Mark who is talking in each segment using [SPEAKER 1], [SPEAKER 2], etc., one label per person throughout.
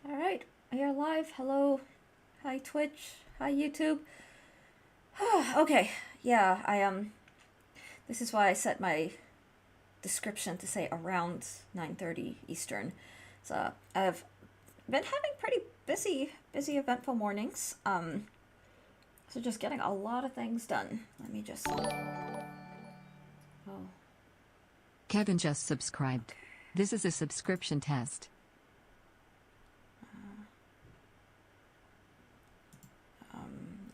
[SPEAKER 1] Alright, we are live. Hello. Hi Twitch. Hi YouTube. Okay, yeah, this is why I set my description to say around 9:30 Eastern. So I've been having pretty busy eventful mornings. So just getting a lot of things done. Let me just... Oh.
[SPEAKER 2] Kevin just subscribed. This is a subscription test.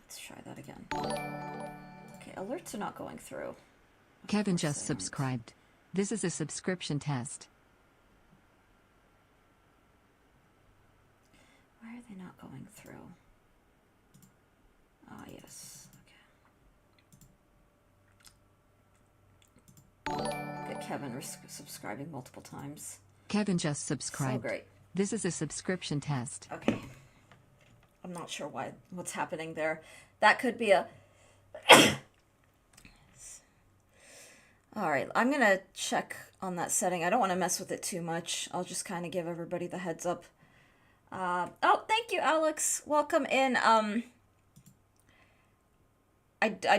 [SPEAKER 1] Let's try that again. Okay, alerts are not going through.
[SPEAKER 2] Kevin just subscribed. This is a subscription test.
[SPEAKER 1] Why are they not going through? Ah, yes. Okay. Get Kevin subscribing multiple times.
[SPEAKER 2] Kevin just subscribed.
[SPEAKER 1] So great.
[SPEAKER 2] This is a subscription test.
[SPEAKER 1] Okay. I'm not sure what's happening there. That could be a... Alright, I'm gonna check on that setting. I don't want to mess with it too much. I'll just kind of give everybody the heads up. Oh, thank you, Alex. Welcome in. I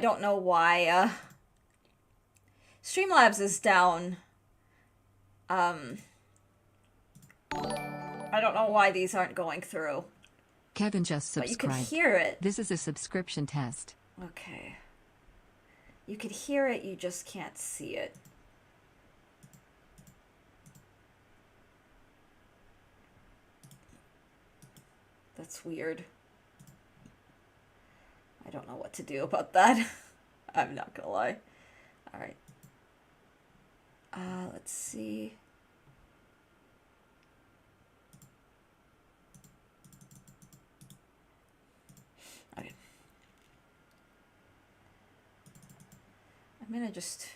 [SPEAKER 1] don't know why, Streamlabs is down. I don't know why these aren't going through.
[SPEAKER 2] Kevin just
[SPEAKER 1] But
[SPEAKER 2] subscribed.
[SPEAKER 1] you can hear it.
[SPEAKER 2] This is a subscription test.
[SPEAKER 1] Okay. You could hear it, you just can't see it. That's weird. I don't know what to do about that. I'm not gonna lie. Alright. Let's see. Okay. I'm gonna just...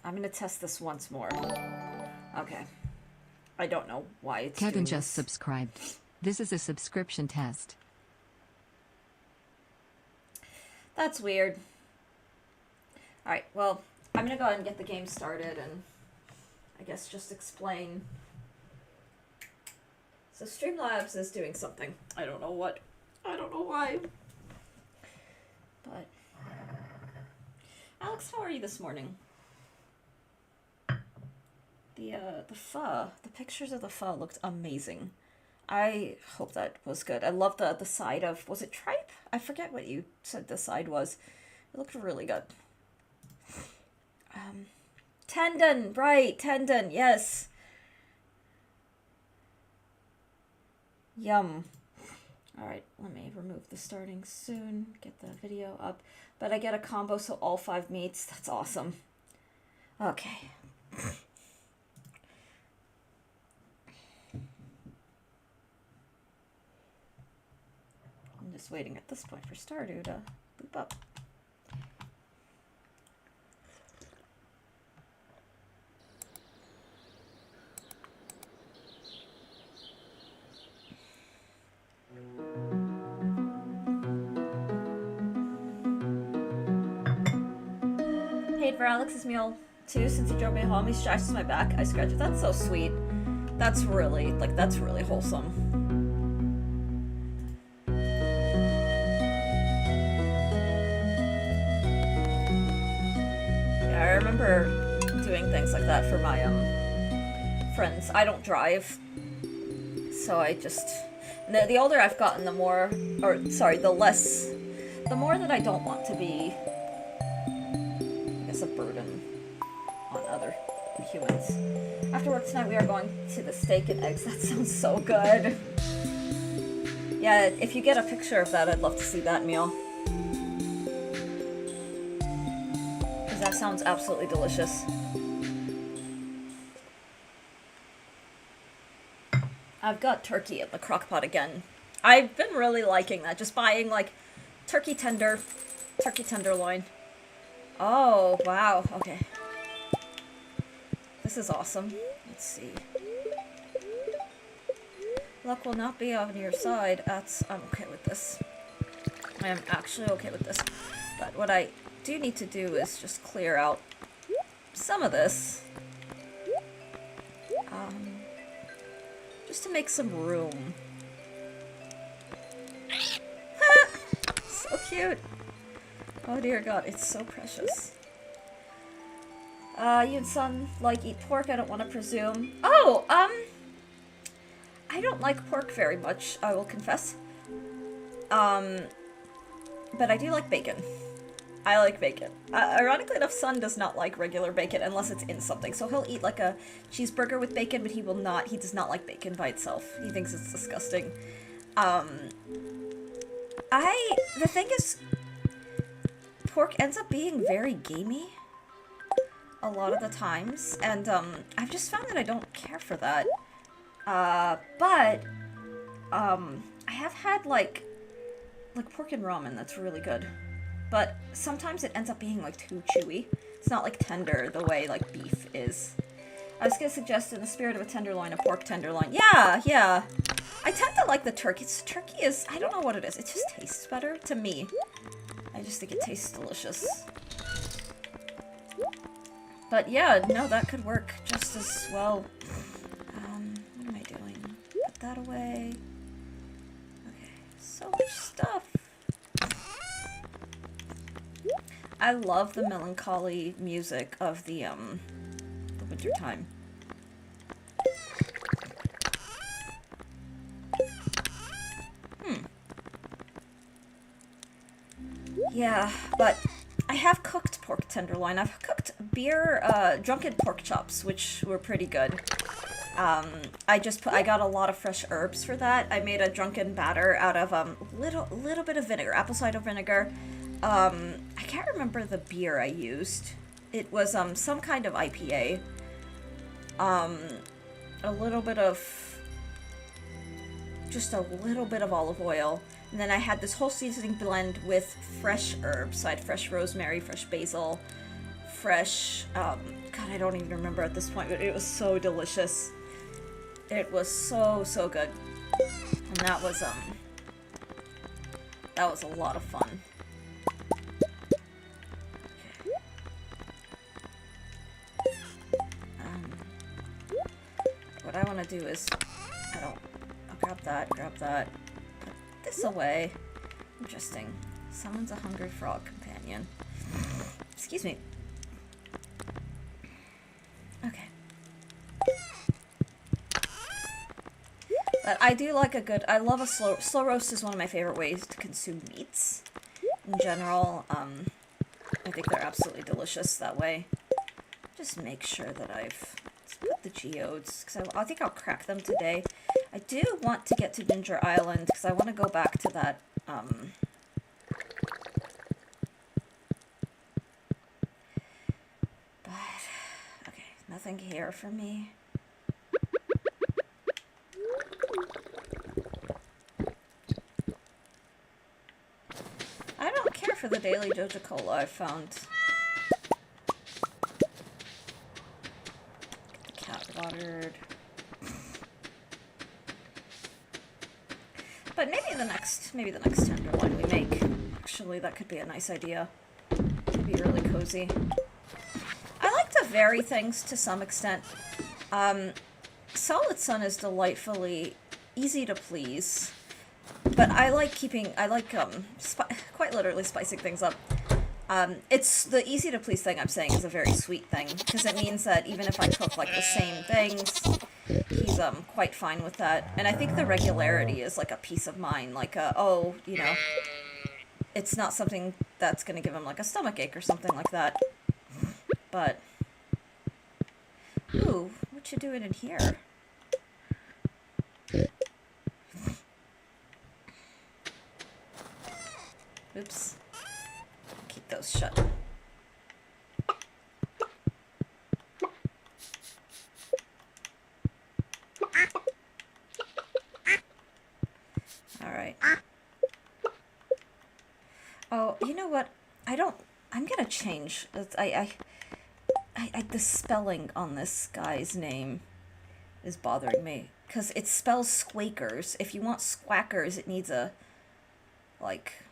[SPEAKER 1] I'm gonna test this once more. Okay. I don't know why it's
[SPEAKER 2] Kevin
[SPEAKER 1] doing
[SPEAKER 2] just
[SPEAKER 1] this.
[SPEAKER 2] subscribed. This is a subscription test.
[SPEAKER 1] That's weird. Alright, well, I'm gonna go ahead and get the game started and I guess just explain. So Streamlabs is doing something. I don't know what. I don't know why. But Alex, how are you this morning? The pho, the pictures of the pho looked amazing. I hope that was good. I love the side of, was it tripe? I forget what you said the side was. It looked really good. Tendon, right, tendon, yes. Yum. Alright, let me remove the starting soon, get the video up. But I get a combo, so all 5 meats. That's awesome. Okay. I'm just waiting at this point for Stardew to boop up. Paid for Alex's meal too since he drove me home. He scratches my back. I scratch it. That's so sweet. That's really, like, that's really wholesome. Yeah, I remember doing things like that for my friends. I don't drive, so I just... The older I've gotten, the more... Or, sorry, the less... The more that I don't want to be... I guess a burden on other humans. After work tonight, we are going to the steak and eggs. That sounds so good. Yeah, if you get a picture of that, I'd love to see that meal. Because that sounds absolutely delicious. I've got turkey in the crock pot again. I've been really liking that. Just buying, like, turkey tenderloin. Oh, wow. Okay. This is awesome. Let's see. Luck will not be on your side. I'm okay with this. I am actually okay with this. But what I do need to do is just clear out some of this. Just to make some room. So cute. Oh dear god, it's so precious. You and son like eat pork, I don't want to presume. Oh, I don't like pork very much, I will confess. But I do like bacon. I like bacon. Ironically enough, son does not like regular bacon unless it's in something. So he'll eat like a cheeseburger with bacon, but he does not like bacon by itself. He thinks it's disgusting. The thing is, pork ends up being very gamey a lot of the times, and I've just found that I don't care for that. But I have had like pork and ramen that's really good. But sometimes it ends up being like too chewy. It's not like tender the way like beef is. I was gonna suggest in the spirit of a tenderloin, a pork tenderloin. Yeah. I tend to like the turkey. Turkey is, I don't know what it is. It just tastes better to me. I just think it tastes delicious. But yeah, no, that could work just as well. What am I doing? Put that away. Okay, so much stuff. I love the melancholy music of the winter time. Yeah, but I have cooked pork tenderloin. I've cooked drunken pork chops, which were pretty good. I got a lot of fresh herbs for that. I made a drunken batter out of little bit of vinegar, apple cider vinegar. I can't remember the beer I used. It was some kind of IPA. Just a little bit of olive oil. And then I had this whole seasoning blend with fresh herbs. So I had fresh rosemary, fresh basil, fresh, God, I don't even remember at this point, but it was so delicious. It was so good. And that was a lot of fun. What I want to do is, I'll grab that, put this away. Interesting. Summons a hungry frog companion. Excuse me. Okay. But I do like I love a slow roast is one of my favorite ways to consume meats. In general, I think they're absolutely delicious that way. Just make sure that let's put the geodes, because I think I'll crack them today. I do want to get to Ginger Island, because I want to go back to that, but, okay, nothing here for me. I don't care for the daily Joja Cola I've found. Get the cat watered. But maybe the next tenderloin we make. Actually, that could be a nice idea. It'd be really cozy. I like to vary things to some extent. Solid Sun is delightfully easy to please. But I like quite literally spicing things up. It's the easy to please thing I'm saying is a very sweet thing, because it means that even if I cook like the same things, he's quite fine with that. And I think the regularity is like a peace of mind, like it's not something that's gonna give him like a stomachache or something like that. But ooh, what you doing in here? Oops. Keep those shut. Alright. Oh, you know what? I'm gonna change. The spelling on this guy's name is bothering me. Because it spells squakers. If you want squackers, it needs a, like...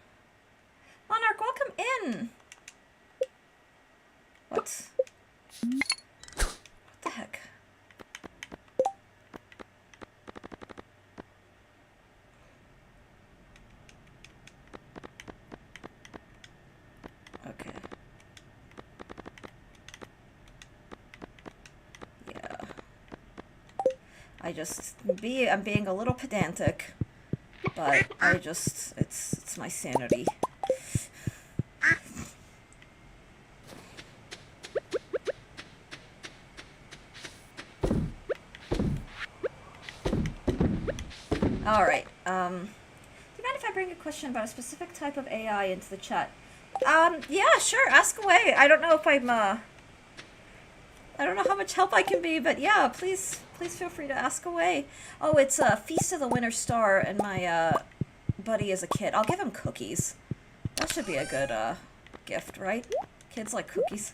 [SPEAKER 1] Monarch, welcome in! What? What the heck? Okay. Yeah. I'm being a little pedantic, but it's my sanity. Alright, do you mind if I bring a question about a specific type of AI into the chat? Yeah, sure, ask away. I don't know if I don't know how much help I can be, but yeah, please feel free to ask away. Oh, it's Feast of the Winter Star, and my, buddy is a kid. I'll give him cookies. That should be a good, gift, right? Kids like cookies.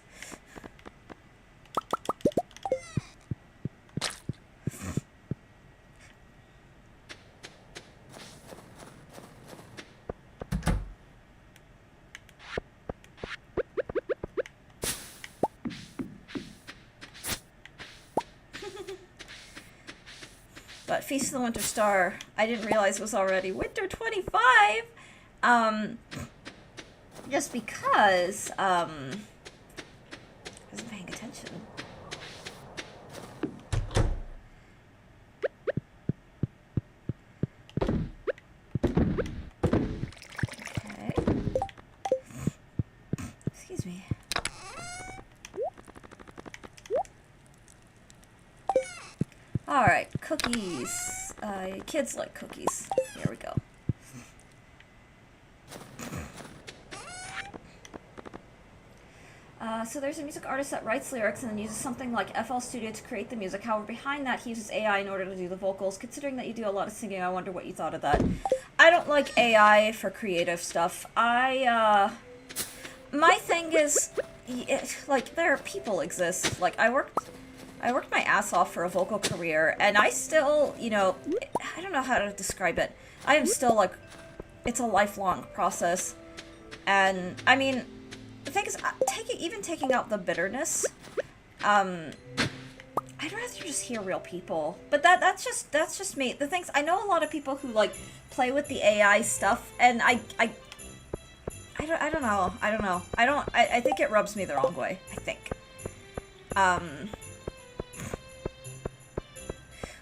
[SPEAKER 1] But Feast of the Winter Star, I didn't realize was already Winter 25! Just because, I wasn't paying attention. Okay. Excuse me. Alright, cookies. Kids like cookies. Here we go. So there's a music artist that writes lyrics and then uses something like FL Studio to create the music. However, behind that, he uses AI in order to do the vocals. Considering that you do a lot of singing, I wonder what you thought of that. I don't like AI for creative stuff. My thing is, like, people exist. Like, I worked my ass off for a vocal career, and I still, you know, I don't know how to describe it. I am still, like, it's a lifelong process. And, I mean, the thing is, even taking out the bitterness, I'd rather just hear real people. But that's just me. The things, I know a lot of people who, like, play with the AI stuff, and I don't know. I think it rubs me the wrong way, I think.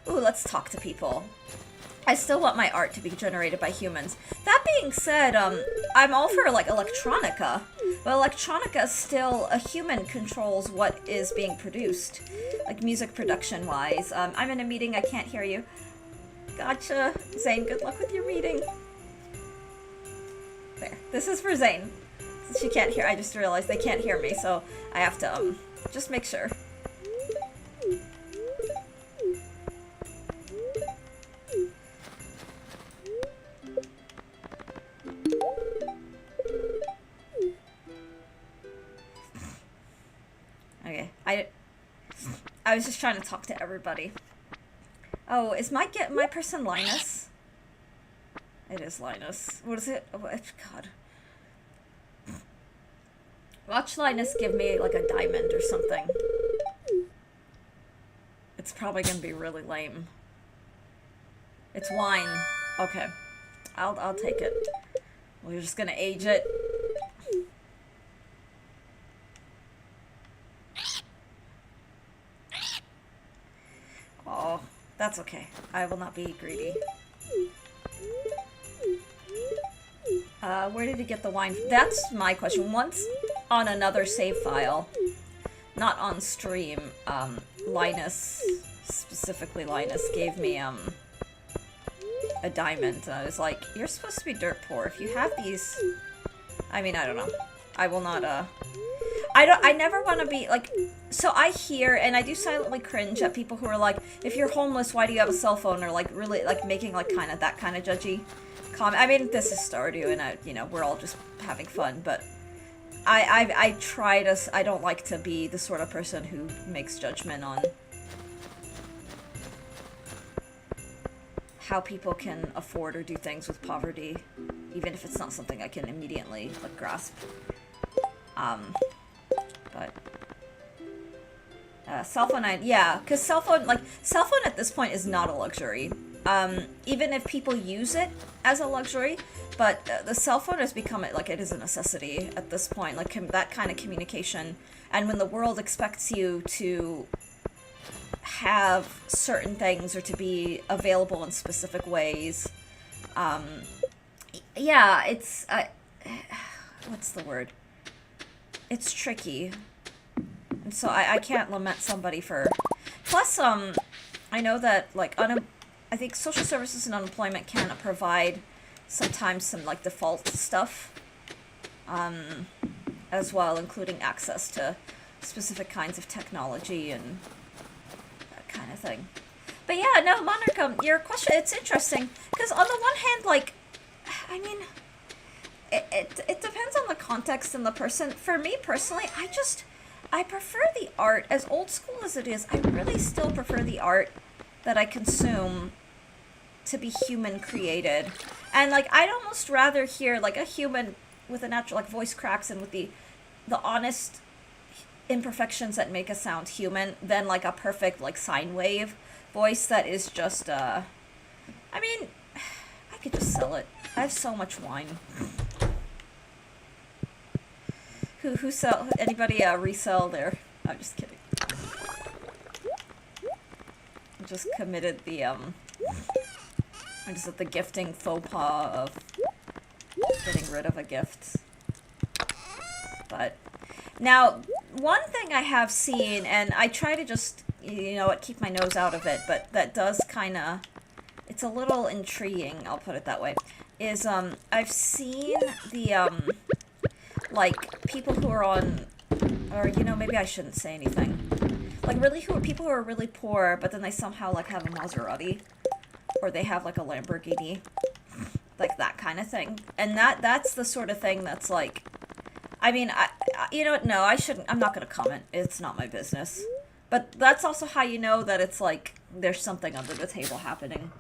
[SPEAKER 1] Ooh, let's talk to people. I still want my art to be generated by humans. That being said, I'm all for, like, electronica. But electronica still, a human controls what is being produced. Like, music production-wise. I'm in a meeting, I can't hear you. Gotcha. Zane, good luck with your reading. There. This is for Zane. Since she can't hear, I just realized they can't hear me, so I have to, just make sure. Okay, I was just trying to talk to everybody. Oh, is my person Linus? It is Linus. What is it? Oh, God. Watch Linus give me, like, a diamond or something. It's probably gonna be really lame. It's wine. Okay. I'll take it. We're just gonna age it. Oh, that's okay. I will not be greedy. Where did he get the wine? That's my question. Once on another save file, not on stream, Linus, specifically Linus, gave me, a diamond. And I was like, you're supposed to be dirt poor. If you have these... I mean, I don't know. I will not, I never want to be, like... So I hear, and I do silently cringe at people who are like, if you're homeless, why do you have a cell phone? Or, like, really, like, making, like, kind of that kind of judgy comment. I mean, this is Stardew, and you know, we're all just having fun, but I try to... I don't like to be the sort of person who makes judgment on how people can afford or do things with poverty, even if it's not something I can immediately like grasp. But cell phone, yeah, because cell phone at this point is not a luxury. Even if people use it as a luxury, but the cell phone has become like it is a necessity at this point. Like that kind of communication, and when the world expects you to have certain things or to be available in specific ways, yeah, it's what's the word? It's tricky. And so I can't lament somebody for... Plus, I know that, like, I think social services and unemployment can provide sometimes some, like, default stuff, as well, including access to specific kinds of technology and that kind of thing. But yeah, no, Monarch, your question, it's interesting, because on the one hand, like, I mean, it depends on the context and the person. For me, personally, I prefer the art, as old school as it is, I really still prefer the art that I consume to be human created. And like, I'd almost rather hear like a human with a natural like voice cracks and with the honest imperfections that make a sound human than like a perfect like sine wave voice that is just I mean, I could just sell it. I have so much wine. Who sell? Anybody resell their? I'm just kidding. I just committed the I just did the gifting faux pas of getting rid of a gift. But now, one thing I have seen, and I try to just you know what, keep my nose out of it, but that does kind of, it's a little intriguing. I'll put it that way. Is I've seen the like people who are on, or you know, maybe I shouldn't say anything. Like really, people who are really poor, but then they somehow like have a Maserati, or they have like a Lamborghini, like that kind of thing. And that's the sort of thing that's like, I mean, I you know what? No, I shouldn't. I'm not gonna comment. It's not my business. But that's also how you know that it's like there's something under the table happening.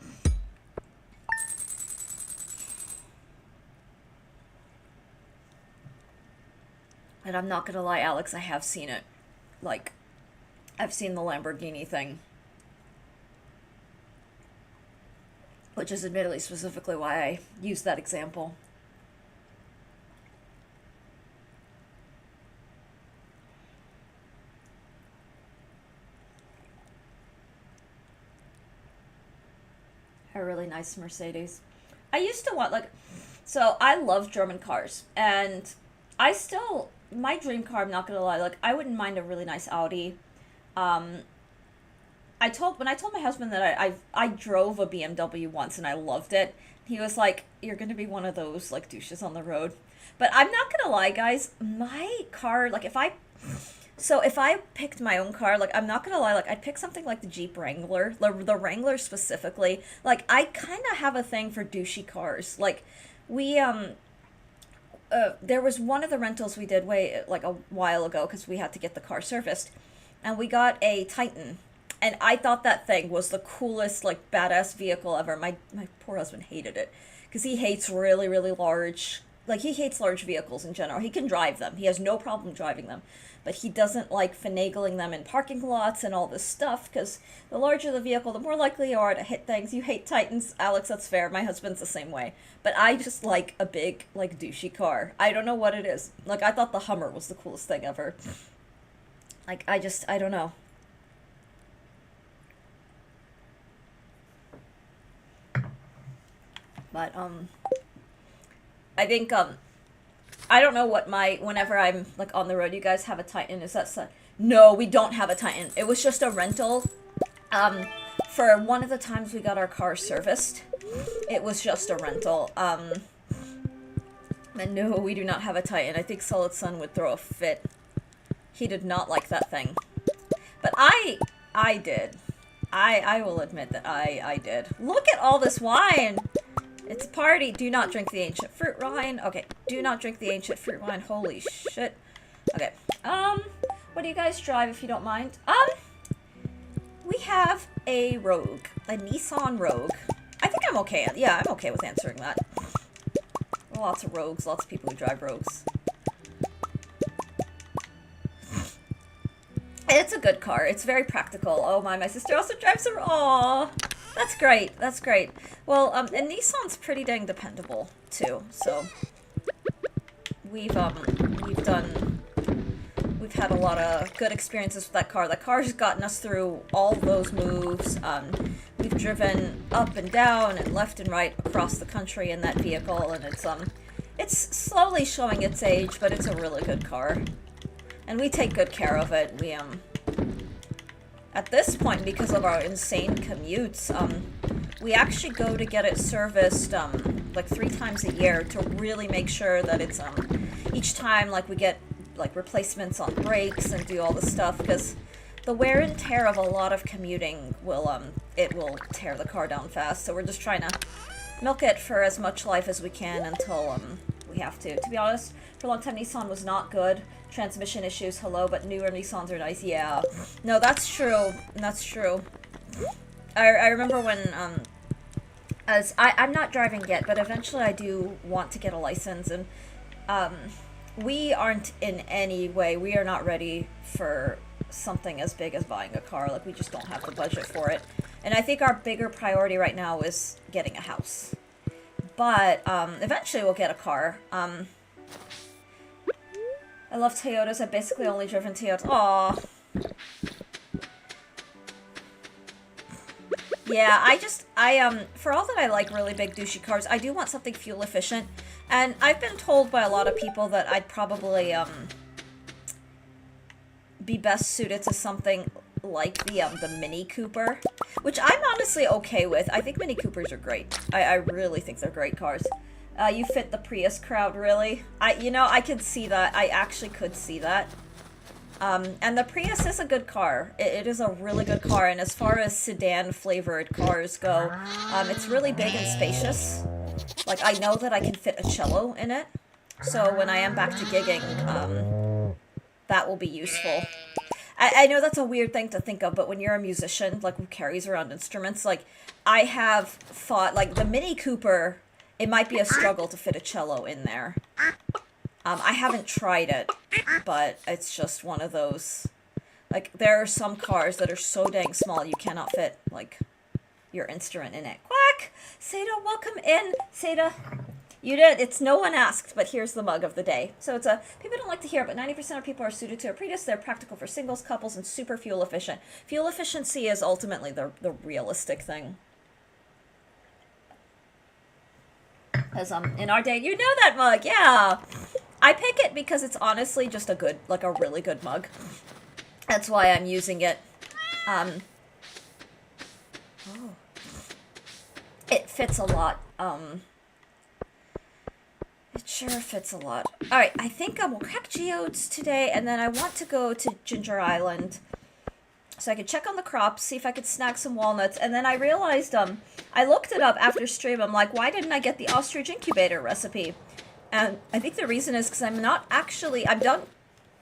[SPEAKER 1] And I'm not gonna lie, Alex, I have seen it. Like, I've seen the Lamborghini thing. Which is admittedly specifically why I used that example. A really nice Mercedes. I used to want, like, so I love German cars, and I still, my dream car, I'm not gonna lie, like, I wouldn't mind a really nice Audi. When I told my husband that I drove a BMW once and I loved it, he was like, you're gonna be one of those, like, douches on the road. But I'm not gonna lie, guys, my car, like, if I picked my own car, like, I'm not gonna lie, like, I'd pick something like the Jeep Wrangler, the Wrangler specifically. Like, I kind of have a thing for douchey cars. Like, we, there was one of the rentals we did like, a while ago, because we had to get the car serviced, and we got a Titan, and I thought that thing was the coolest, like, badass vehicle ever. My poor husband hated it, because he hates really, really large, like, he hates large vehicles in general. He can drive them. He has no problem driving them. But he doesn't like finagling them in parking lots and all this stuff, because the larger the vehicle, the more likely you are to hit things. You hate Titans, Alex, that's fair. My husband's the same way. But I just like a big, like, douchey car. I don't know what it is. Like, I thought the Hummer was the coolest thing ever. Like, I don't know. But, I think, I don't know what whenever I'm, like, on the road, you guys have a Titan, is that, no, we don't have a Titan. It was just a rental, for one of the times we got our car serviced, it was just a rental, and no, we do not have a Titan. I think Solid Sun would throw a fit. He did not like that thing. But I did. I will admit that I did. Look at all this wine! It's a party. Do not drink the ancient fruit wine. Okay, do not drink the ancient fruit wine. Holy shit. Okay. What do you guys drive, if you don't mind? We have a Rogue. A Nissan Rogue. I think I'm okay. Yeah, I'm okay with answering that. Lots of rogues, lots of people who drive rogues. It's a good car. It's very practical. Oh my sister also drives a... Aww. That's great. That's great. Well, and Nissan's pretty dang dependable, too. So, we've had a lot of good experiences with that car. That car's gotten us through all those moves. We've driven up and down and left and right across the country in that vehicle, and it's slowly showing its age, but it's a really good car. And we take good care of it. We, at this point, because of our insane commutes, we actually go to get it serviced, like 3 times a year to really make sure that it's, each time, like, we get, like, replacements on brakes and do all the stuff, because the wear and tear of a lot of commuting will, it will tear the car down fast, so we're just trying to milk it for as much life as we can until, we have to. To be honest, for a long time, Nissan was not good. Transmission issues, hello, but newer Nissans are nice. Yeah. No, that's true. That's true. I remember when, I'm not driving yet, but eventually I do want to get a license, and, we aren't in any way, we are not ready for something as big as buying a car. Like, we just don't have the budget for it. And I think our bigger priority right now is getting a house. But, eventually we'll get a car. I love Toyotas. I've basically only driven Toyotas. Aww. Yeah, for all that I like really big douchey cars, I do want something fuel efficient. And I've been told by a lot of people that I'd probably, be best suited to something like the Mini Cooper, which I'm honestly okay with. I think Mini Coopers are great. I really think they're great cars. You fit the Prius crowd, really? I could see that. I actually could see that. And the Prius is a good car. It is a really good car, and as far as sedan-flavored cars go, it's really big and spacious. Like, I know that I can fit a cello in it, so when I am back to gigging, that will be useful. I know that's a weird thing to think of, but when you're a musician, like, who carries around instruments, like, I have thought, like, the Mini Cooper, it might be a struggle to fit a cello in there. I haven't tried it, but it's just one of those, like, there are some cars that are so dang small you cannot fit, like, your instrument in it. Quack! Seda, welcome in. Seda, you did. It's no one asked, but here's the mug of the day. So it's people don't like to hear it, but 90% of people are suited to a Prius. They're practical for singles, couples, and super fuel efficient. Fuel efficiency is ultimately the realistic thing. Because, in our day, you know that mug, yeah! I pick it because it's honestly just a really good mug. That's why I'm using it. It fits a lot. It sure fits a lot. Alright, I think I will crack geodes today, and then I want to go to Ginger Island so I could check on the crops, see if I could snag some walnuts, and then I realized, I looked it up after stream. I'm like, why didn't I get the ostrich incubator recipe? And I think the reason is because I'm done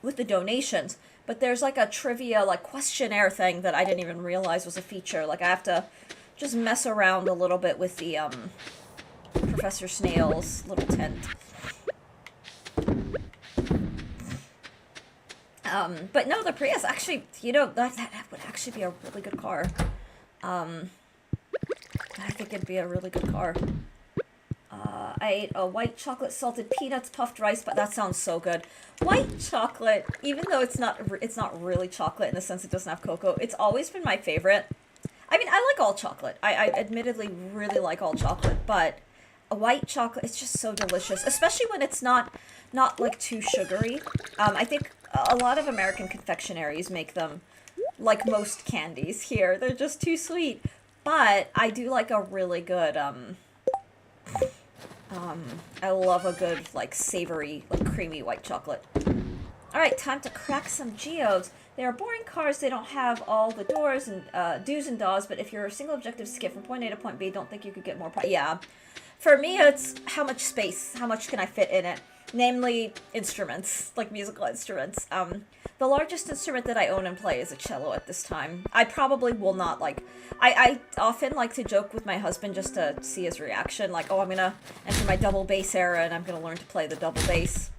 [SPEAKER 1] with the donations, but there's like a trivia, like, questionnaire thing that I didn't even realize was a feature. Like, I have to just mess around a little bit with the, Professor Snail's little tent. But no, the Prius actually, that would actually be a really good car. I think it'd be a really good car. I ate a white chocolate salted peanuts puffed rice, but that sounds so good. White chocolate, even though it's not really chocolate in the sense it doesn't have cocoa, it's always been my favorite. I mean, I like all chocolate. I admittedly really like all chocolate, but a white chocolate, it's just so delicious, especially when it's not like too sugary. I think a lot of American confectionaries make them like most candies here. They're just too sweet. But I do like a really good, I love a good, like, savory, like, creamy white chocolate. Alright, time to crack some geodes. They are boring cars. They don't have all the doors and do's and don'ts, but if your single objective is to get from point A to point B, don't think you could get more yeah. For me, it's how much space, how much can I fit in it. namely instruments, like musical instruments. The largest instrument that I own and play is a cello at this time. I probably will not, like, I often like to joke with my husband just to see his reaction, like, oh, I'm gonna enter my double bass era and I'm gonna learn to play the double bass.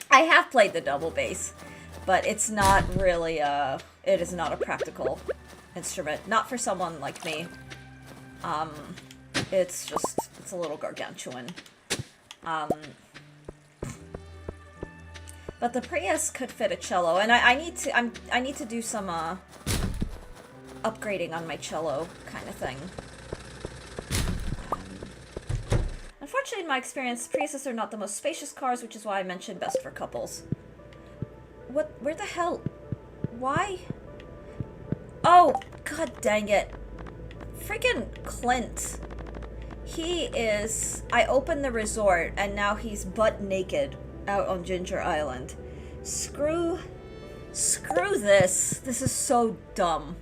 [SPEAKER 1] I have played the double bass, but it's not really, it is not a practical instrument. Not for someone like me. It's just, it's a little gargantuan. But the Prius could fit a cello, and I need to do some upgrading on my cello kind of thing. Unfortunately, in my experience, Priuses are not the most spacious cars, which is why I mentioned best for couples. What? Where the hell? Why? Oh, god dang it! Freaking Clint. He is. I opened the resort, and now he's butt naked out on Ginger Island. Screw this. This is so dumb.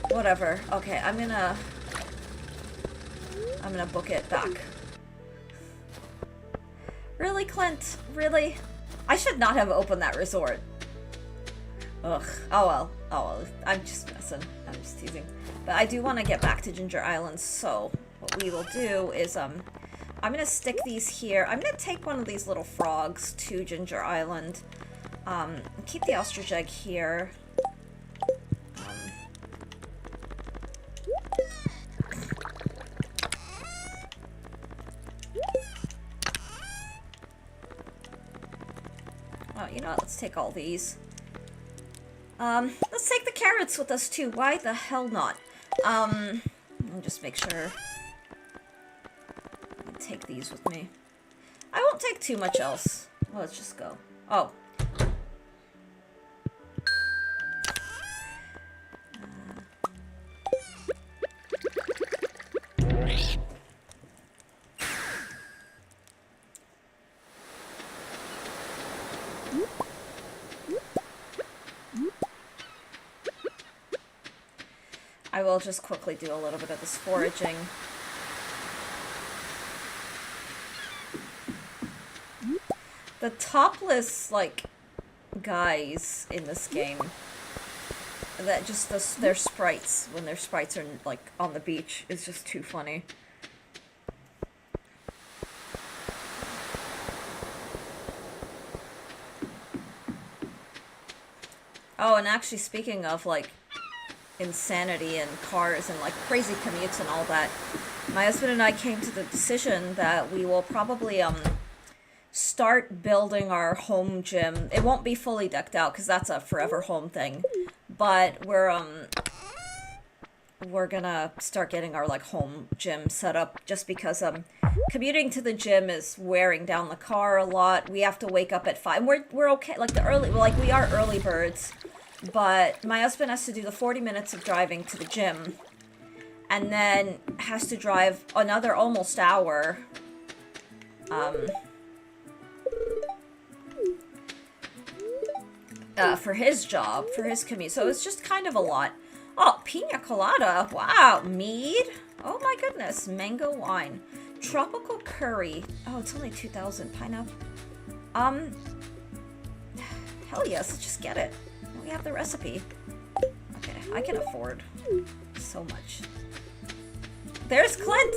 [SPEAKER 1] Whatever. Okay, I'm gonna book it back. Really, Clint? Really? I should not have opened that resort. Ugh. Oh well. Oh well. I'm just messing. I'm just teasing. But I do want to get back to Ginger Island, so what we will do is, I'm gonna stick these here. I'm gonna take one of these little frogs to Ginger Island. Keep the ostrich egg here. Oh, you know what? Let's take all these. Let's take the carrots with us too. Why the hell not? I'll just make sure I take these with me. I won't take too much else. Well, let's just go. Oh. I will just quickly do a little bit of this foraging. The topless, like, guys in this game, that just, their sprites, when their sprites are, like, on the beach, is just too funny. Oh, and actually, speaking of, like, insanity and cars and like crazy commutes and all that, my husband and I came to the decision that we will probably start building our home gym. It won't be fully decked out because that's a forever home thing, but we're gonna start getting our like home gym set up just because commuting to the gym is wearing down the car a lot. We have to wake up at 5. We're okay, like we are early birds. But my husband has to do the 40 minutes of driving to the gym, and then has to drive another almost hour, for his job, for his commute. So it's just kind of a lot. Oh, pina colada. Wow. Mead. Oh my goodness. Mango wine. Tropical curry. Oh, it's only 2,000. Pineapple. Hell yes. Let's just get it. We have the recipe. Okay, I can afford so much. There's Clint!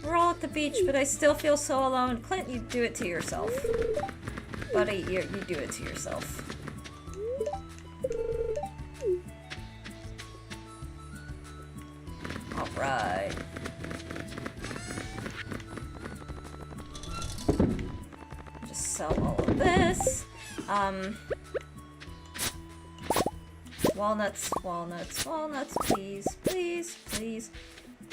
[SPEAKER 1] We're all at the beach, but I still feel so alone. Clint, you do it to yourself. Buddy, you do it to yourself. Alright. Just sell all of this. Walnuts, walnuts, walnuts, please, please, please.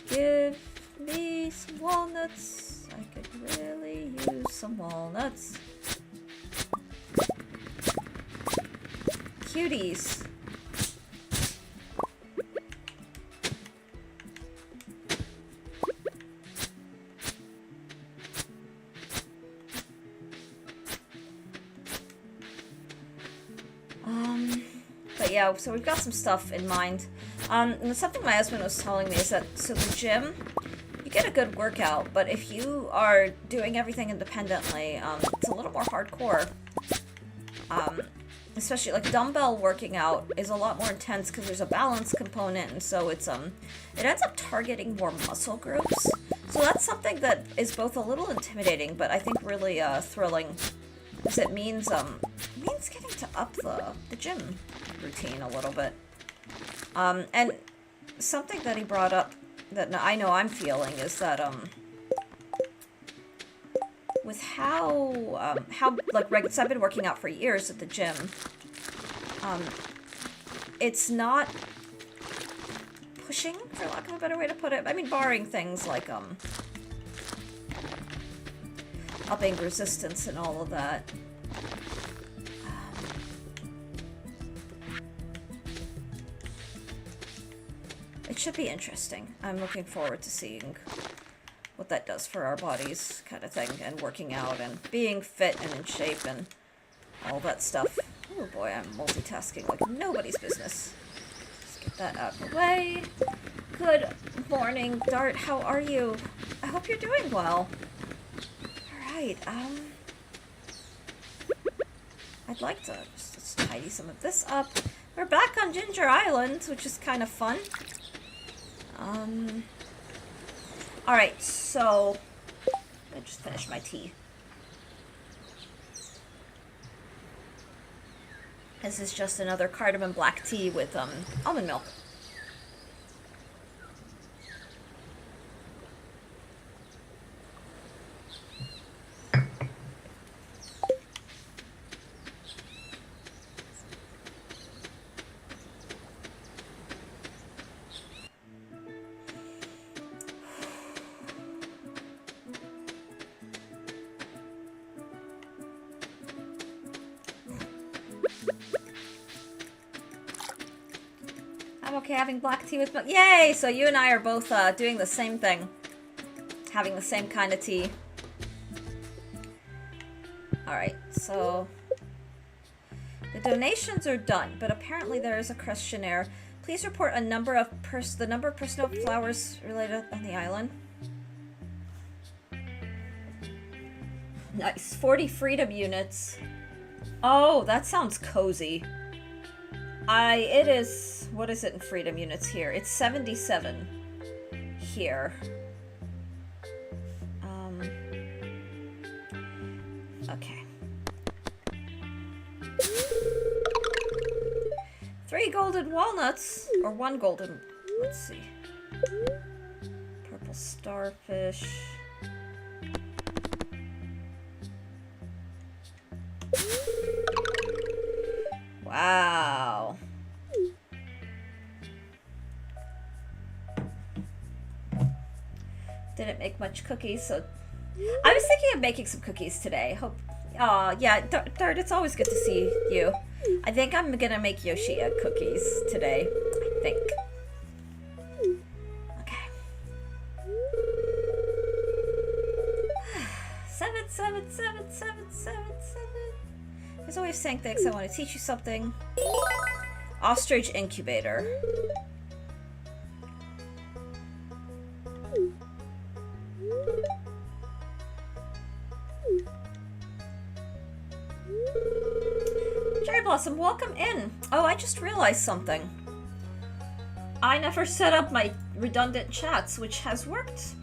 [SPEAKER 1] Give me some walnuts. I could really use some walnuts. Cuties. But yeah, so we've got some stuff in mind. And something my husband was telling me is that, so the gym, you get a good workout, but if you are doing everything independently, it's a little more hardcore. Especially like dumbbell working out is a lot more intense because there's a balance component, and so it's it ends up targeting more muscle groups. So that's something that is both a little intimidating, but I think really thrilling, because it means getting to up the gym routine a little bit. And something that he brought up that I know I'm feeling is that with how like so I've been working out for years at the gym. It's not pushing, for lack of a better way to put it. I mean, barring things like upping resistance and all of that. It should be interesting. I'm looking forward to seeing what that does for our bodies, kind of thing, and working out and being fit and in shape and all that stuff. Oh boy, I'm multitasking like nobody's business. Let's get that out of the way. Good morning, Dart. How are you? I hope you're doing well. Alright, I'd like to just tidy some of this up. We're back on Ginger Island, which is kind of fun. Alright, so I just finished my tea. This is just another cardamom black tea with almond milk. Okay, having black tea with milk. Yay! So you and I are both doing the same thing. Having the same kind of tea. Alright, so the donations are done, but apparently there is a questionnaire. Please report a number of the number of personal flowers related on the island. Nice. 40 freedom units. Oh, that sounds cozy. It is, what is it in freedom units here? It's 77 here. Okay. 3 golden walnuts, or 1 golden, let's see. Purple starfish. Wow. Didn't make much cookies, so I was thinking of making some cookies today. Hope, yeah, Dart, it's always good to see you. I think I'm gonna make Yoshi egg cookies today. I think. Okay. 7777777. There's always saying things. I want to teach you something. Ostrich incubator. Cherry Blossom, welcome in. Oh, I just realized something. I never set up my redundant chats, which has worked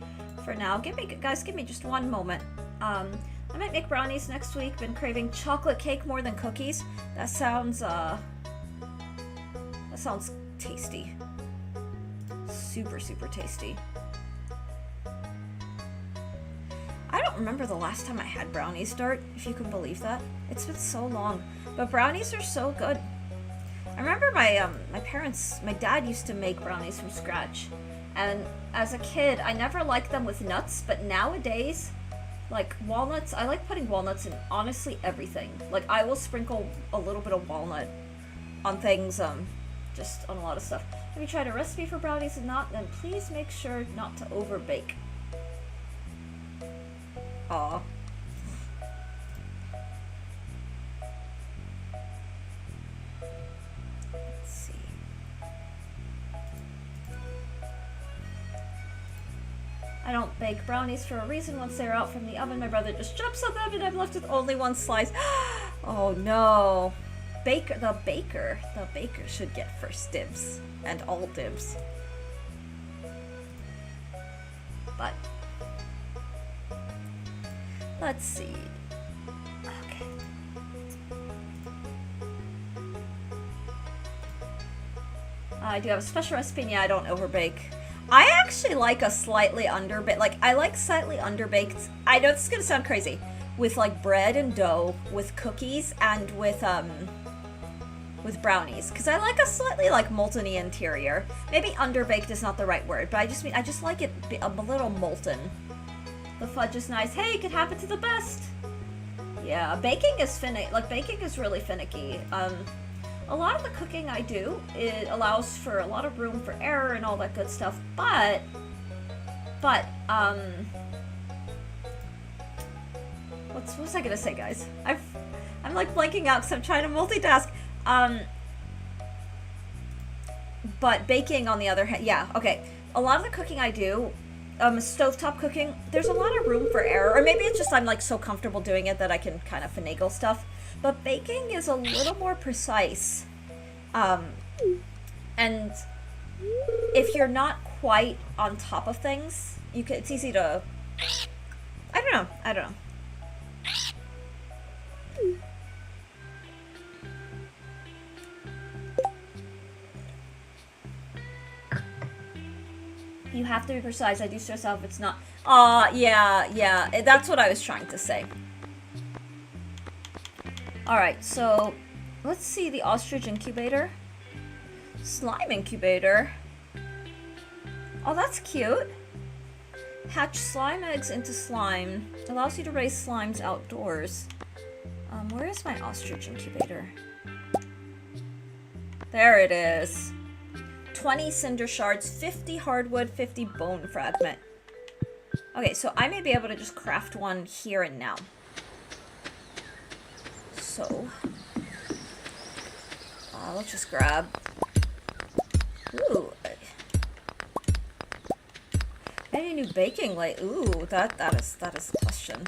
[SPEAKER 1] for now. Guys, give me just one moment. I might make brownies next week. Been craving chocolate cake more than cookies. That sounds tasty. Super, super tasty. I don't remember the last time I had brownies, Dart, if you can believe that. It's been so long. But brownies are so good. I remember my dad used to make brownies from scratch. And as a kid, I never liked them with nuts, but nowadays, like walnuts, I like putting walnuts in honestly everything. Like I will sprinkle a little bit of walnut on things, just on a lot of stuff. Have you tried a recipe for brownies? If not, then please make sure not to over bake. Aw. Let's see. don't bake brownies for a reason. Once they're out from the oven, my brother just jumps on them and I'm left with only one slice. Oh no. The baker should get first dibs and all dibs. But let's see. Okay. I do have a special recipe, and yeah, I don't overbake. I actually like a slightly underbaked, like, I like slightly underbaked, I know this is gonna sound crazy, with, like, bread and dough, with cookies, and with brownies, because I like a slightly, like, molten-y interior. Maybe underbaked is not the right word, but I just like it a little molten. The fudge is nice. Hey, it could happen to the best! Yeah, baking is baking is really finicky. A lot of the cooking I do, it allows for a lot of room for error and all that good stuff, but, what was I gonna say, guys? I'm like blanking out because I'm trying to multitask. But baking, on the other hand, yeah, okay. A lot of the cooking I do, stovetop cooking, there's a lot of room for error, or maybe it's just I'm like so comfortable doing it that I can kind of finagle stuff. But baking is a little more precise. And if you're not quite on top of things, it's easy to, I don't know. You have to be precise. I do stress out if it's not. Yeah. That's what I was trying to say. Alright, so let's see the ostrich incubator. Slime incubator. Oh, that's cute. Hatch slime eggs into slime. Allows you to raise slimes outdoors. Where is my ostrich incubator? There it is. 20 cinder shards, 50 hardwood, 50 bone fragment. Okay, so I may be able to just craft one here and now. So, let's just grab. Ooh, any new baking light? Ooh, that is the question.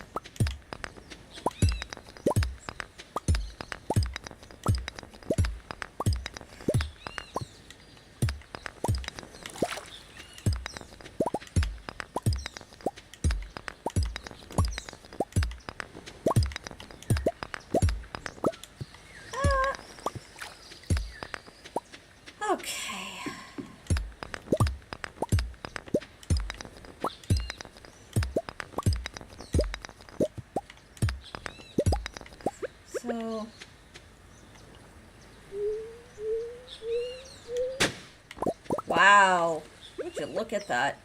[SPEAKER 1] Wow. Would you look at that?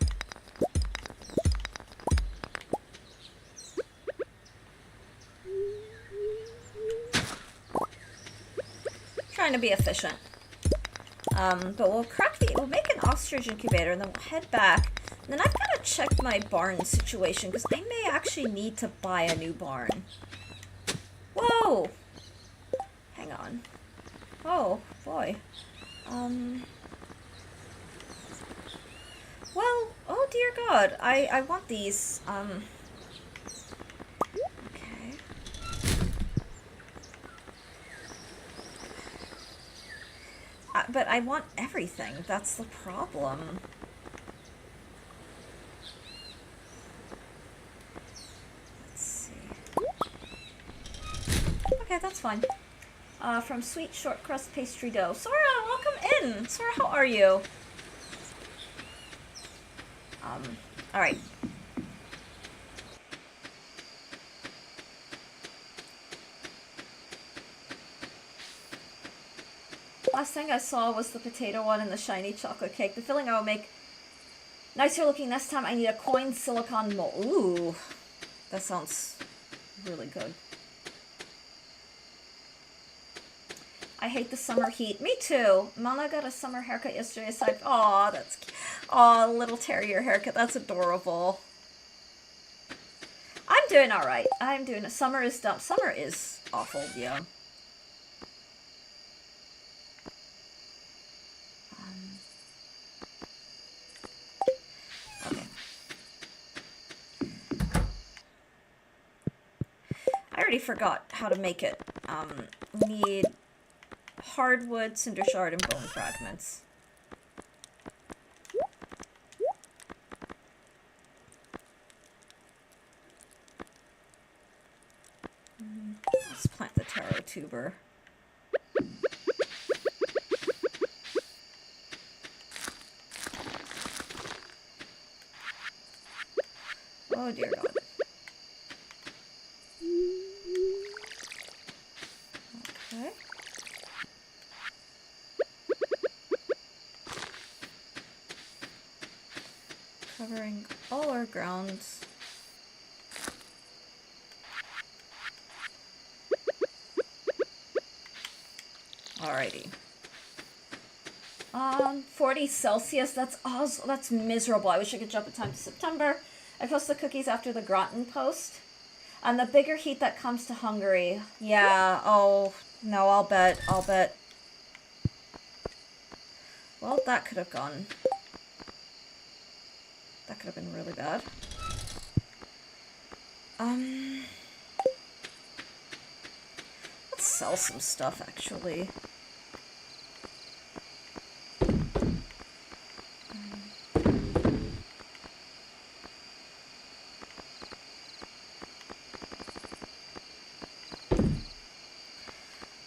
[SPEAKER 1] Trying to be efficient. But we'll make an ostrich incubator and then we'll head back. And then I've got to check my barn situation because I may actually need to buy a new barn. Whoa! Hang on. Oh, boy. Well, oh dear God, I want these, okay. But I want everything, that's the problem. Let's see. Okay, that's fine. From Sweet Short Crust Pastry Dough. Sora, welcome in! Sora, how are you? Alright. Last thing I saw was the potato one and the shiny chocolate cake. The filling I will make nicer looking next time. I need a coin silicone mold. Ooh. That sounds really good. I hate the summer heat. Me too. Mama got a summer haircut yesterday. Aside, aw, that's cute. Aw, little terrier haircut. That's adorable. I'm doing all right. I'm doing. Summer is dumb. Summer is awful. Yeah. Okay. already forgot how to make it. We need hardwood, cinder shard, and bone fragments. Let's plant the taro tuber. Oh dear God. Okay. Covering all our grounds. Alrighty. 40 Celsius, that's awesome. That's miserable. I wish I could jump in time to September. I post the cookies after the Groton post. And the bigger heat that comes to Hungary. Yeah, oh, no, I'll bet. Well, that could have gone. That could have been really bad. Let's sell some stuff, actually.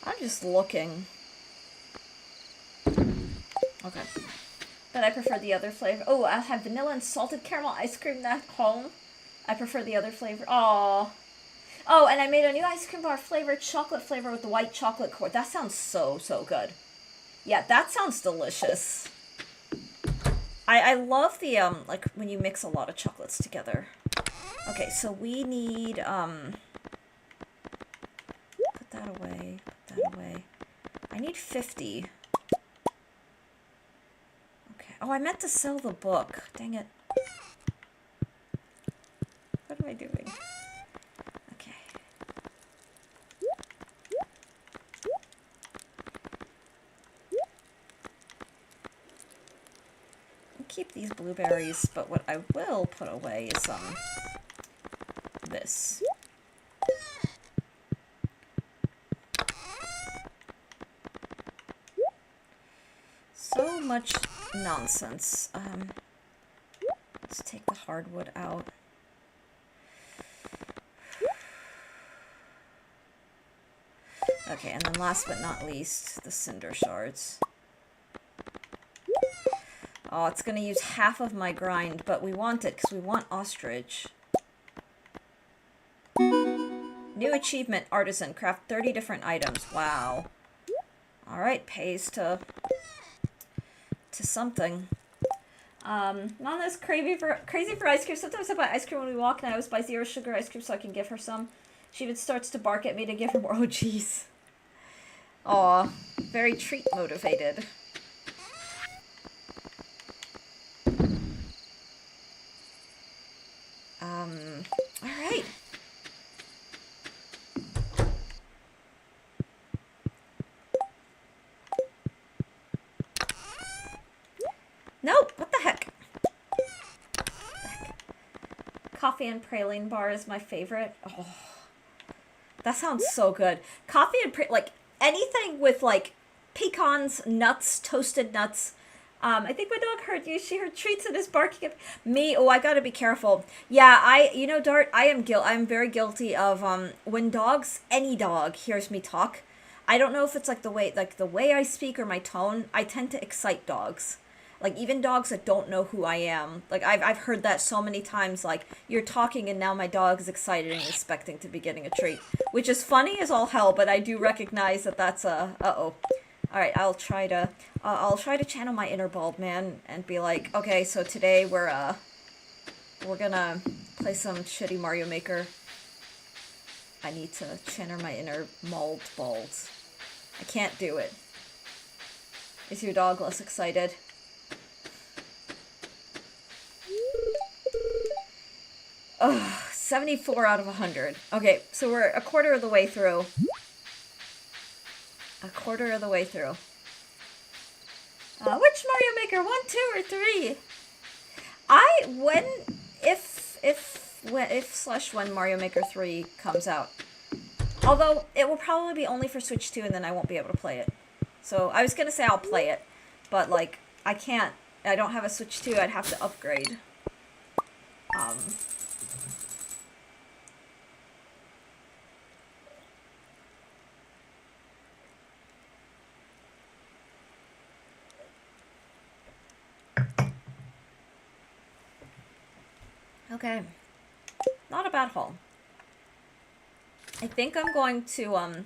[SPEAKER 1] I'm just looking. Okay. But I prefer the other flavor. Oh, I have vanilla and salted caramel ice cream at home. I prefer the other flavor. Aww. Oh, and I made a new ice cream bar flavored chocolate flavor with the white chocolate core. That sounds so good. Yeah, that sounds delicious. I love the, like, when you mix a lot of chocolates together. Okay, so we need, put that away, I need 50. Okay. Oh, I meant to sell the book. Dang it. What am I doing? Okay. I'll keep these blueberries, but what I will put away is, this. So much nonsense. Let's take the hardwood out. Okay, and then last but not least, the cinder shards. Oh, it's gonna use half of my grind, but we want it because we want ostrich. New achievement, artisan. Craft 30 different items. Wow. Alright, pays to something. Nana's crazy for ice cream. Sometimes I buy ice cream when we walk, and I always buy 0 sugar ice cream so I can give her some. She even starts to bark at me to give her more. Oh, jeez. Aw, very treat motivated. Alright. Nope, what the heck? Coffee and praline bar is my favorite. Oh, that sounds so good. Coffee and like anything with like pecans, nuts, toasted nuts. I think my dog heard you. She heard treats and is barking at me. Oh, I gotta be careful. Yeah, you know, Dart, I'm very guilty of, when any dog hears me talk, I don't know if it's like the way I speak or my tone, I tend to excite dogs. Like, even dogs that don't know who I am. Like, I've heard that so many times, like, you're talking and now my dog is excited and expecting to be getting a treat. Which is funny as all hell, but I do recognize that that's uh-oh. Alright, I'll try to channel my inner bald man and be like, okay, so today we're gonna play some shitty Mario Maker. I need to channel my inner bald. I can't do it. Is your dog less excited? Ugh, 74 out of 100. Okay, so we're a quarter of the way through. Which Mario Maker? 1, 2, or 3? If/when Mario Maker 3 comes out, Although, it will probably be only for Switch 2 and then I won't be able to play it. So, I was gonna say I'll play it, but, like, I can't. I don't have a Switch 2, I'd have to upgrade. Okay. Not a bad haul. I think I'm going to,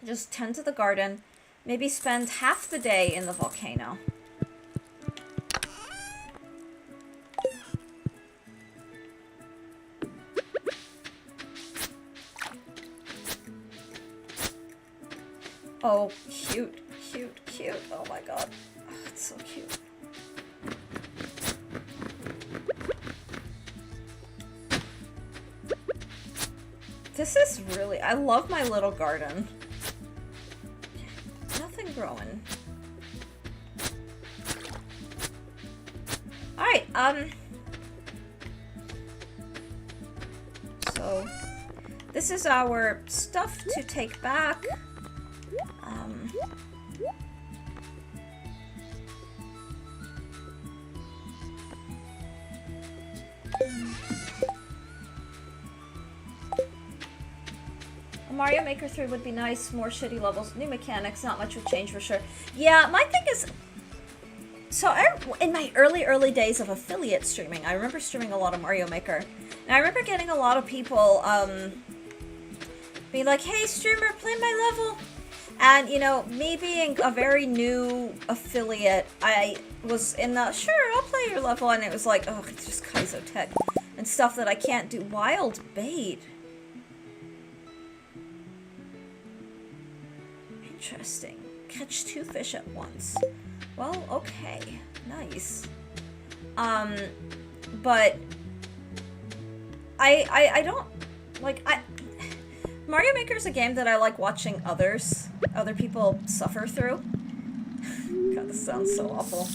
[SPEAKER 1] just tend to the garden. Maybe spend half the day in the volcano. Oh, cute, cute, cute. Oh my god. Oh, it's so cute. This is really... I love my little garden. Nothing growing. Alright, so... this is our stuff to take back. Mario Maker 3 would be nice, more shitty levels, new mechanics, not much would change for sure. Yeah, my thing is... So, in my early days of affiliate streaming, I remember streaming a lot of Mario Maker. And I remember getting a lot of people, being like, hey, streamer, play my level! And, you know, me being a very new affiliate, I was in the, sure, I'll play your level, and it was like, oh, it's just Kaizo Tech. And stuff that I can't do. Wild bait. Interesting. Catch 2 fish at once. Well, okay. Nice. But I don't like Mario Maker is a game that I like watching other people suffer through. God, this sounds so awful.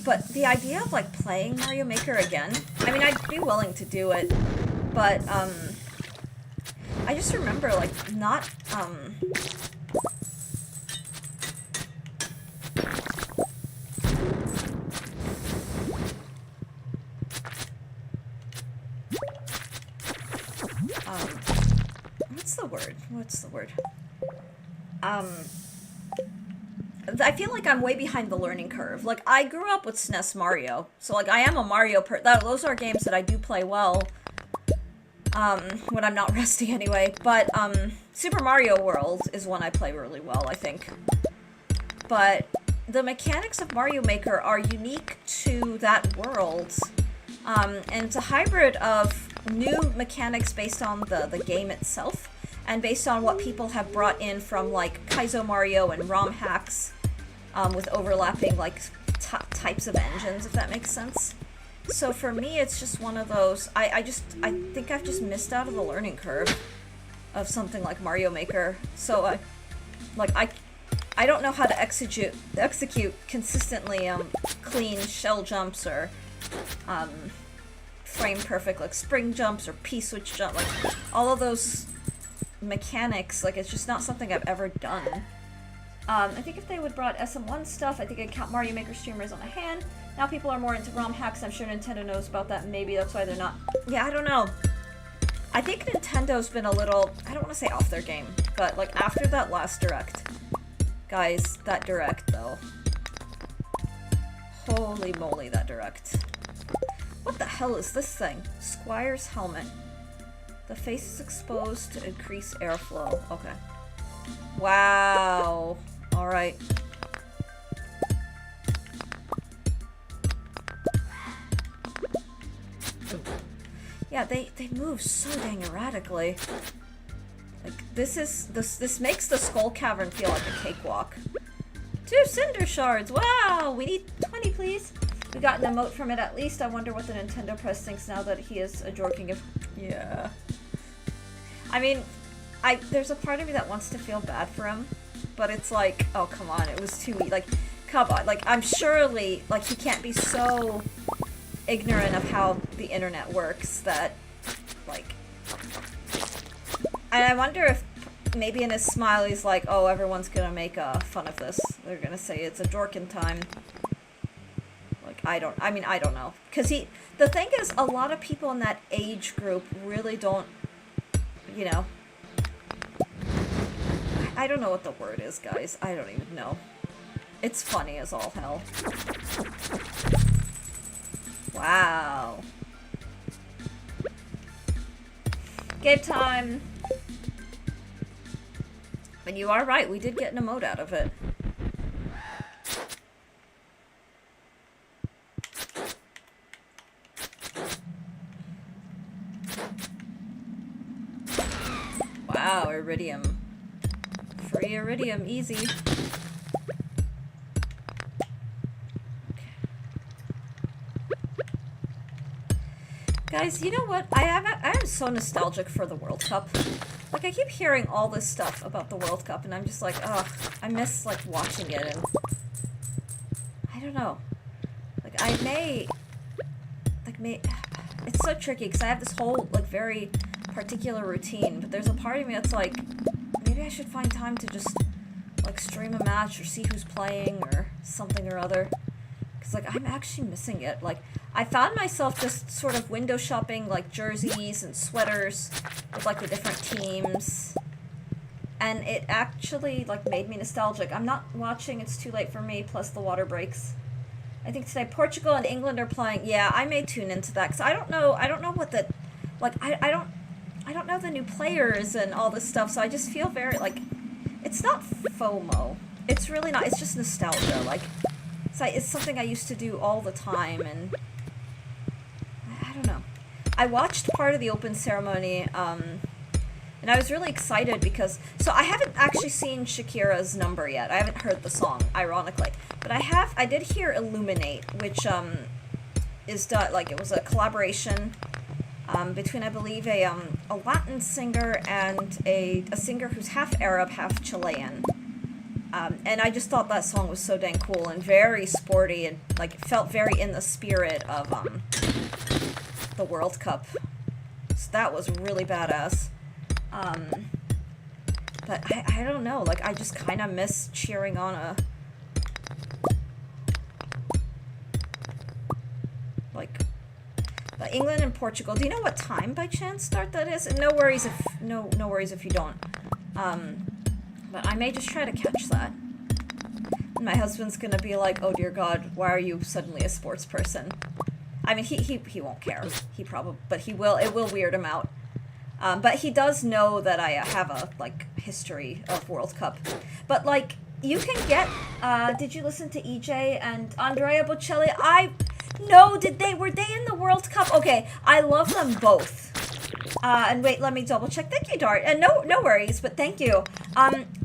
[SPEAKER 1] But the idea of like playing Mario Maker again, I mean, I'd be willing to do it, but I just remember like not what's the word? I feel like I'm way behind the learning curve. Like, I grew up with SNES Mario, so, like, I am a Mario those are games that I do play well, when I'm not resting anyway, but, Super Mario World is one I play really well, I think. But the mechanics of Mario Maker are unique to that world, and it's a hybrid of new mechanics based on the game itself, and based on what people have brought in from, like, Kaizo Mario and ROM hacks, with overlapping, like, types of engines, if that makes sense. So for me, it's just one of those, I think I've just missed out of the learning curve of something like Mario Maker. So, I don't know how to execute consistently, clean shell jumps or, frame perfect, like, spring jumps or P-switch jump, like, all of those mechanics, like, it's just not something I've ever done. I think if they would brought SM1 stuff, I think I'd count Mario Maker streamers on a hand. Now people are more into ROM hacks, I'm sure Nintendo knows about that, maybe that's why they're not. Yeah, I don't know. I think Nintendo's been a little, I don't want to say off their game, but, like, after that last Direct. Guys, that Direct, though. Holy moly, that Direct. What the hell is this thing? Squire's helmet. The face is exposed to increase airflow. Okay. Wow. Alright. Yeah, they move so dang erratically. Like, this makes the Skull Cavern feel like a cakewalk. 2 cinder shards! Wow! We need 20, please! We got an emote from it at least. I wonder what the Nintendo press thinks now that he is a jorking of... Yeah. I mean, there's a part of me that wants to feel bad for him, but it's like, oh, come on, it was too... Like, come on. Like, I'm surely... Like, he can't be so ignorant of how the internet works that, like... And I wonder if maybe in his smile he's like, oh, everyone's gonna make fun of this. They're gonna say it's a Dorkin time. Like, I don't know. Because the thing is, a lot of people in that age group really don't, you know. I don't know what the word is, guys. I don't even know. It's funny as all hell. Wow. Game time! And you are right, we did get an emote out of it. Wow, Iridium. Free Iridium, easy. Guys, you know what? I am so nostalgic for the World Cup. Like, I keep hearing all this stuff about the World Cup, and I'm just like, ugh, I miss, like, watching it, and I don't know. Like, it's so tricky, because I have this whole, like, very particular routine, but there's a part of me that's like, maybe I should find time to just, like, stream a match, or see who's playing, or something or other. Because, like, I'm actually missing it. Like, I found myself just sort of window shopping, like, jerseys and sweaters with, like, the different teams. And it actually, like, made me nostalgic. I'm not watching, it's too late for me, plus the water breaks. I think today Portugal and England are playing. Yeah, I may tune into that, because I don't know what the, like, I don't know the new players and all this stuff, so I just feel very, like, it's not FOMO. It's really not, it's just nostalgia, like, it's something I used to do all the time, and I don't know. I watched part of the open ceremony, and I was really excited because, so I haven't actually seen Shakira's number yet. I haven't heard the song, ironically, but I did hear Illuminate, which is done, like, it was a collaboration between, I believe, a Latin singer and a singer who's half Arab, half Chilean. And I just thought that song was so dang cool and very sporty, and, like, it felt very in the spirit of the World Cup. So that was really badass. But I don't know, like, I just kind of miss cheering on a, like, England and Portugal. Do you know what time by chance start that is? No worries if you don't. But I may just try to catch that. And my husband's gonna be like, oh dear God, why are you suddenly a sports person? I mean, he won't care. But it will weird him out. But he does know that I have a, like, history of World Cup. But, like, you can get, did you listen to EJ and Andrea Bocelli? Were they in the World Cup? Okay, I love them both. And wait, let me double check. Thank you, Dart. And no worries, but thank you.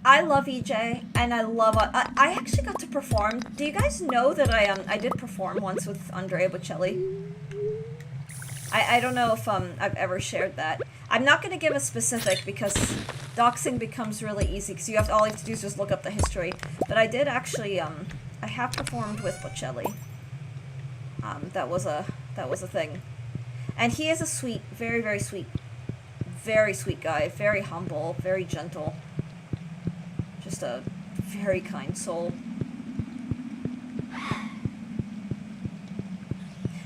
[SPEAKER 1] I love EJ, and I love, I actually got to perform. Do you guys know that I did perform once with Andrea Bocelli? I don't know if, I've ever shared that. I'm not going to give a specific because doxing becomes really easy, because all you have to do is just look up the history. But I did actually, I have performed with Bocelli. That was a thing. And he is a sweet, very, very sweet guy. Very humble, very gentle. Just a very kind soul.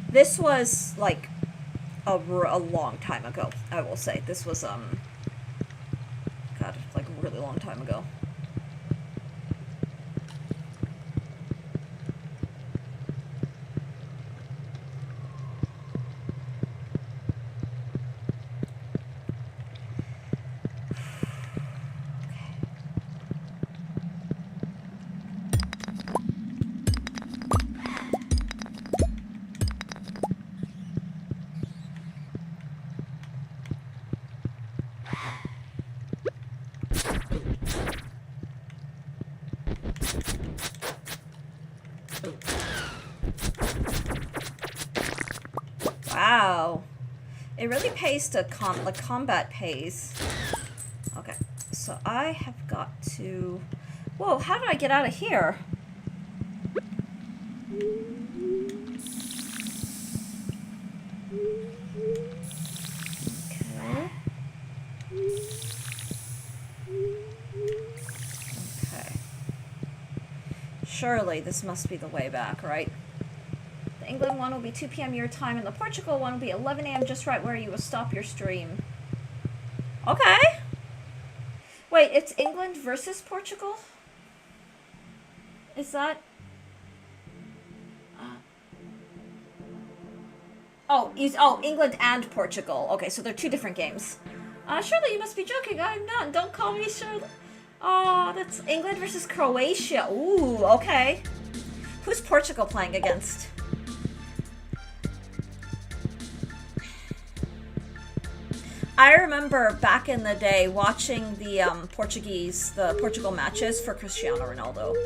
[SPEAKER 1] This was, like, a long time ago, I will say. This was, God, like, a really long time ago. Wow. It really pays to combat pays. Okay, so I have got to... Whoa, how do I get out of here? Okay. surely this must be the way back, right? The England one will be 2 p.m. your time, and the Portugal one will be 11 a.m. just right where you will stop your stream. Okay. Wait, it's England versus Portugal? Is that... Oh, England and Portugal. Okay, so they're two different games. Shirley, you must be joking. I'm not. Don't call me Shirley. Oh, that's England versus Croatia. Ooh, okay. Who's Portugal playing against? I remember back in the day watching the Portugal matches for Cristiano Ronaldo.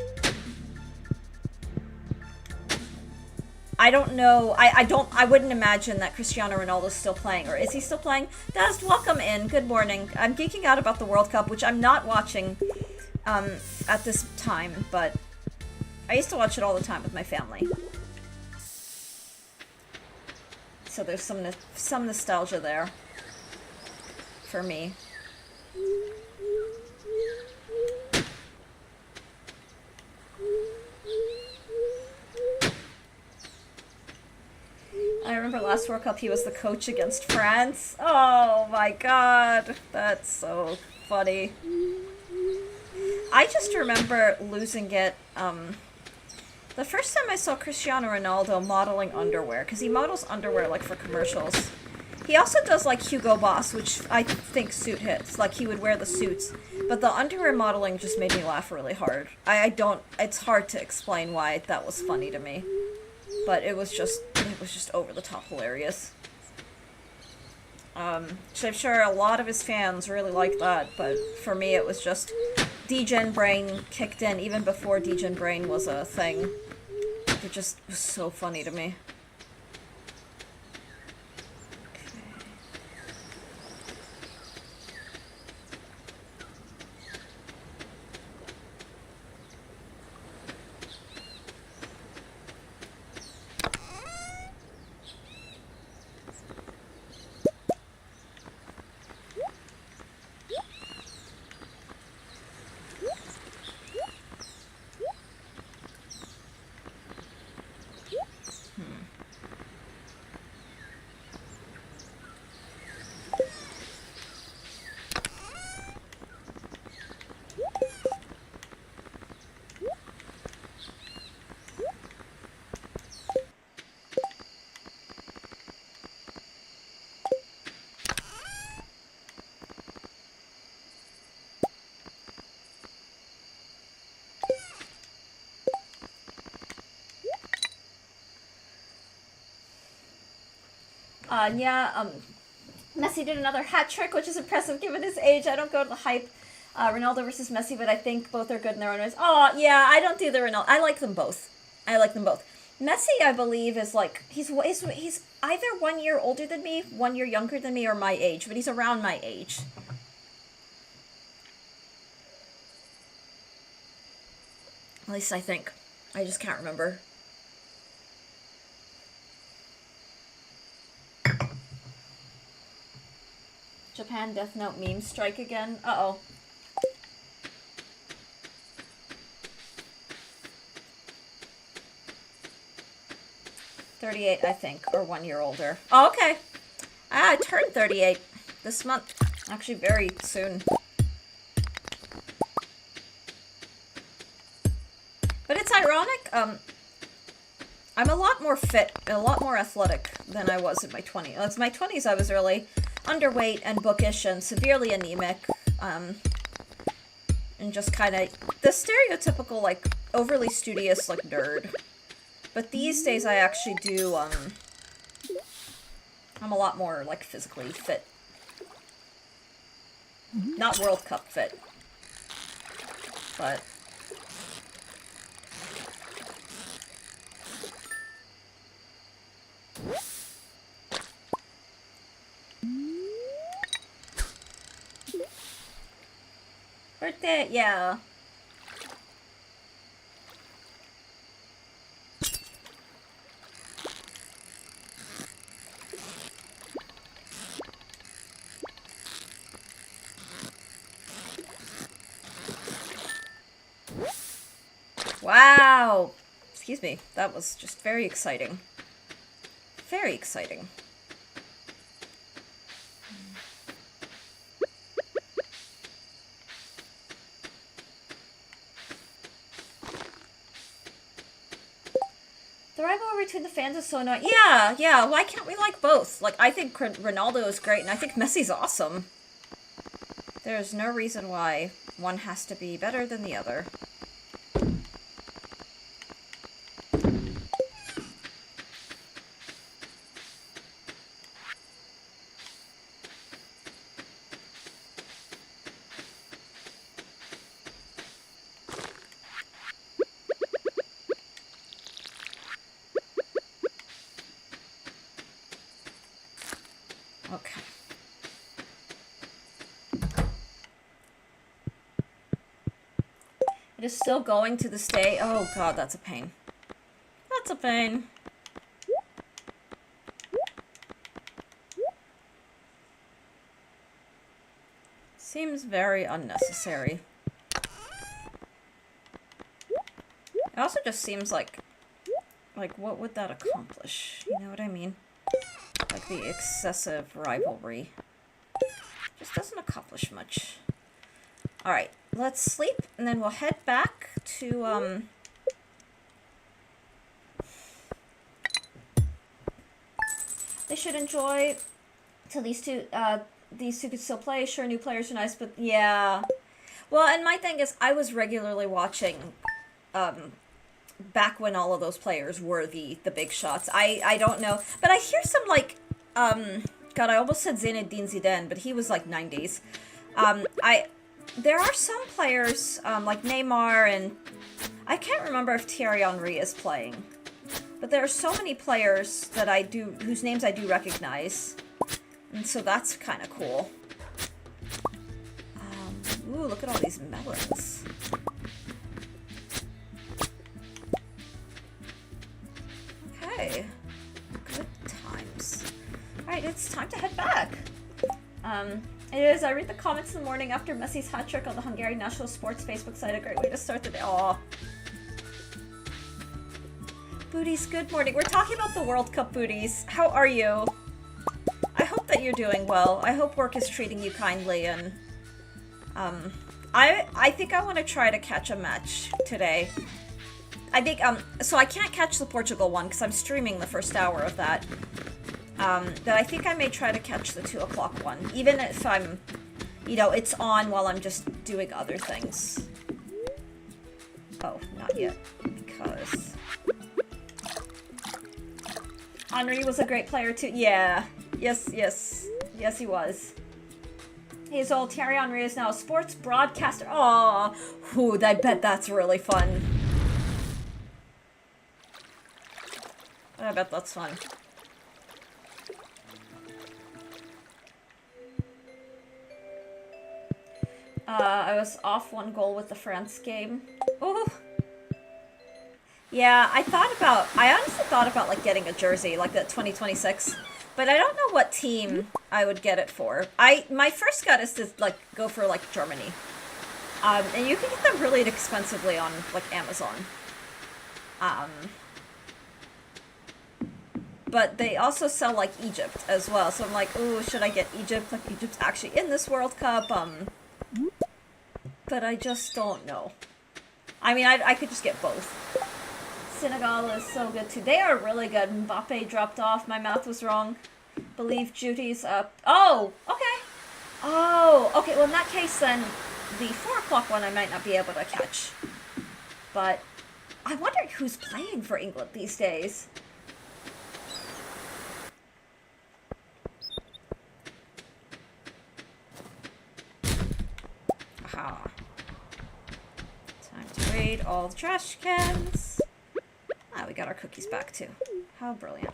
[SPEAKER 1] I don't know. I wouldn't imagine that Cristiano Ronaldo's still playing, or is he still playing? Daz, welcome in. Good morning. I'm geeking out about the World Cup, which I'm not watching at this time, but I used to watch it all the time with my family. So there's some nostalgia there for me. I remember last World Cup he was the coach against France. Oh my god, that's so funny. I just remember losing it, the first time I saw Cristiano Ronaldo modeling underwear, because he models underwear, like, for commercials. He also does, like, Hugo Boss, which I think suit hits. Like, he would wear the suits. But the underwear modeling just made me laugh really hard. It's hard to explain why that was funny to me. But it was just over the top hilarious. So I'm sure a lot of his fans really liked that, but for me it was just Degen Brain kicked in even before Degen Brain was a thing. It just was so funny to me. Messi did another hat trick, which is impressive given his age. I don't go to the hype. Ronaldo versus Messi, but I think both are good in their own ways. Oh, yeah, I don't do the Ronaldo. I like them both. Messi, I believe, is like, he's either 1 year older than me, 1 year younger than me, or my age, but he's around my age. At least I think. I just can't remember. Japan Death Note meme strike again. Uh-oh. $38, I think, or 1 year older. Oh, okay. I turned 38 this month. Actually, very soon. But it's ironic. I'm a lot more fit, a lot more athletic than I was in my 20s. In my 20s, I was really underweight and bookish and severely anemic, and just kind of the stereotypical, like, overly studious, like, nerd. But these days I actually do, I'm a lot more, like, physically fit. Not World Cup fit. But... birthday, yeah. Wow! Excuse me. That was just very exciting. Very exciting. The rivalry between the fans is so annoying. Yeah, yeah, why can't we like both? Like, I think Ronaldo is great, and I think Messi's awesome. There's no reason why one has to be better than the other. Okay. It is still going to this day. Oh god, that's a pain. That's a pain. Seems very unnecessary. It also just seems like what would that accomplish? You know what I mean? Like the excessive rivalry. Just doesn't accomplish much. Alright, let's sleep, and then we'll head back to, They should enjoy till these two could still play. Sure, new players are nice, but yeah. Well, and my thing is, I was regularly watching, back when all of those players were the big shots. I don't know, but I hear some, like, God, I almost said Zinedine Zidane, but he was, like, 90s. There are some players, like Neymar, and I can't remember if Thierry Henry is playing. But there are so many players that whose names I do recognize. And so that's kind of cool. Ooh, look at all these melons. Okay. Good times. Alright, it's time to head back. It is. I read the comments in the morning after Messi's hat trick on the Hungarian National Sports Facebook site. A great way to start the day. Aw. Booties, good morning. We're talking about the World Cup, Booties. How are you? I hope that you're doing well. I hope work is treating you kindly, and I think I want to try to catch a match today. I think so I can't catch the Portugal one because I'm streaming the first hour of that. But I think I may try to catch the 2 o'clock one, even if I'm, you know, it's on while I'm just doing other things. Oh, not yet, because Henry was a great player too. Yeah, yes, he was. He's old. Thierry Henry is now a sports broadcaster. Aw, ooh, I bet that's really fun. I bet that's fun. I was off 1 goal with the France game. Oh. Yeah, I honestly thought about, like, getting a jersey, like, the 2026. But I don't know what team I would get it for. My first gut is to, like, go for, like, Germany. And you can get them really inexpensively on, like, Amazon. But they also sell, like, Egypt as well. So I'm like, ooh, should I get Egypt? Like, Egypt's actually in this World Cup. But I just don't know. I mean, I could just get both. Senegal is so good too. They are really good. Mbappe dropped off. My math was wrong. Believe Judy's up. Oh, okay. Oh, okay. Well, in that case, then the 4 o'clock one I might not be able to catch. But I wonder who's playing for England these days. Aha. Time to raid all the trash cans. Ah, we got our cookies back too. How brilliant.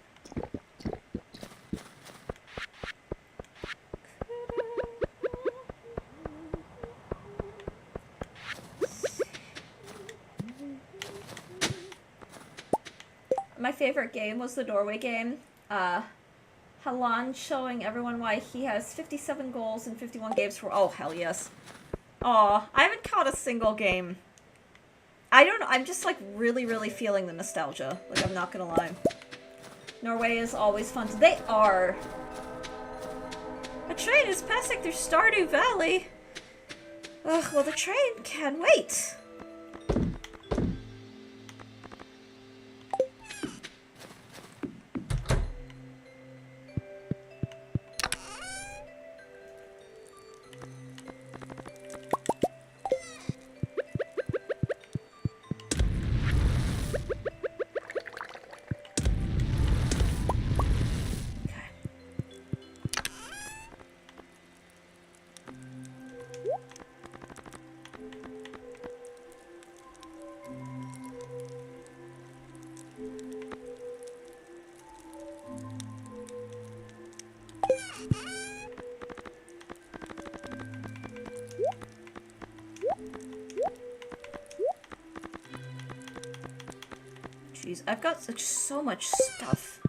[SPEAKER 1] My favorite game was the doorway game. Halan showing everyone why he has 57 goals in 51 games for. Oh, hell yes. Aw, I haven't caught a single game I don't know, I'm just like really, really feeling the nostalgia. Like, I'm not gonna lie. Norway is always fun. They are. A train is passing through Stardew Valley. Ugh, well, the train can wait. Jeez, I've got so much stuff.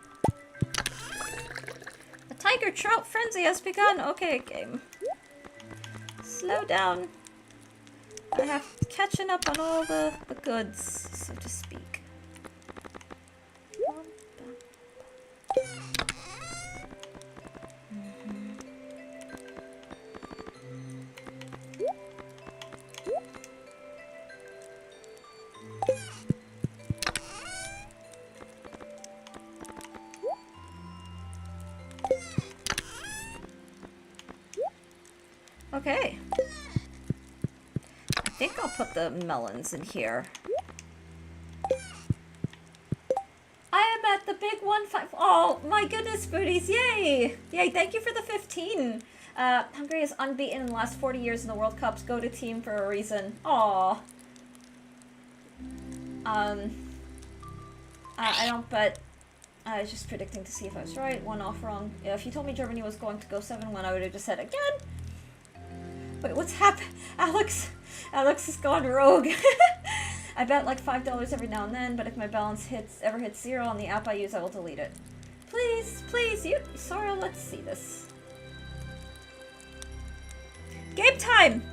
[SPEAKER 1] The tiger trout frenzy has begun. Okay, game. Slow down. I have catching up on all the goods, so to speak. Okay. I think I'll put the melons in here. I am at the big 1-5. Oh my goodness, booties! Yay! Yay! Thank you for the 15. Hungary is unbeaten in the last 40 years in the World Cups. Go to team for a reason. Aw. I don't bet. I was just predicting to see if I was right. One off wrong. Yeah, if you told me Germany was going to go 7-1, I would have just said again. Wait, what's happened? Alex has gone rogue. I bet like $5 every now and then, but if my balance ever hits 0 on the app I use, I will delete it. Please, please, Sora, let's see this. Game time!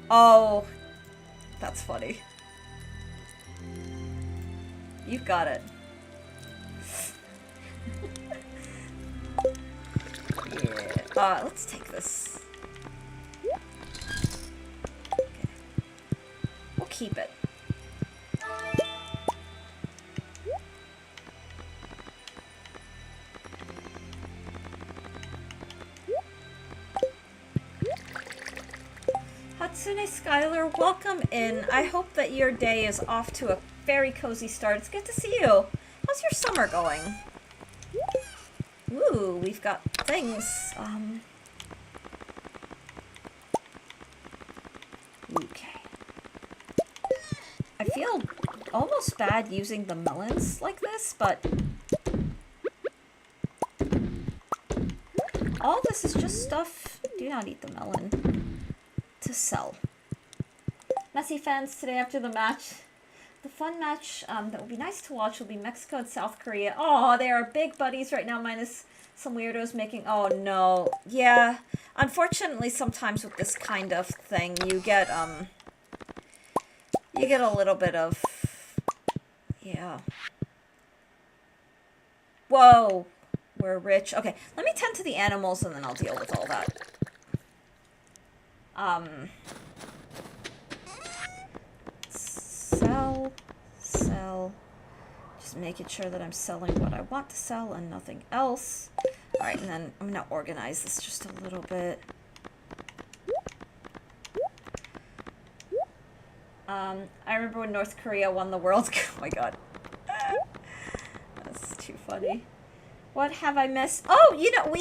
[SPEAKER 1] Oh, that's funny. You've got it. Yeah. Let's take this. Okay. We'll keep it. Hatsune Skylar, welcome in. I hope that your day is off to a very cozy start. It's good to see you. How's your summer going? Ooh, we've got things. Okay. I feel almost bad using the melons like this, but all this is just stuff. Do not eat the melon. To sell. Messi fans, today after the match, the fun match that will be nice to watch will be Mexico and South Korea. Oh, they are big buddies right now, minus some weirdos making... Oh, no. Yeah. Unfortunately, sometimes with this kind of thing, you get a little bit of... Yeah. Whoa. We're rich. Okay, let me tend to the animals and then I'll deal with all that. Sell. Just making sure that I'm selling what I want to sell and nothing else. Alright, and then I'm gonna organize this just a little bit. I remember when North Korea won the World Cup. Oh my god. That's too funny. What have I missed? Oh, you know,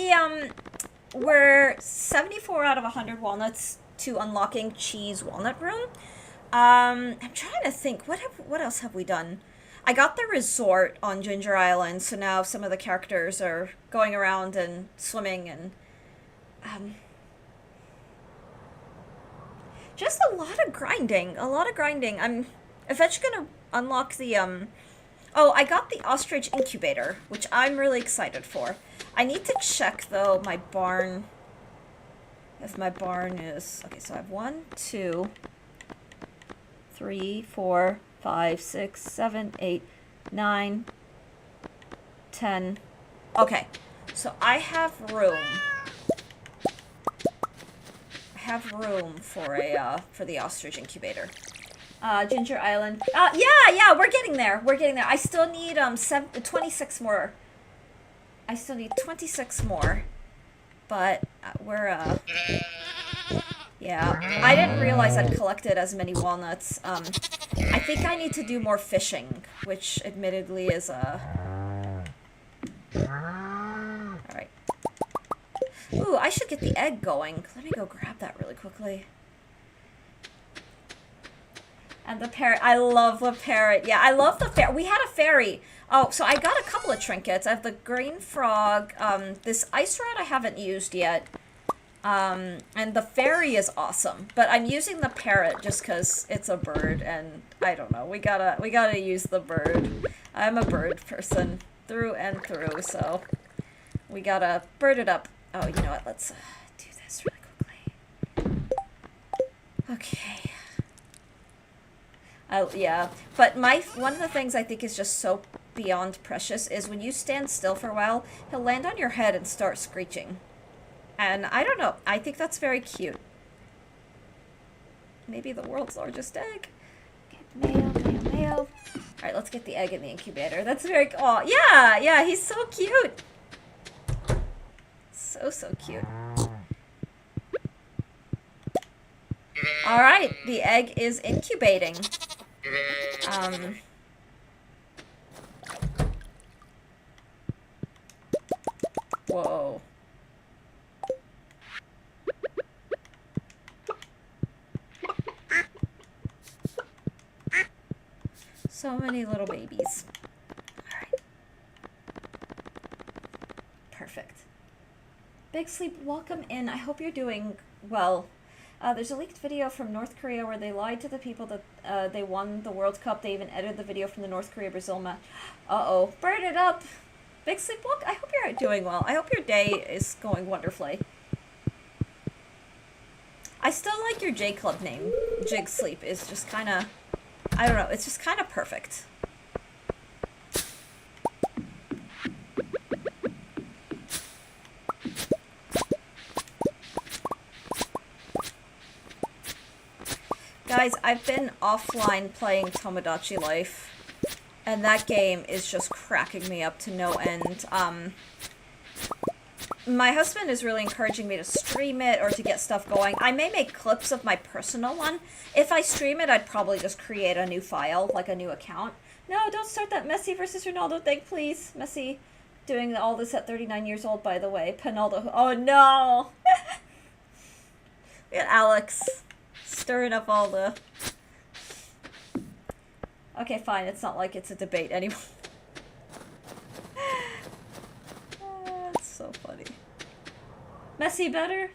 [SPEAKER 1] we're 74 out of 100 walnuts to unlocking Cheese Walnut Room. I'm trying to think, what else have we done? I got the resort on Ginger Island, so now some of the characters are going around and swimming and just a lot of grinding. I'm eventually gonna unlock the oh, I got the ostrich incubator, which I'm really excited for. I need to check though my barn. If my barn is... Okay, so I have 1, 2, 3, 4, 5, 6, 7, 8, 9, 10. Okay, so I have room. I have room for a for the ostrich incubator. Ginger Island. Yeah, we're getting there. We're getting there. I still need 26 more. I still need 26 more. But we're yeah. I didn't realize I'd collected as many walnuts. I think I need to do more fishing, which admittedly is Alright. Ooh, I should get the egg going. Let me go grab that really quickly. And the parrot. I love the parrot. Yeah, I love the fairy. We had a fairy. Oh, so I got a couple of trinkets. I have the green frog. This ice rod I haven't used yet. And the fairy is awesome. But I'm using the parrot just because it's a bird. And I don't know. We gotta use the bird. I'm a bird person through and through. So we gotta bird it up. Oh, you know what? Let's do this really quickly. Okay. Yeah, but one of the things I think is just so beyond precious is when you stand still for a while, he'll land on your head and start screeching. And I don't know, I think that's very cute. Maybe the world's largest egg. Okay, mail. Alright, let's get the egg in the incubator. That's very, oh, yeah, he's so cute. So cute. Alright, the egg is incubating. Whoa. So many little babies. Alright. Perfect. Big Sleep, welcome in. I hope you're doing well. There's a leaked video from North Korea where they lied to the people that they won the World Cup. They even edited the video from the North Korea-Brazil match. Uh-oh. Burn it up! Big Sleep, look, I hope you're doing well. I hope your day is going wonderfully. I still like your J-Club name. Jig Sleep is just kind of... I don't know, it's just kind of perfect. Guys, I've been offline playing Tomodachi Life, and that game is just cracking me up to no end. My husband is really encouraging me to stream it or to get stuff going. I may make clips of my personal one. If I stream it, I'd probably just create a new file, like a new account. No, don't start that Messi versus Ronaldo thing, please. Messi doing all this at 39 years old, by the way. Pinaldo. Oh, no! Look at Alex. Stirring up all the... Okay, fine. It's not like it's a debate anymore. That's so funny. Messi better?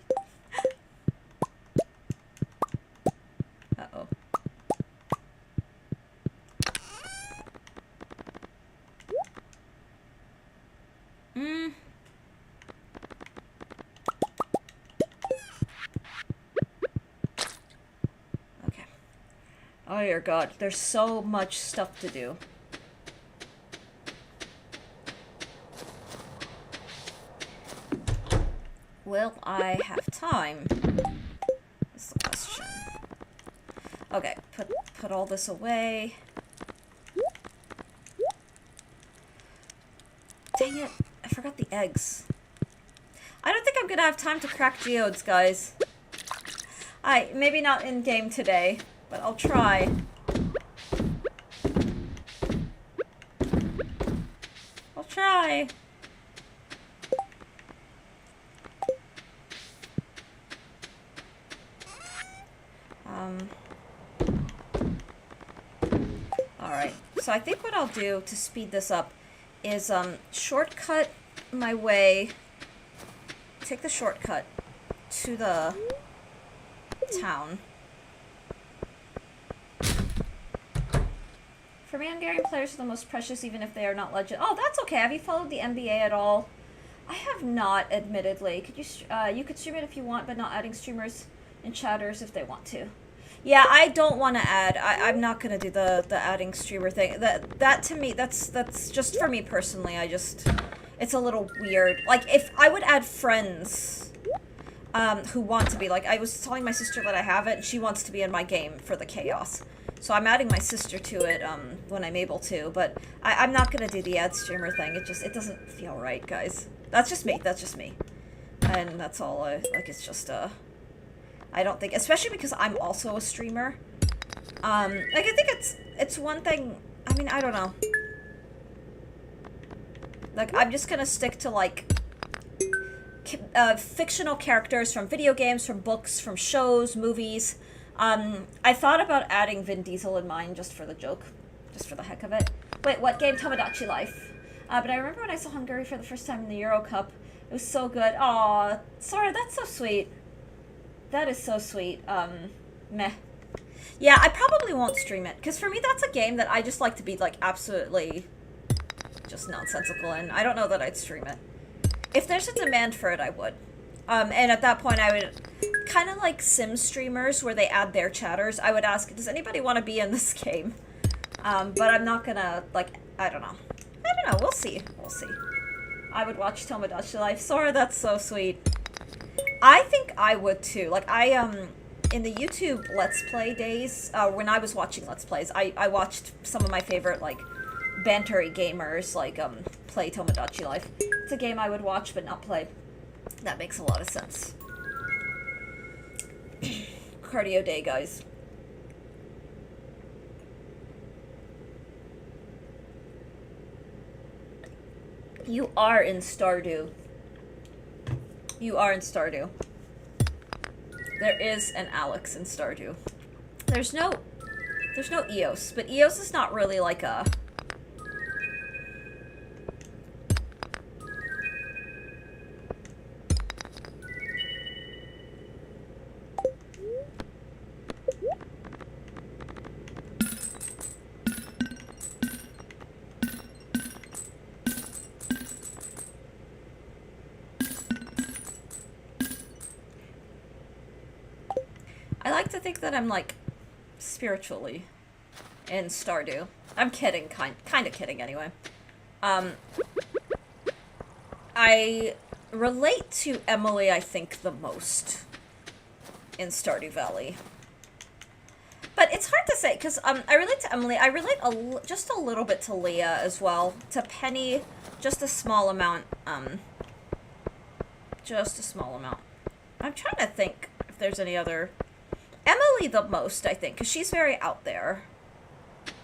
[SPEAKER 1] Uh-oh. Oh dear God, there's so much stuff to do. Will I have time? That's the question. Okay, put all this away. Dang it, I forgot the eggs. I don't think I'm gonna have time to crack geodes, guys. Maybe not in game today. But I'll try. I'll try. Alright. So I think what I'll do to speed this up is shortcut my way. Take the shortcut to the town. For me, Hungarian players are the most precious, even if they are not legend. Oh, that's okay. Have you followed the NBA at all? I have not, admittedly. Could you? You could stream it if you want, but not adding streamers and chatters if they want to. Yeah, I don't want to add. I'm not gonna do the adding streamer thing. That to me, that's just for me personally. It's a little weird. Like if I would add friends, who want to be like, I was telling my sister that I have it, and she wants to be in my game for the chaos. So I'm adding my sister to it when I'm able to. But I'm not gonna do the ad streamer thing. It doesn't feel right, guys. That's just me. That's just me. And that's all. Like it's just I don't think, especially because I'm also a streamer. Like I think it's one thing. I mean, I don't know. Like I'm just gonna stick to like fictional characters from video games, from books, from shows, movies. I thought about adding Vin Diesel in mine just for the joke, just for the heck of it. Wait, what game? Tomodachi Life. But I remember when I saw Hungary for the first time in the Euro Cup. It was so good. Aw, sorry, that's so sweet. That is so sweet. Meh. Yeah, I probably won't stream it, because for me that's a game that I just like to be, like, absolutely just nonsensical in. I don't know that I'd stream it. If there's a demand for it, I would. And at that point I would, kind of like Sim streamers where they add their chatters, I would ask, does anybody want to be in this game? But I'm not gonna, like, I don't know. We'll see. We'll see. I would watch Tomodachi Life. Sora, that's so sweet. I think I would too. Like, in the YouTube Let's Play days, when I was watching Let's Plays, I watched some of my favorite, like, bantery gamers, like, play Tomodachi Life. It's a game I would watch but not play. That makes a lot of sense. Cardio day, guys. You are in Stardew. You are in Stardew. There is an Alex in Stardew. There's no Eos, but Eos is not really like a... I like to think that I'm, like, spiritually in Stardew. I'm kidding, kind of kidding anyway. I relate to Emily, I think, the most in Stardew Valley. But it's hard to say, because I relate to Emily. I relate just a little bit to Leah as well. To Penny, just a small amount. Just a small amount. I'm trying to think if there's any other... Emily the most, I think, because she's very out there.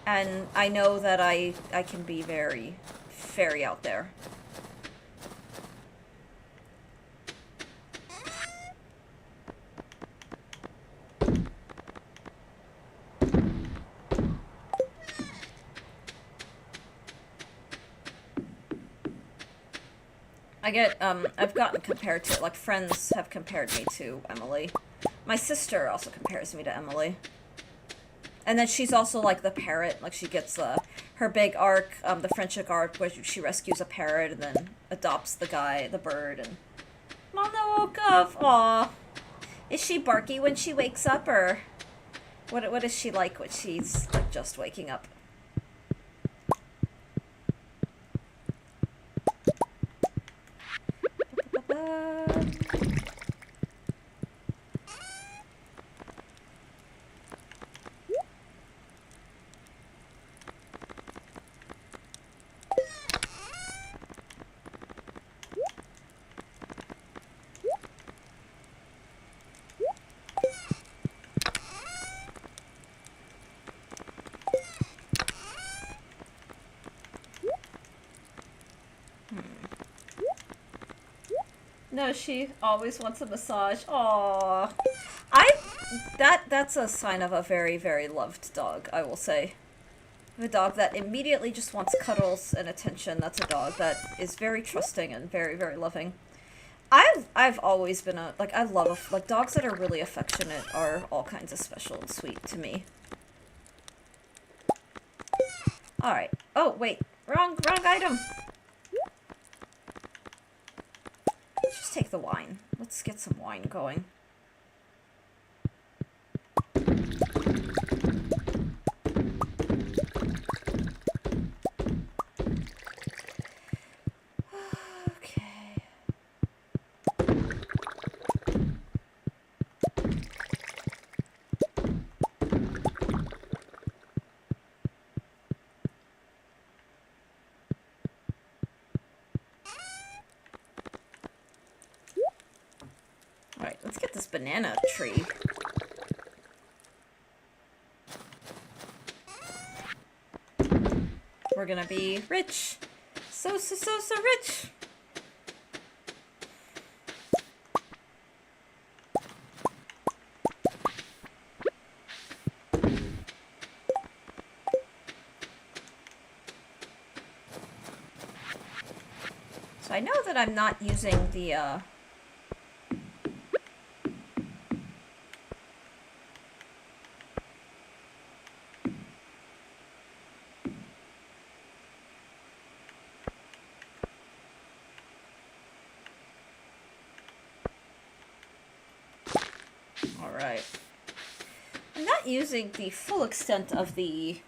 [SPEAKER 1] And I know that I can be very, very out there. I've gotten compared to, like, friends have compared me to Emily. My sister also compares me to Emily. And then she's also, like, the parrot. Like, she gets her big arc, the friendship arc, where she rescues a parrot and then adopts the bird, and... Mom woke up! Aww. Is she barky when she wakes up, or... What is she like when she's, like, just waking up? No, she always wants a massage. Aww. That's a sign of a very, very loved dog, I will say. A dog that immediately just wants cuddles and attention. That's a dog that is very trusting and very, very loving. I've always been I love, like, dogs that are really affectionate are all kinds of special and sweet to me. Alright. Oh, wait. Wrong item! Let's just take the wine. Let's get some wine going. banana tree. We're gonna be rich. So rich. So I know that I'm not using the, Alright. I'm not using the full extent of the...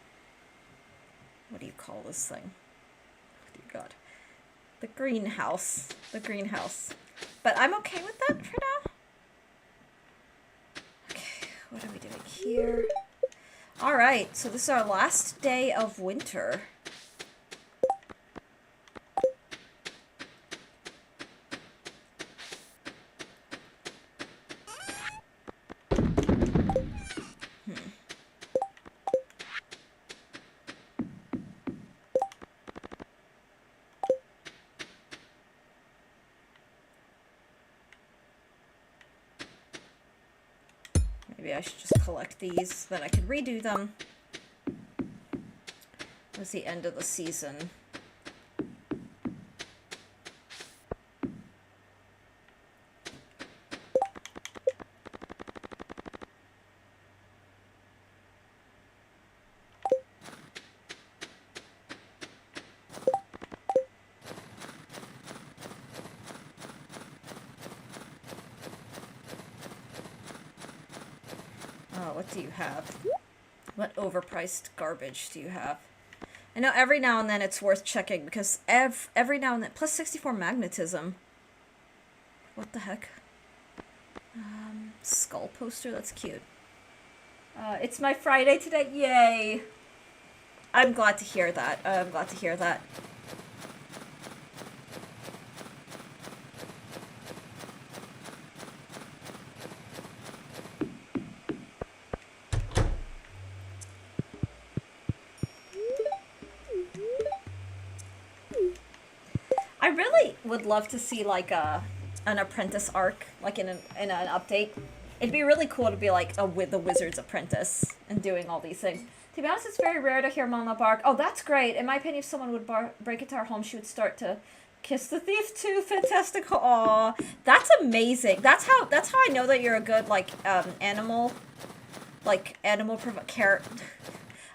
[SPEAKER 1] What do you call this thing? Oh, dear God. The greenhouse. The greenhouse. But I'm okay with that for now. Okay, what are we doing here? Alright, so this is our last day of winter. Maybe I should just collect these, then I can redo them. It's the end of the season. What do you have? What overpriced garbage do you have? I know every now and then it's worth checking because every now and then... Plus 64 magnetism. What the heck? Skull poster? That's cute. It's my Friday today. Yay! I'm glad to hear that. I'm glad to hear that. I really would love to see like an apprentice arc, like in an update. It'd be really cool to be like with the Wizard's Apprentice and doing all these things. To be honest, it's very rare to hear Mama bark. Oh, that's great. In my opinion, if someone would break into our home, she would start to kiss the thief too. Fantastic. Aw, that's amazing. That's how I know that you're a good like animal care.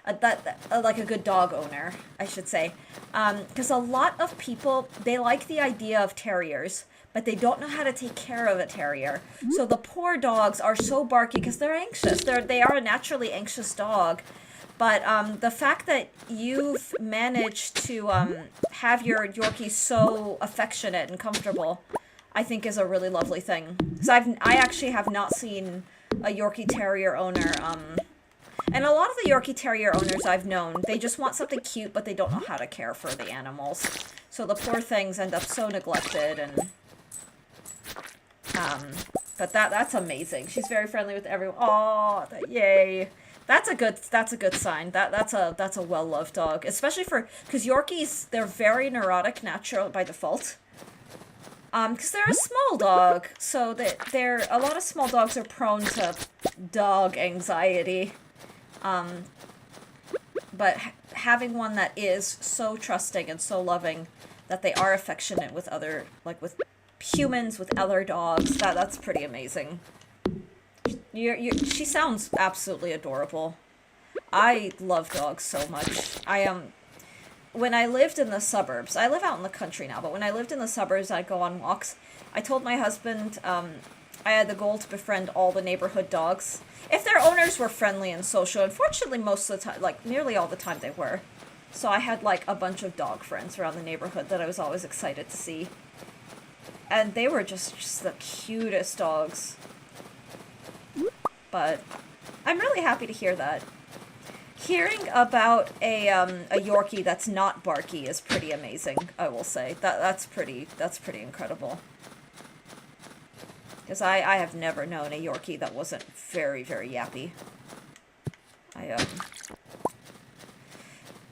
[SPEAKER 1] Like a good dog owner, I should say. Because a lot of people, they like the idea of terriers, but they don't know how to take care of a terrier. So the poor dogs are so barky because they're anxious. They are a naturally anxious dog. But the fact that you've managed to have your Yorkie so affectionate and comfortable, I think is a really lovely thing. Because I actually have not seen a Yorkie Terrier owner... And a lot of the Yorkie Terrier owners I've known, they just want something cute, but they don't know how to care for the animals. So the poor things end up so neglected, and... But that's amazing. She's very friendly with everyone. Aw, yay. That's a good sign. That's a well-loved dog. Especially because Yorkies, they're very neurotic natural by default. Because they're a small dog, so a lot of small dogs are prone to dog anxiety. But having one that is so trusting and so loving that they are affectionate with other, like with humans, with other dogs, that's pretty amazing. She sounds absolutely adorable. I love dogs so much. When I lived in the suburbs, I live out in the country now, but when I lived in the suburbs, I'd go on walks. I told my husband, I had the goal to befriend all the neighborhood dogs. If their owners were friendly and social, unfortunately most of the time, like nearly all the time they were. So I had like a bunch of dog friends around the neighborhood that I was always excited to see. And they were just the cutest dogs. But I'm really happy to hear that. Hearing about a Yorkie that's not barky is pretty amazing, I will say. That's pretty incredible. Because I have never known a Yorkie that wasn't very, very yappy.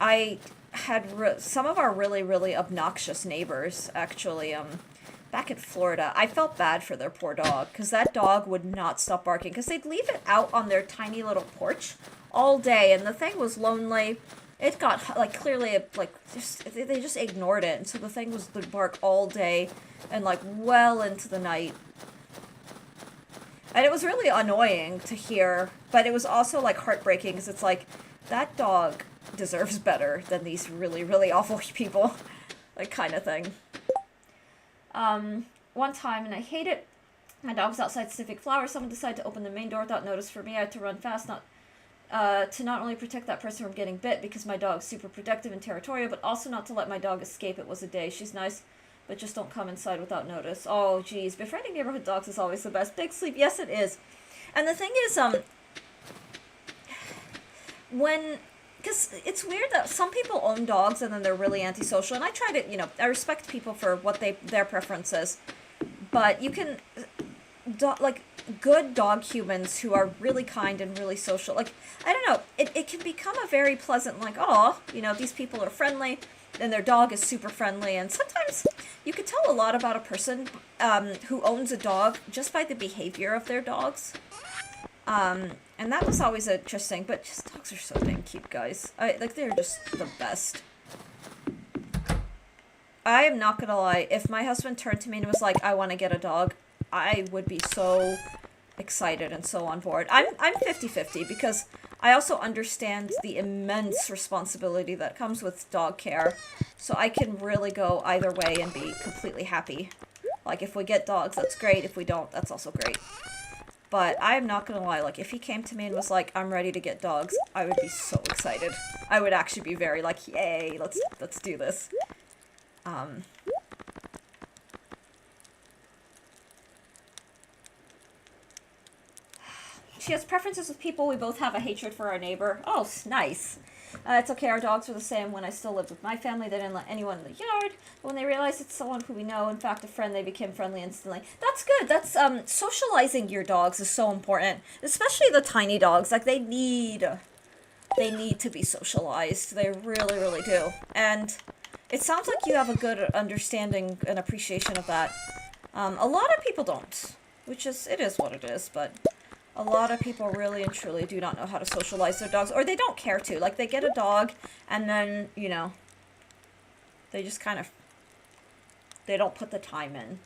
[SPEAKER 1] I had some of our really, really obnoxious neighbors, actually, back in Florida. I felt bad for their poor dog, because that dog would not stop barking, because they'd leave it out on their tiny little porch all day, and the thing was lonely. It got, like, clearly, like, they just ignored it, and so the thing would bark all day, and, like, well into the night. And it was really annoying to hear, but it was also, like, heartbreaking, because it's like, that dog deserves better than these really, really awful people, like, kind of thing. One time, and I hate it, my dog was outside sniffing flowers, someone decided to open the main door without notice for me. I had to run fast, to not only protect that person from getting bit, because my dog's super protective and territorial, but also not to let my dog escape. It was a day. She's nice, but just don't come inside without notice. Oh, geez. Befriending neighborhood dogs is always the best. Big sleep. Yes, it is. And the thing is, because it's weird that some people own dogs and then they're really antisocial, and I try to, I respect people for what their preference is, but you can, like, good dog humans who are really kind and really social, like, I don't know, it can become a very pleasant, like, oh, these people are friendly, and their dog is super friendly, and sometimes you can tell a lot about a person who owns a dog just by the behavior of their dogs. And that was always interesting, but just dogs are so dang cute, guys. They're just the best. I am not gonna lie, if my husband turned to me and was like, I want to get a dog, I would be so excited and so on board. I'm 50-50, because I also understand the immense responsibility that comes with dog care, so I can really go either way and be completely happy. Like, if we get dogs, that's great. If we don't, that's also great. But I'm not gonna lie, like, if he came to me and was like, I'm ready to get dogs, I would be so excited. I would actually be very like, yay, let's do this. She has preferences with people. We both have a hatred for our neighbor. Oh, nice. It's okay, our dogs were the same when I still lived with my family. They didn't let anyone in the yard. But when they realized it's someone who we know, in fact, a friend, they became friendly instantly. That's good. That's, socializing your dogs is so important. Especially the tiny dogs. Like, they need to be socialized. They really, really do. And it sounds like you have a good understanding and appreciation of that. A lot of people don't. It is what it is, but a lot of people really and truly do not know how to socialize their dogs, or they don't care to. Like, they get a dog, and then, they just kind of, they don't put the time in.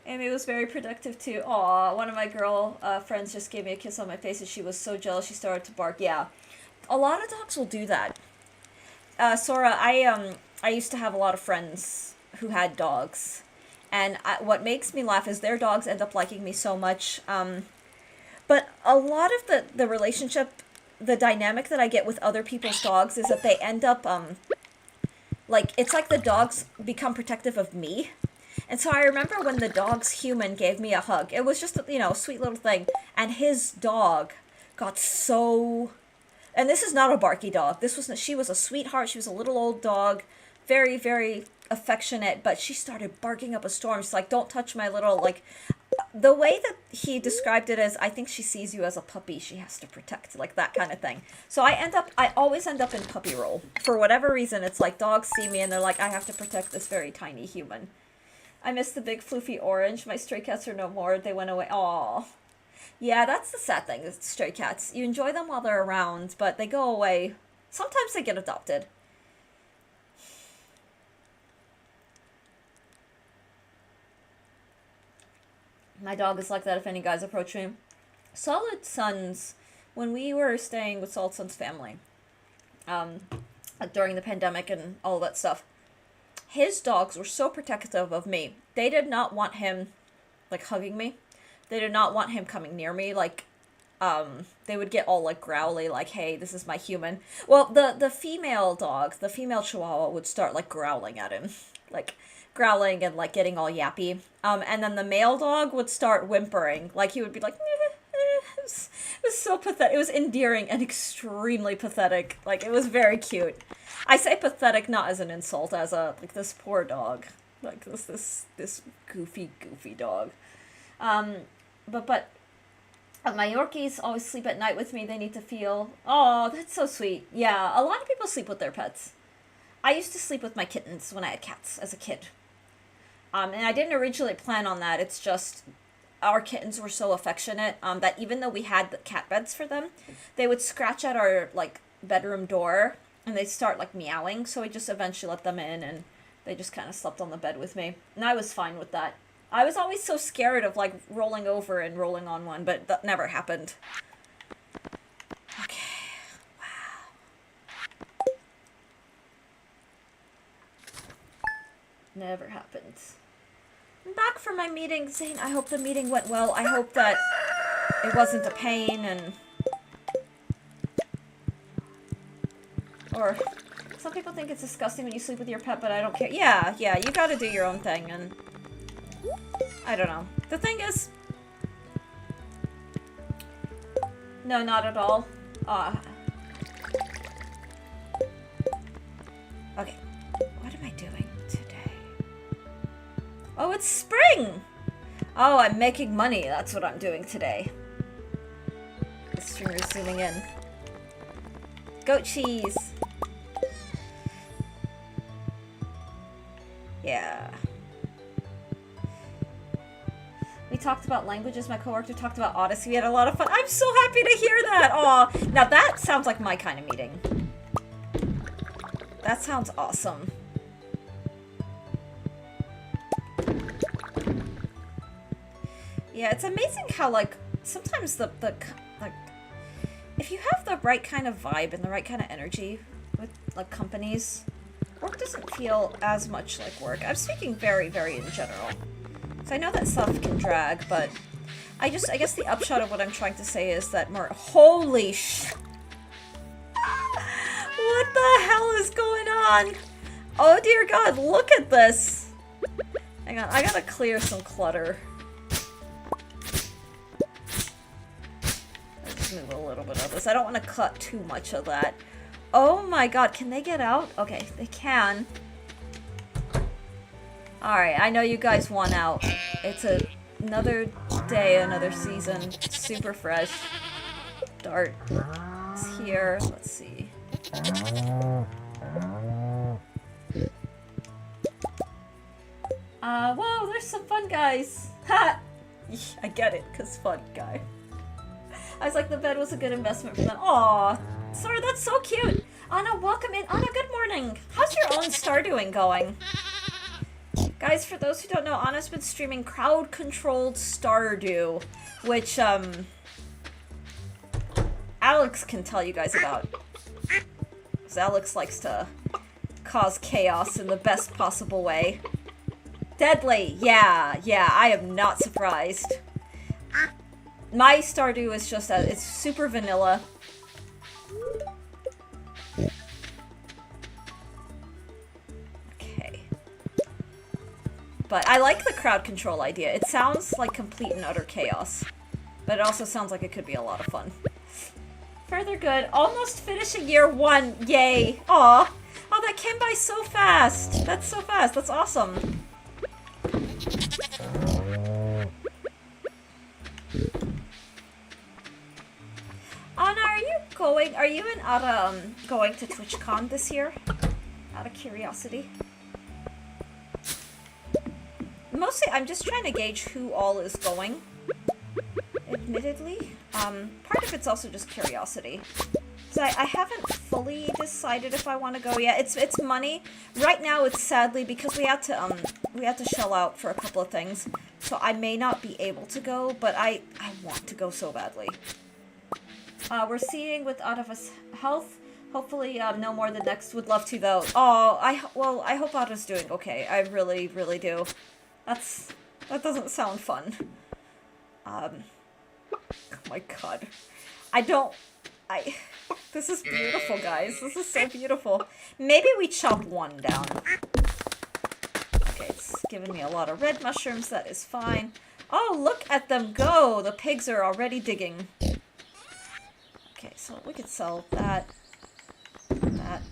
[SPEAKER 1] Amy was very productive, too. Aw, one of my girl friends just gave me a kiss on my face, and she was so jealous she started to bark. Yeah, a lot of dogs will do that. Sora, I used to have a lot of friends who had dogs, and what makes me laugh is their dogs end up liking me so much, but a lot of the relationship, the dynamic that I get with other people's dogs is that they end up, like, it's like the dogs become protective of me. And so I remember when the dog's human gave me a hug. It was just, a sweet little thing. And his dog got so... And this is not a barky dog. She was a sweetheart. She was a little old dog. Very, very affectionate. But she started barking up a storm. She's like, don't touch my little, like... The way that he described it is, I think she sees you as a puppy she has to protect, like that kind of thing. So I always end up in puppy role. For whatever reason, it's like dogs see me and they're like, I have to protect this very tiny human. I miss the big floofy orange. My stray cats are no more. They went away. Aww. Yeah, that's the sad thing, is stray cats. You enjoy them while they're around, but they go away. Sometimes they get adopted. My dog is like that if any guys approach me. Solid Sun's, when we were staying with Solid Sun's family, during the pandemic and all that stuff, his dogs were so protective of me. They did not want him, like, hugging me. They did not want him coming near me. Like, they would get all, like, growly, like, hey, this is my human. Well, the female dog, the female chihuahua, would start, like, growling at him. Like, growling and, like, getting all yappy. And then the male dog would start whimpering. Like, he would be like, it was so pathetic. It was endearing and extremely pathetic. Like, it was very cute. I say pathetic not as an insult, as a, like, this poor dog. Like, this goofy dog. But my Yorkies always sleep at night with me. They need to feel. Oh, that's so sweet. Yeah, a lot of people sleep with their pets. I used to sleep with my kittens when I had cats as a kid. And I didn't originally plan on that. It's just our kittens were so affectionate that even though we had the cat beds for them, they would scratch at our like bedroom door and they'd start like meowing. So we just eventually let them in and they just kind of slept on the bed with me. And I was fine with that. I was always so scared of like rolling over and rolling on one, but that never happened. Okay. Wow. Never happened. I'm back from my meeting, Zane. I hope the meeting went well. I hope that it wasn't a pain and... Or... Some people think it's disgusting when you sleep with your pet, but I don't care. Yeah, you gotta do your own thing, and... I don't know. The thing is... No, not at all. Okay. What am I doing today? Oh, it's spring! Oh, I'm making money. That's what I'm doing today. The streamer's zooming in. Goat cheese! Yeah. We talked about languages. My coworker talked about Odyssey. We had a lot of fun. I'm so happy to hear that! Aw. Now that sounds like my kind of meeting. That sounds awesome. Yeah, it's amazing how, like, sometimes the like, if you have the right kind of vibe and the right kind of energy with, like, companies, work doesn't feel as much like work. I'm speaking very, very in general. So I know that stuff can drag, but I guess the upshot of what I'm trying to say is that holy sh... What the hell is going on? Oh dear God, look at this! Hang on, I gotta clear some clutter. Let's just move a little bit of this. I don't want to cut too much of that. Oh my God, can they get out? Okay, they can. Alright, I know you guys want out. It's another day, another season. Super fresh. Dart is here. Let's see. Whoa, there's some fun guys. Ha! I get it, cause fun guy. I was like, the bed was a good investment for them. Aw, sorry, that's so cute. Anna, welcome in. Anna, good morning. How's your own Stardew going? Guys, for those who don't know, Anna's been streaming crowd-controlled Stardew, which, Alex can tell you guys about. Because Alex likes to cause chaos in the best possible way. Deadly! Yeah, I am not surprised. My Stardew is just it's super vanilla. Okay. But I like the crowd control idea. It sounds like complete and utter chaos. But it also sounds like it could be a lot of fun. Further good. Almost finishing year 1. Yay. Aw. Oh, that came by so fast. That's so fast. That's awesome. Anna, are you and Ada going to TwitchCon this year? Out of curiosity. Mostly, I'm just trying to gauge who all is going. Admittedly. Part of it's also just curiosity. So I haven't fully decided if I want to go yet. It's money. Right now, it's sadly because we had to shell out for a couple of things. So I may not be able to go, but I want to go so badly. We're seeing with Ada's health. Hopefully, no more than next. Would love to though. Oh, I hope Ada's doing okay. I really, really do. That doesn't sound fun. Oh my God. This is beautiful, guys. This is so beautiful. Maybe we chop one down. Okay, it's giving me a lot of red mushrooms. That is fine. Oh, look at them go! The pigs are already digging. Okay, so we could sell that. That.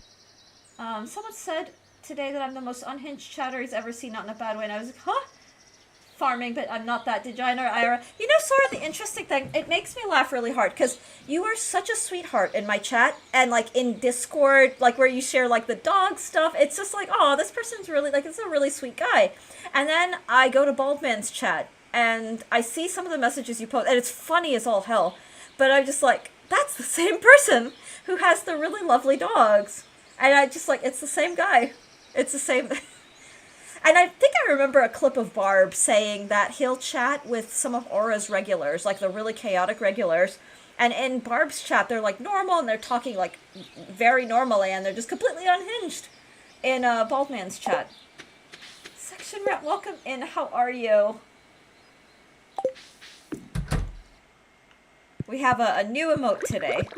[SPEAKER 1] Someone said today that I'm the most unhinged chatter he's ever seen, not in a bad way, and I was like, huh? farming, but I'm not that degenerate, Ira. You know, Sora, the interesting thing, it makes me laugh really hard, because you are such a sweetheart in my chat, and, like, in Discord, like, where you share, like, the dog stuff, it's just like, oh, this person's really, like, it's a really sweet guy. And then I go to Baldman's chat, and I see some of the messages you post, and it's funny as all hell, but I'm just like, that's the same person who has the really lovely dogs. And I just, like, it's the same guy. It's the same... And I think I remember a clip of Barb saying that he'll chat with some of Aura's regulars, like the really chaotic regulars. And in Barb's chat, they're like normal and they're talking like very normally and they're just completely unhinged in Baldman's chat. Section Rep, welcome in. How are you? We have a new emote today.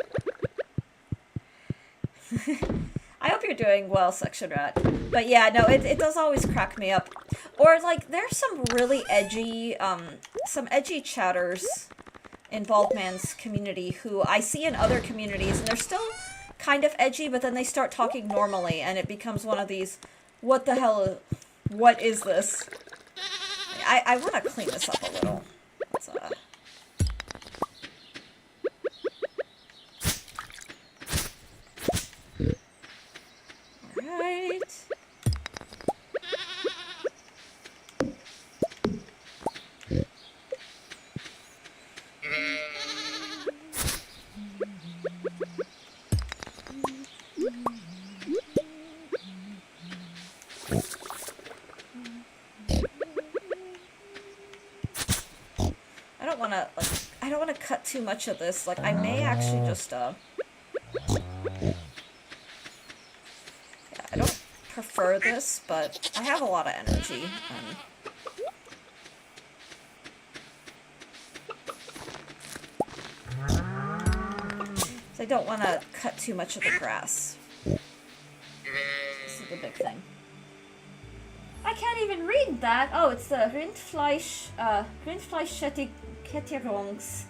[SPEAKER 1] I hope you're doing well, Section Rat. But yeah, no, it does always crack me up. Or, like, there's some really edgy, some edgy chatters in Baldman's community who I see in other communities, and they're still kind of edgy, but then they start talking normally, and it becomes one of these, what the hell, what is this? I want to clean this up a little. Let's, Right. I don't want to cut too much of this. Like, I may actually just, yeah, I don't prefer this, but I have a lot of energy. So I don't want to cut too much of the grass. This is the big thing. I can't even read that. Oh, it's the Rindfleischsättigungsüberwachung.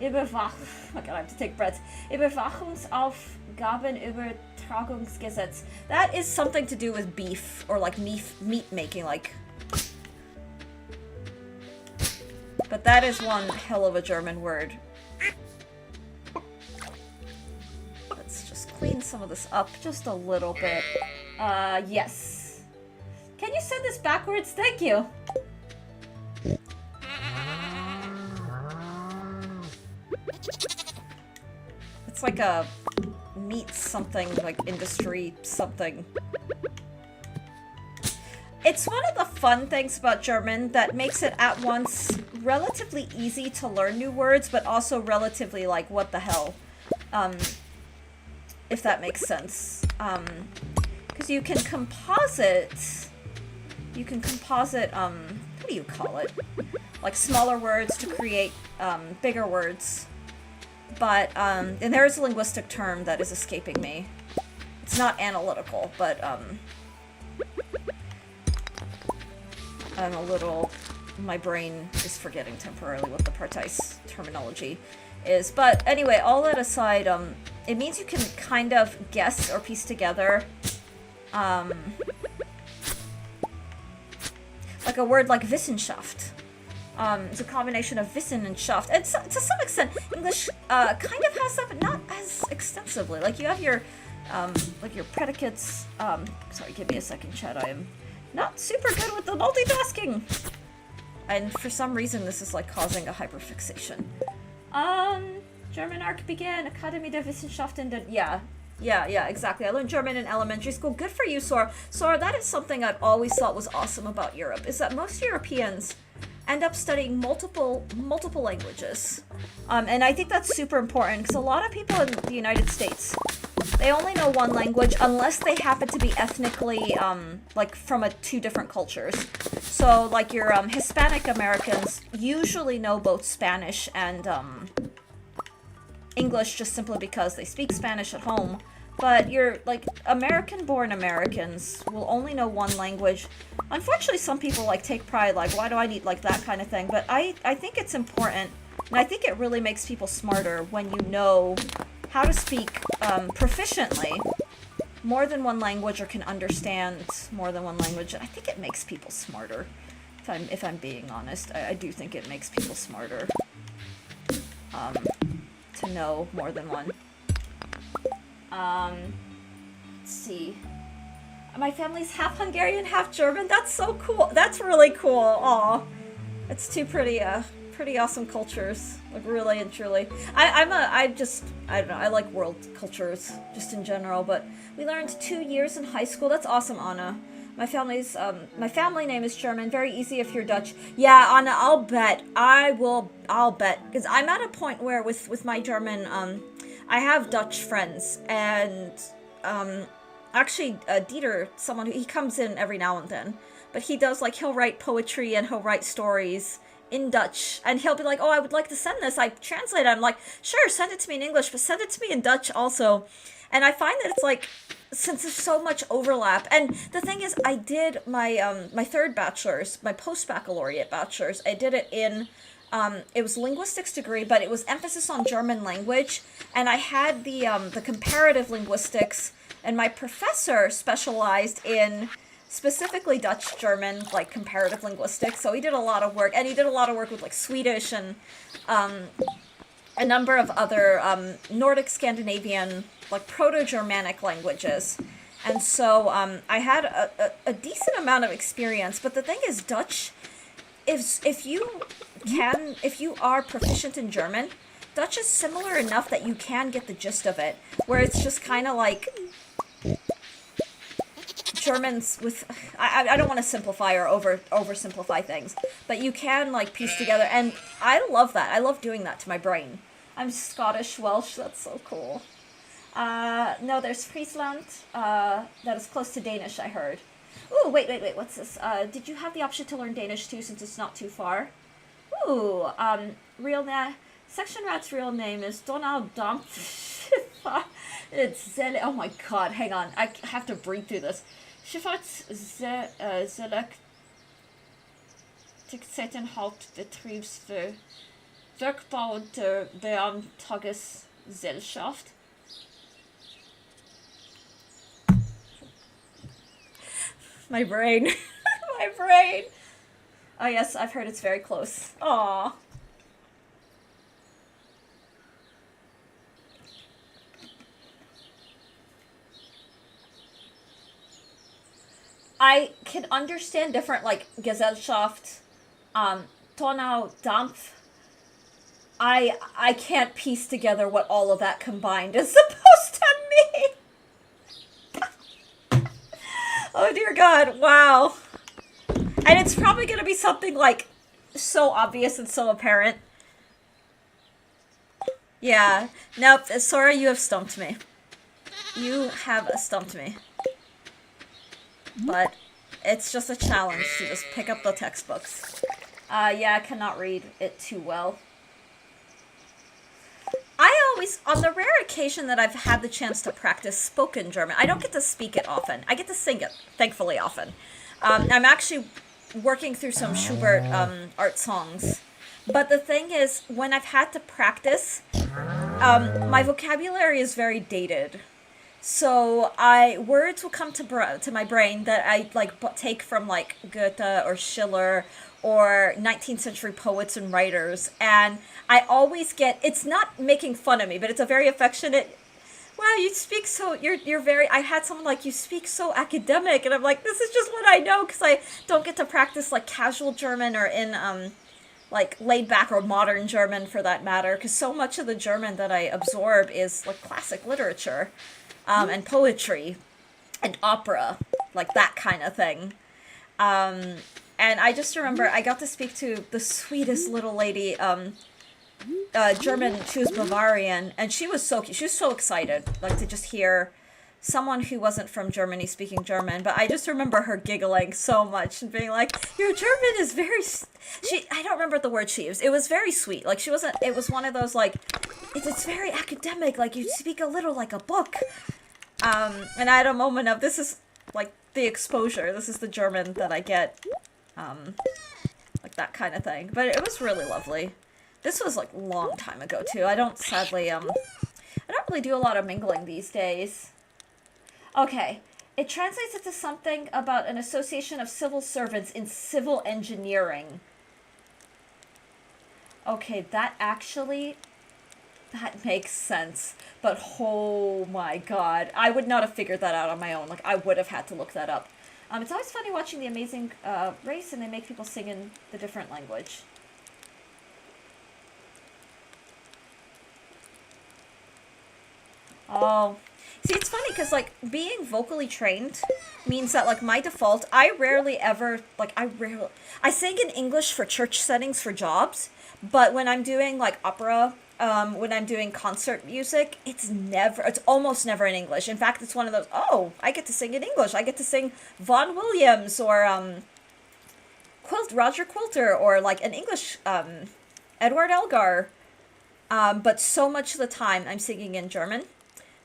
[SPEAKER 1] Oh my god, I have to take breaths. Überwachungsaufgabenübertragungsgesetz. That is something to do with beef, or like meat making, like. But that is one hell of a German word. Let's just clean some of this up just a little bit. Yes. Can you send this backwards? Thank you. It's like a meat something, like industry something. It's one of the fun things about German that makes it at once relatively easy to learn new words, but also relatively like, what the hell? If that makes sense. Because you can composite, what do you call it? Like smaller words to create bigger words. But, and there is a linguistic term that is escaping me. It's not analytical, but, I'm a little, my brain is forgetting temporarily what the Partei's terminology is. But anyway, all that aside, it means you can kind of guess or piece together, like a word like Wissenschaft. It's a combination of Wissen and Schaft. And so, to some extent, English kind of has that, but not as extensively. Like, you have your, like your predicates. Sorry, give me a second, chat. I am not super good with the multitasking. And for some reason, this is, like, causing a hyperfixation. German arc began, Akademie der Wissenschaften. Yeah, exactly. I learned German in elementary school. Good for you, Sora. Sora, that is something I've always thought was awesome about Europe, is that most Europeans end up studying multiple languages. And I think that's super important, because a lot of people in the United States, they only know one language unless they happen to be ethnically, like, from two different cultures. So, like, your Hispanic Americans usually know both Spanish and English, just simply because they speak Spanish at home. But your, like, American-born Americans will only know one language. Unfortunately, some people, like, take pride, like, why do I need, like, that kind of thing? But I think it's important, and I think it really makes people smarter when you know how to speak proficiently more than one language, or can understand more than one language. I think it makes people smarter. If I'm being honest, I do think it makes people smarter. To know more than one. Let's see. My family's half Hungarian, half German. That's so cool. That's really cool. Aw. It's two pretty awesome cultures. Like, really and truly. I don't know, I like world cultures, just in general, but we learned 2 years in high school. That's awesome, Anna. My family name is German. Very easy if you're Dutch. Yeah, Anna, I'll bet. I'll bet. Because I'm at a point where with my German, I have Dutch friends, and, actually, Dieter, he comes in every now and then, but he does, like, he'll write poetry and he'll write stories in Dutch, and he'll be like, oh, I would like to send this. I translate it. I'm like, sure, send it to me in English, but send it to me in Dutch also. And I find that it's like, since there's so much overlap, and the thing is, I did my my third bachelor's, my post-baccalaureate bachelor's, I did it in, it was linguistics degree, but it was emphasis on German language, and I had the comparative linguistics, and my professor specialized in specifically Dutch, German, like comparative linguistics, so he did a lot of work, and he did a lot of work with like Swedish and a number of other Nordic, Scandinavian, like Proto-Germanic languages. And so I had a decent amount of experience, but the thing is, Dutch, if you are proficient in German, Dutch is similar enough that you can get the gist of it, where it's just kind of like Germans with, I don't want to simplify or oversimplify things, but you can like piece together, and I love that. I love doing that to my brain. I'm Scottish Welsh, that's so cool. No, there's Friesland, that is close to Danish, I heard. Ooh, wait, what's this? Did you have the option to learn Danish too, since it's not too far? Ooh, Section Rat's real name is Donald Dampf. It's oh my god, hang on, I have to breathe through this. Schifffahrtsselektivitätenhauptbetriebs für Werkbau der Beamtagesgesellschaft. My brain. My brain. Oh yes, I've heard it's very close. Aww. I can understand different, like, Gesellschaft, Tonau, Dampf. I can't piece together what all of that combined is supposed to mean. Oh dear God, wow. And it's probably gonna be something, like, so obvious and so apparent. Yeah. Nope, Sora, you have stumped me. You have stumped me. But it's just a challenge to just pick up the textbooks. Yeah, I cannot read it too well. I always, on the rare occasion that I've had the chance to practice spoken German, I don't get to speak it often. I get to sing it, thankfully, often. I'm actually working through some Schubert art songs. But the thing is, when I've had to practice, my vocabulary is very dated. So words will come to my brain that I like take from like Goethe or Schiller or 19th century poets and writers, and I always get, it's not making fun of me, but it's a very affectionate, wow, you speak so, you're very, I had someone like, you speak so academic, and I'm like, this is just what I know, because I don't get to practice like casual German or in like laid back or modern German for that matter, because so much of the German that I absorb is like classic literature. And poetry, and opera, like that kind of thing. And I just remember I got to speak to the sweetest little lady, German, she was Bavarian, and she was so cute. She was so excited, like, to just hear someone who wasn't from Germany speaking German, but I just remember her giggling so much and being like, your German is very, I don't remember the word she used. It was very sweet. Like, she wasn't, it was one of those, like, it's very academic, like, you speak a little like a book. And I had a moment of, this is, like, the exposure. This is the German that I get. Like, that kind of thing. But it was really lovely. This was, like, a long time ago, too. I don't, sadly, I don't really do a lot of mingling these days. Okay. It translates into something about an association of civil servants in civil engineering. Okay, that makes sense. But oh my god, I would not have figured that out on my own. Like, I would have had to look that up. It's always funny watching The Amazing Race, and they make people sing in the different language. Oh. See, it's funny because, like, being vocally trained means that, like, my default, I sing in English for church settings for jobs, but when I'm doing, like, opera, when I'm doing concert music, it's almost never in English. In fact, it's one of those, oh, I get to sing in English. I get to sing Vaughan Williams or, Roger Quilter or, like, an English, Edward Elgar. But so much of the time I'm singing in German,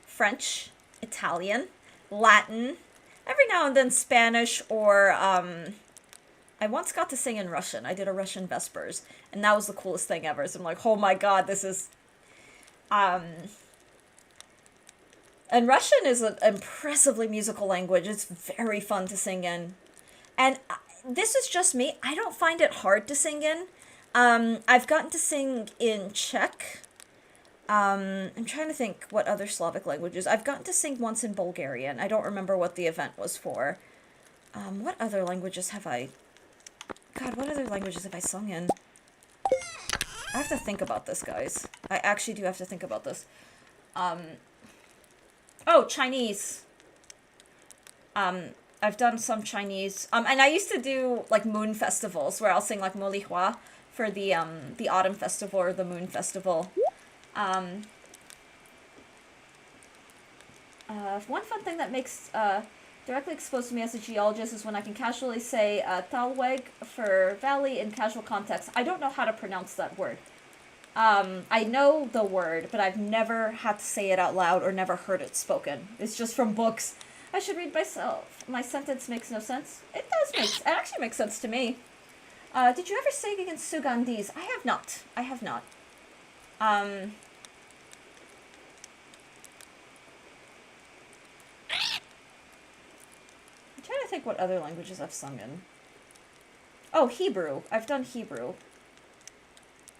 [SPEAKER 1] French, Italian, Latin, every now and then Spanish, or I once got to sing in Russian. I did a Russian Vespers, and that was the coolest thing ever. So I'm like, oh my god, this is... And Russian is an impressively musical language. It's very fun to sing in. And this is just me. I don't find it hard to sing in. I've gotten to sing in Czech. I'm trying to think what other Slavic languages. I've gotten to sing once in Bulgarian. I don't remember what the event was for. What other languages have I... God, what other languages have I sung in? I have to think about this, guys. I actually do have to think about this. Oh, Chinese. I've done some Chinese. And I used to do, like, moon festivals where I'll sing, like, Mo Li Hua for the Autumn Festival or the Moon Festival. One fun thing that makes directly exposed to me as a geologist is when I can casually say Talweg for valley in casual context. I don't know how to pronounce that word. I know the word, but I've never had to say it out loud or never heard it spoken. It's just from books. I should read myself. My sentence makes no sense. It actually makes sense to me. Did you ever sing in Sugandese? I have not. I have not. I'm trying to think what other languages I've sung in. Oh, Hebrew. I've done Hebrew.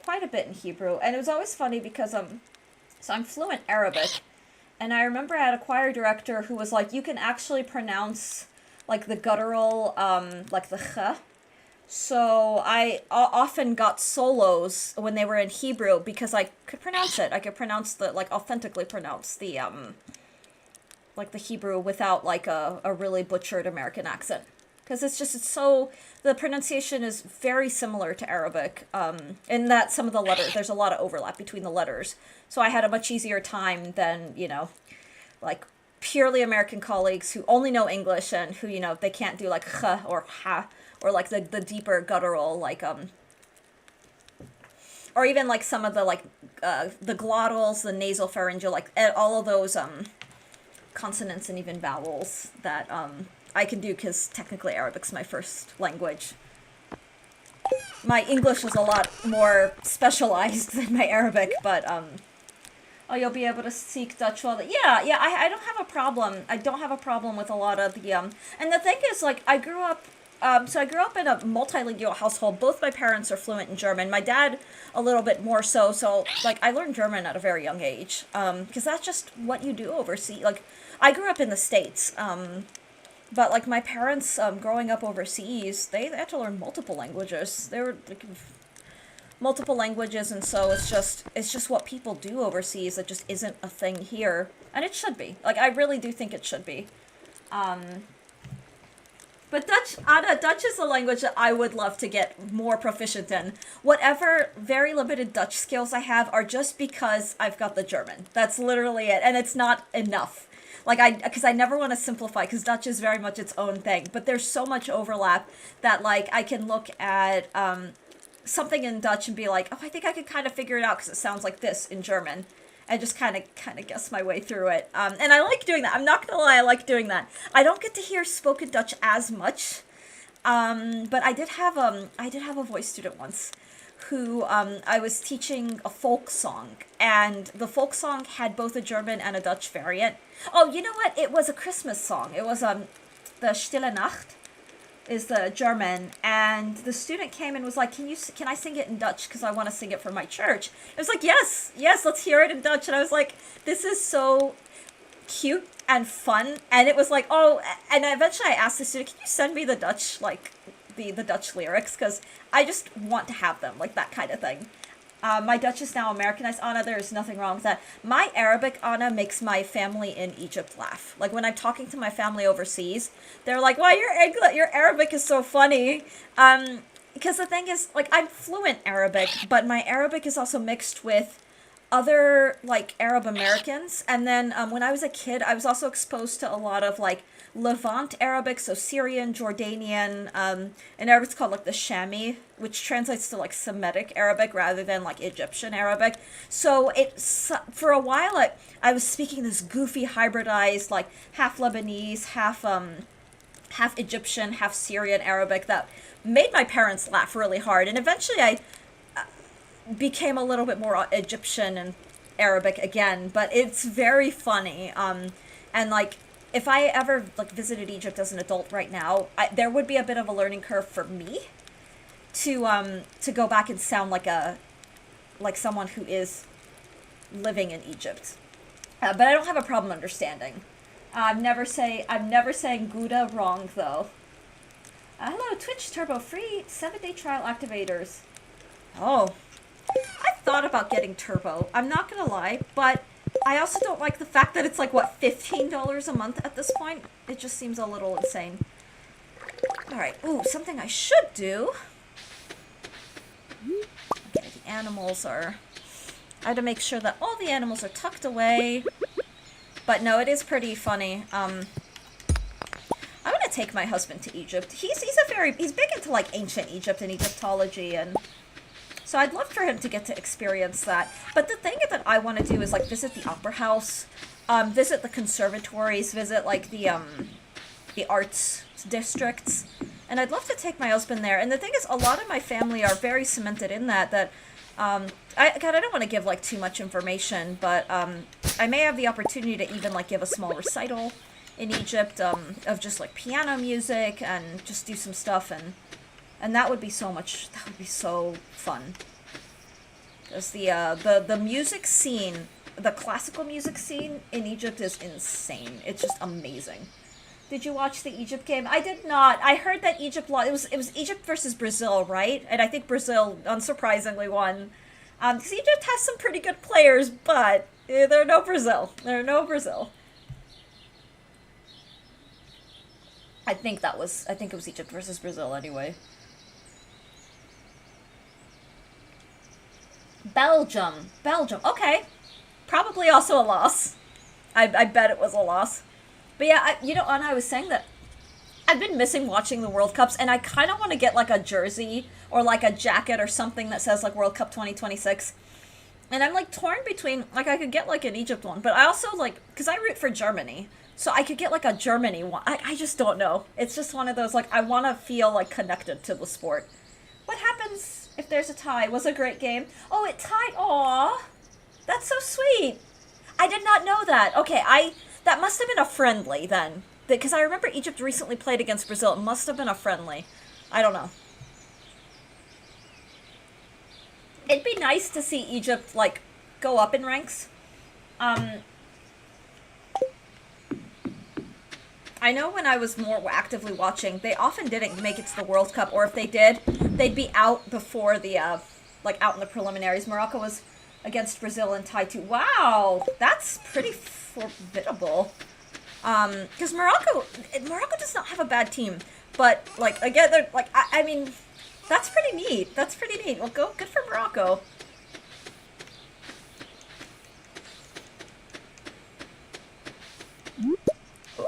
[SPEAKER 1] Quite a bit in Hebrew. And it was always funny because, so I'm fluent Arabic. And I remember I had a choir director who was like, you can actually pronounce, like, the guttural, like the ch. So I often got solos when they were in Hebrew because I could pronounce it. I could pronounce authentically pronounce the, like, the Hebrew without, like, a really butchered American accent. Because the pronunciation is very similar to Arabic, in that some of the letters, there's a lot of overlap between the letters. So I had a much easier time than, like, purely American colleagues who only know English and who, they can't do, like, ch or ha, or, like, the deeper guttural, like, or even, like, some of the, like, the glottals, the nasal pharyngeal, like, all of those, consonants and even vowels that, I can do because technically Arabic's my first language. My English is a lot more specialized than my Arabic, but, oh, you'll be able to speak Dutch well. Yeah, I don't have a problem. I don't have a problem with a lot of the, and the thing is, like, I grew up in a multilingual household. Both my parents are fluent in German. My dad a little bit more so, like, I learned German at a very young age, because that's just what you do overseas. Like, I grew up in the States, but, like, my parents, growing up overseas, they had to learn multiple languages. They were, like, multiple languages, and so it's just what people do overseas. It just isn't a thing here. And it should be. Like, I really do think it should be. But Dutch is a language that I would love to get more proficient in. Whatever very limited Dutch skills I have are just because I've got the German. That's literally it. And it's not enough. Like, because I never want to simplify, because Dutch is very much its own thing. But there's so much overlap that, like, I can look at something in Dutch and be like, oh, I think I could kind of figure it out because it sounds like this in German. And just kind of guess my way through it. And I like doing that. I'm not going to lie, I like doing that. I don't get to hear spoken Dutch as much. But I did have a voice student once who I was teaching a folk song, and the folk song had both a German and a Dutch variant. Oh, you know what? It was a Christmas song. It was the Stille Nacht is the German, and the student came and was like, can I sing it in Dutch because I want to sing it for my church? It was like, yes, let's hear it in Dutch. And I was like, this is so cute and fun. And it was like, oh, and eventually I asked the student, can you send me the Dutch, like the Dutch lyrics, because I just want to have them, like that kind of thing. My Dutch is now Americanized, Anna. There's nothing wrong with that. My Arabic, Anna, makes my family in Egypt laugh. Like, when I'm talking to my family overseas, they're like, wow, your Arabic is so funny. Because the thing is, like, I'm fluent Arabic, but my Arabic is also mixed with other, like, Arab Americans. And then when I was a kid, I was also exposed to a lot of, like, Levant Arabic, so Syrian, Jordanian, in Arabic it's called like the Shami, which translates to like Semitic Arabic rather than like Egyptian Arabic. So for a while I was speaking this goofy hybridized like half Lebanese, half Egyptian, half Syrian Arabic that made my parents laugh really hard. And eventually I became a little bit more Egyptian and Arabic again, but it's very funny. And like, if I ever like visited Egypt as an adult right now, there would be a bit of a learning curve for me to go back and sound like someone who is living in Egypt. But I don't have a problem understanding. I'm never saying Gouda wrong though. Hello, Twitch Turbo free 7-day trial activators. Oh, I thought about getting Turbo. I'm not gonna lie, but I also don't like the fact that it's like, what, $15 a month at this point? It just seems a little insane. Alright, ooh, something I should do. Okay, the animals are... I had to make sure that all the animals are tucked away. But no, it is pretty funny. I'm gonna take my husband to Egypt. He's big into like ancient Egypt and Egyptology, and so I'd love for him to get to experience that. But the thing that I want to do is like visit the opera house, visit the conservatories, visit like the arts districts, and I'd love to take my husband there. And the thing is, a lot of my family are very cemented in that I don't want to give like too much information, but I may have the opportunity to even like give a small recital in Egypt of just like piano music and just do some stuff, and that would be so fun. Because the music scene, the classical music scene in Egypt is insane. It's just amazing. Did you watch the Egypt game? I did not. I heard that Egypt lost. It was Egypt versus Brazil, right? And I think Brazil, unsurprisingly, won. Because Egypt has some pretty good players, but they're no Brazil. They're no Brazil. I think it was Egypt versus Brazil anyway. Belgium. Okay. Probably also a loss. I bet it was a loss. But yeah, Anna, I was saying that I've been missing watching the World Cups, and I kind of want to get like a jersey or like a jacket or something that says like World Cup 2026. And I'm like torn between, like I could get like an Egypt one, but I also like, because I root for Germany, so I could get like a Germany one. I just don't know. It's just one of those, like, I want to feel like connected to the sport. What happens if there's a tie? It was a great game. Oh, it tied. Aw, that's so sweet. I did not know that. Okay, that must have been a friendly then. Because I remember Egypt recently played against Brazil. It must have been a friendly. I don't know. It'd be nice to see Egypt, like, go up in ranks. I know when I was more actively watching, they often didn't make it to the World Cup, or if they did, they'd be out before the, out in the preliminaries. Morocco was against Brazil and tied 2. Wow, that's pretty formidable. Because Morocco does not have a bad team, but, like, again, they're, like, I mean, that's pretty neat. That's pretty neat. Well, good for Morocco.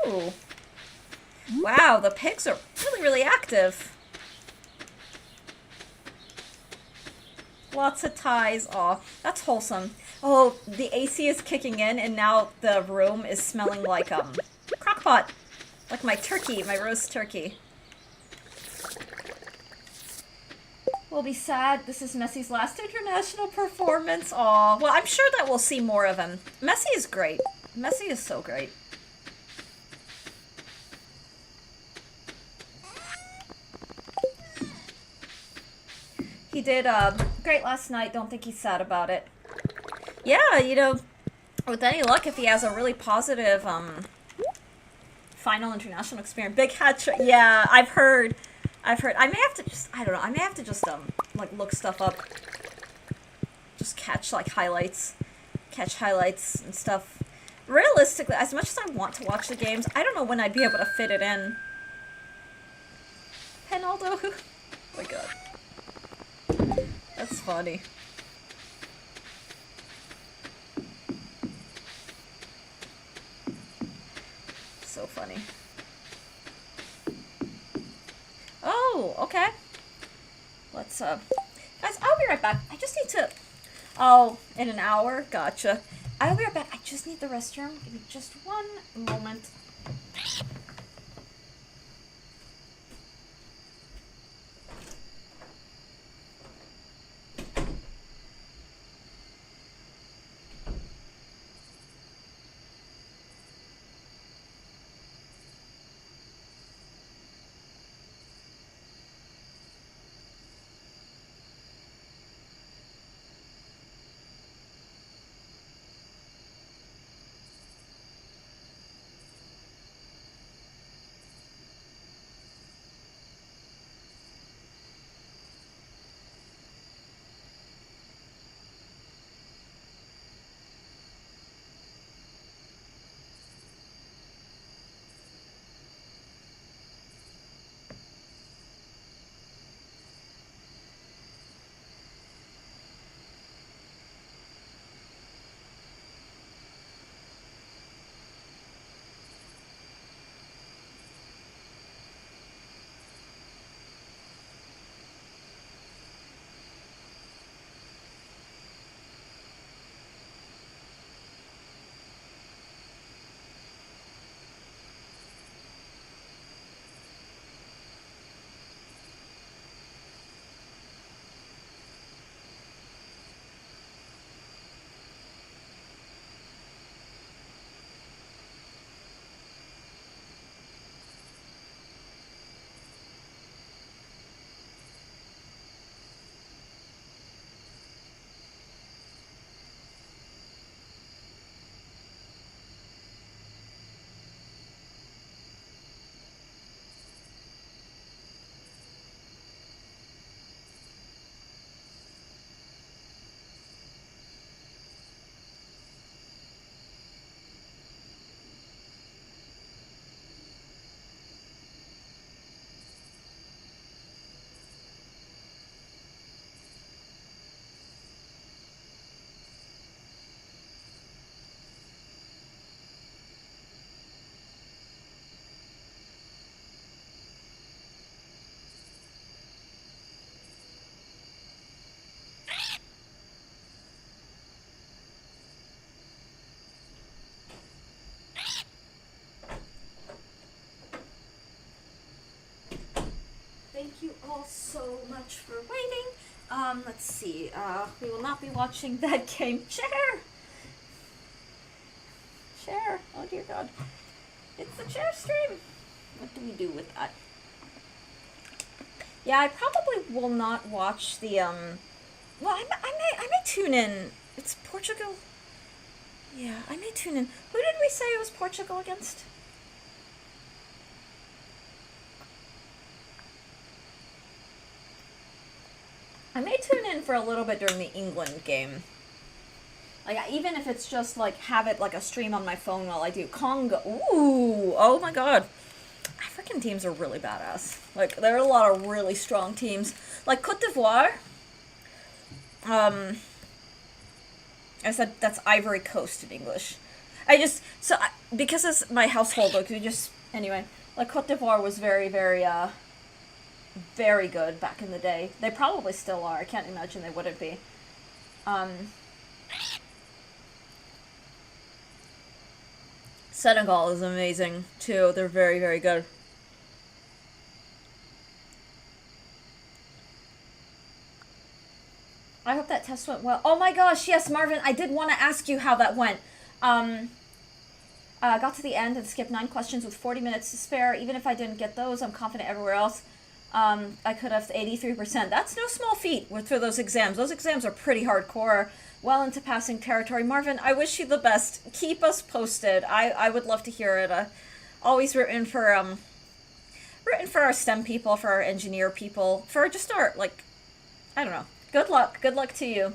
[SPEAKER 1] Ooh. Wow, the pigs are really, really active. Lots of ties. Aw, that's wholesome. Oh, the AC is kicking in, and now the room is smelling like, crockpot. Like my turkey, my roast turkey. will be sad. This is Messi's last international performance. Aw, well, I'm sure that we'll see more of him. Messi is great. Messi is so great. He did great last night. Don't think he's sad about it. Yeah, you know, with any luck, if he has a really positive final international experience, big hat trick. Yeah, I've heard. I may have to just, I don't know. I may have to just like look stuff up. Just catch like highlights, and stuff. Realistically, as much as I want to watch the games, I don't know when I'd be able to fit it in. Penaldo. Oh my god. That's funny. So funny. Oh, okay. Let's, guys, I'll be right back. I just need to, oh, in an hour? Gotcha. I'll be right back. I just need the restroom. Give me just one moment. Thank you all so much for waiting. Let's see. We will not be watching that game. Chair. Oh dear God. It's the chair stream. What do we do with that? Yeah, I probably will not watch the, well, I may tune in. It's Portugal. Yeah, I may tune in. Who did we say it was Portugal against? I may tune in for a little bit during the England game. Like, even if it's just, like, have it, like, a stream on my phone while I do Congo. Ooh, oh my god. African teams are really badass. Like, there are a lot of really strong teams. Like, Cote d'Ivoire. I said that's Ivory Coast in English. Because it's my household, like, anyway. Like, Cote d'Ivoire was very, very, very good back in the day. They probably still are. I can't imagine they wouldn't be. Senegal is amazing, too. They're very, very good. test went well. Oh my gosh, yes, Marvin, I did want to ask you how that went. Got to the end and skipped 9 questions with 40 minutes to spare. Even if I didn't get those, I'm confident everywhere else. I could have 83%. That's no small feat for those exams. Those exams are pretty hardcore. Well into passing territory. Marvin, I wish you the best. Keep us posted. I would love to hear it. Always rooting for our STEM people, for our engineer people, for just our, like, I don't know. Good luck. Good luck to you.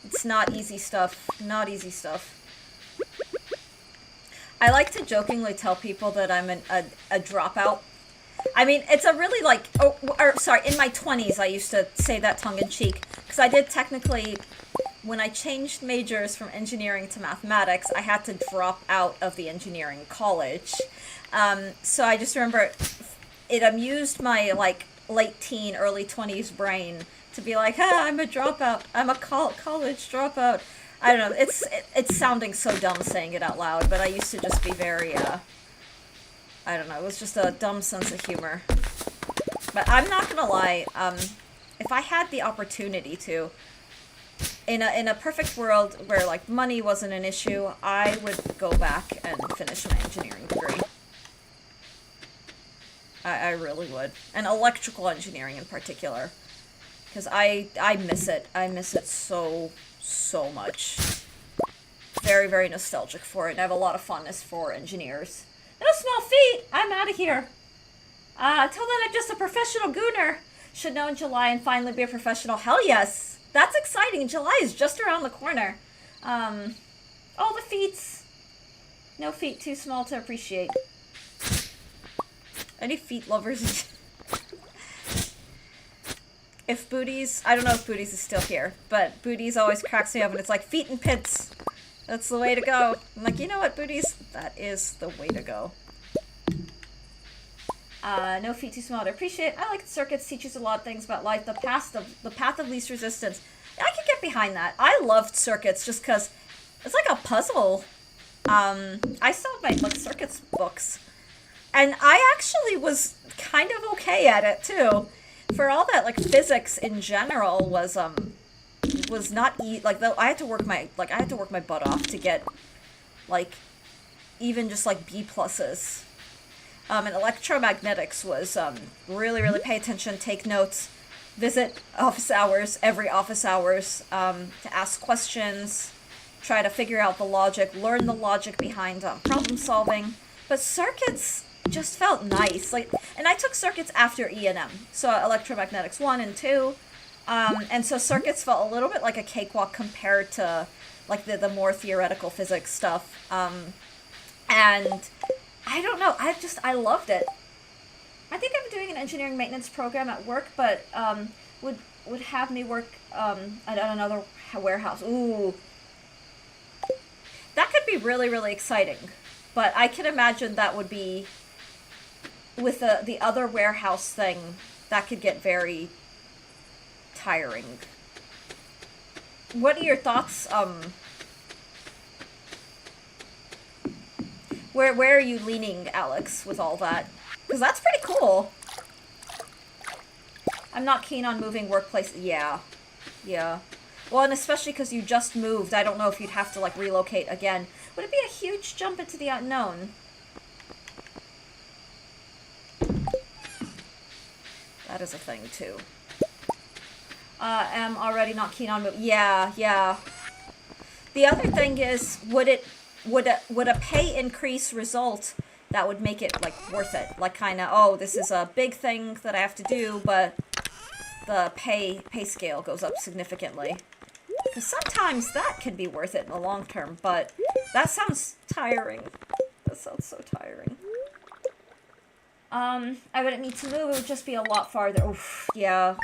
[SPEAKER 1] It's not easy stuff. Not easy stuff. I like to jokingly tell people that I'm a dropout. I mean, it's a really, like, in my 20s I used to say that tongue-in-cheek, because I did technically, when I changed majors from engineering to mathematics, I had to drop out of the engineering college. So I just remember it amused my, like, late teen, early 20s brain to be like, I'm a dropout. I'm a college dropout. I don't know. It's sounding so dumb saying it out loud, but I used to just be very, I don't know. It was just a dumb sense of humor. But I'm not gonna lie. If I had the opportunity to, in a perfect world where, like, money wasn't an issue, I would go back and finish my engineering degree. I really would. And electrical engineering in particular. Because I miss it. I miss it so much. Very, very nostalgic for it. And I have a lot of fondness for engineers. No small feat! I'm out of here. Till then, I'm just a professional gooner. Should know in July and finally be a professional. Hell yes! That's exciting. July is just around the corner. All the feats. No feat too small to appreciate. Any feet lovers? If Booties... I don't know if Booties is still here, but Booties always cracks me up and it's like, feet and pits. That's the way to go. I'm like, you know what, Booties? That is the way to go. No feet too small to appreciate. I like the circuits, teaches a lot of things about life. The path of least resistance. I could get behind that. I loved circuits just because it's like a puzzle. I still have my, like, circuits books. And I actually was kind of okay at it, too. For all that, like, physics in general was not like, though I had to work my butt off to get, like, even just, like, B pluses. And electromagnetics was, really, really pay attention, take notes, visit office hours, every office hours, to ask questions, try to figure out the logic, learn the logic behind, problem solving. But circuits just felt nice, like, and I took circuits after E&M, so electromagnetics 1 and 2, and so circuits felt a little bit like a cakewalk compared to, like, the more theoretical physics stuff, and I don't know, I loved it. I think I'm doing an engineering maintenance program at work, but, would have me work, at another warehouse. Ooh. That could be really, really exciting, but I can imagine that would be, with the other warehouse thing, that could get very tiring. What are your thoughts? Where are you leaning, Alex, with all that? Because that's pretty cool. I'm not keen on moving workplace. Yeah. Well, and especially because you just moved, I don't know if you'd have to, like, relocate again. Would it be a huge jump into the unknown? That is a thing, too. Am already not keen on yeah. The other thing is, would a pay increase result that would make it, like, worth it? Like, kinda, oh, this is a big thing that I have to do, but the pay scale goes up significantly. Because sometimes that can be worth it in the long term, but that sounds tiring. That sounds so tiring. I wouldn't need to move, it would just be a lot farther. Oof, yeah.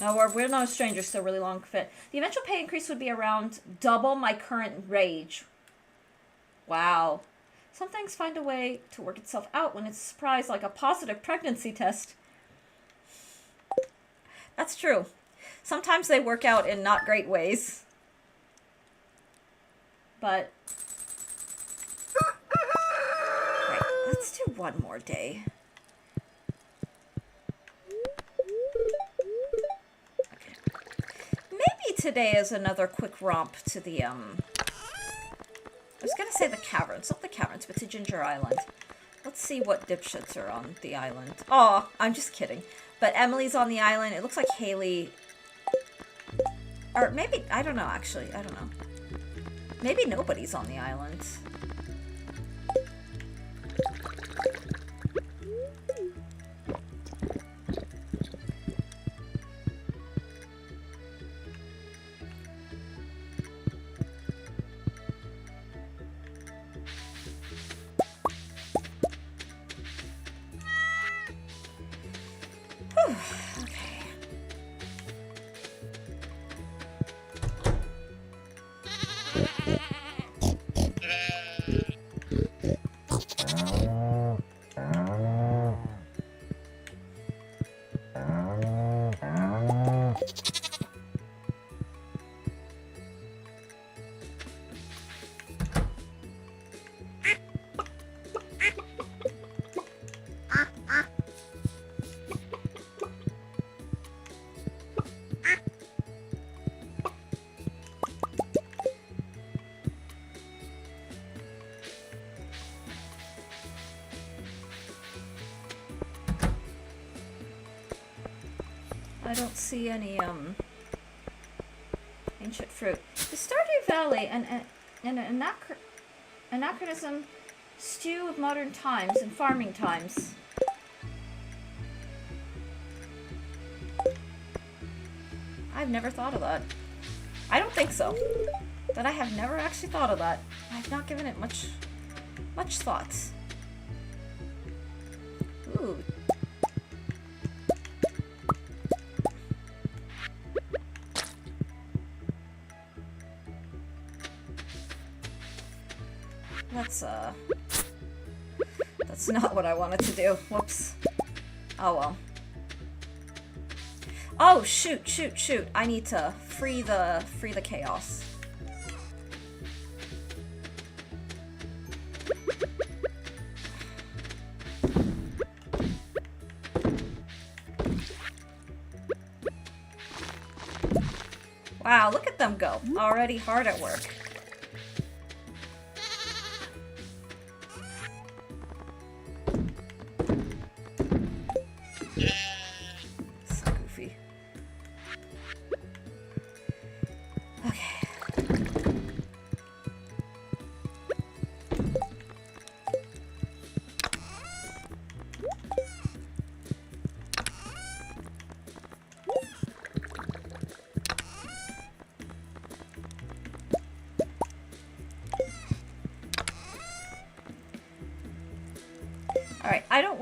[SPEAKER 1] No, we're no strangers, still really long fit. The eventual pay increase would be around double my current wage. Wow. Some things find a way to work itself out when it's a surprise, like a positive pregnancy test. That's true. Sometimes they work out in not great ways. But... Right, let's do one more day. today is another quick romp to the, I was gonna say the caverns. Not the caverns, but to Ginger Island. Let's see what dipshits are on the island. Oh, I'm just kidding. But Emily's on the island. It looks like Haley... Or maybe... I don't know, actually. I don't know. Maybe nobody's on the island. I don't see any, ancient fruit. Is Stardew Valley an anachronism stew of modern times and farming times? I've never thought of that. I don't think so. But I have never actually thought of that. I've not given it much thought. Ooh. That's not what I wanted to do. Whoops. Oh well. Oh, shoot. I need to free the chaos. Wow, look at them go. Already hard at work.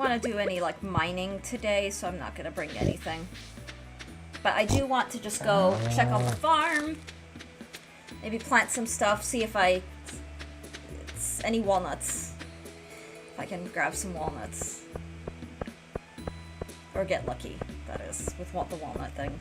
[SPEAKER 1] To do any like mining today, so I'm not gonna bring anything, but I do want to just go check out the farm, maybe plant some stuff, see if it's any walnuts, if I can grab some walnuts, or get lucky, that is, with the walnut thing.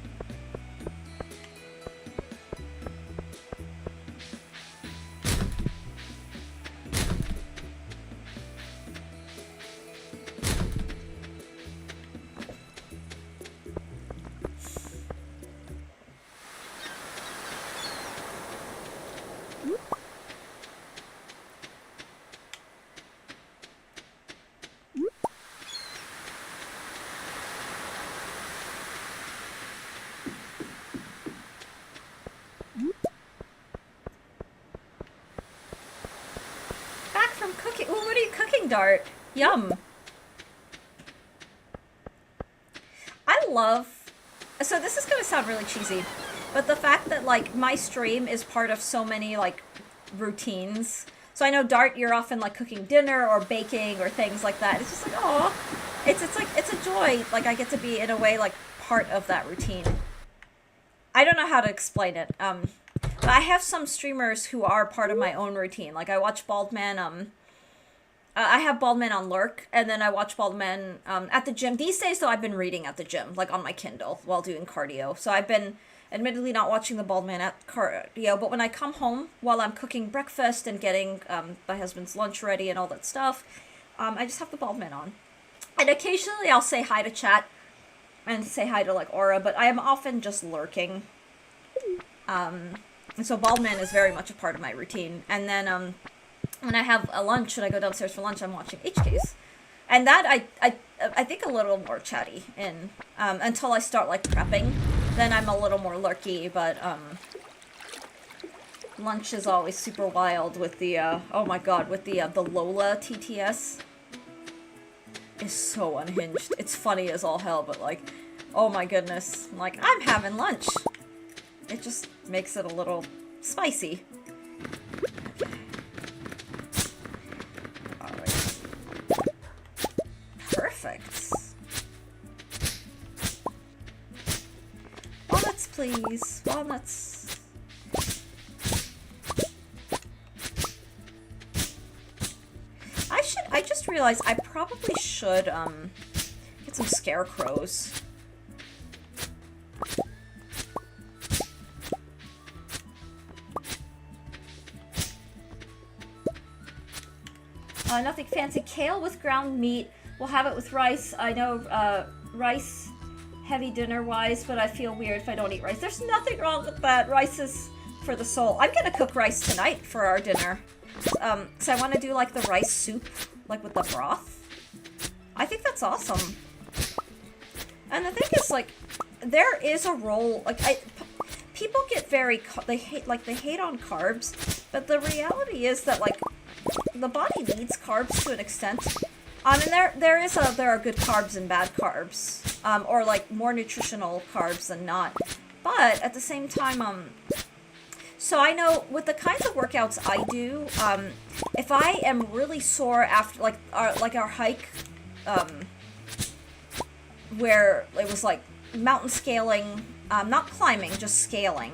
[SPEAKER 1] Dart. Yum. I love... So this is gonna sound really cheesy, but the fact that, like, my stream is part of so many, like, routines. So I know, Dart, you're often, like, cooking dinner or baking or things like that. It's just like, oh, it's a joy. Like, I get to be, in a way, like, part of that routine. I don't know how to explain it. But I have some streamers who are part of my own routine. Like, I watch Baldman, I have Baldman on Lurk, and then I watch Baldman at the gym. These days, though, I've been reading at the gym, like on my Kindle, while doing cardio. So I've been, admittedly, not watching the Baldman at cardio, but when I come home, while I'm cooking breakfast and getting my husband's lunch ready and all that stuff, I just have the Baldman on. And occasionally I'll say hi to chat, and say hi to, like, Aura, but I am often just lurking. And so bald man is very much a part of my routine. And then when I have a lunch, when I go downstairs for lunch, I'm watching HKs. And that I think a little more chatty in until I start like prepping. Then I'm a little more lurky, but lunch is always super wild with the oh my god, with the Lola TTS. Is so unhinged. It's funny as all hell, but like, oh my goodness. Like, I'm having lunch. It just makes it a little spicy. Okay. Alright. Perfect. Walnuts, please. Walnuts. I just realized I probably should, get some scarecrows. Nothing fancy. Kale with ground meat. We'll have it with rice. I know, rice heavy dinner-wise, but I feel weird if I don't eat rice. There's nothing wrong with that. Rice is for the soul. I'm gonna cook rice tonight for our dinner. So I want to do, like, the rice soup, like, with the broth. I think that's awesome. And the thing is, like, there is a role, like, people get very, they hate on carbs, but the reality is that, like, the body needs carbs to an extent. And there are good carbs and bad carbs, or, like, more nutritional carbs than not. But, at the same time, so I know with the kinds of workouts I do, if I am really sore after, like our hike, where it was like mountain scaling, not climbing, just scaling,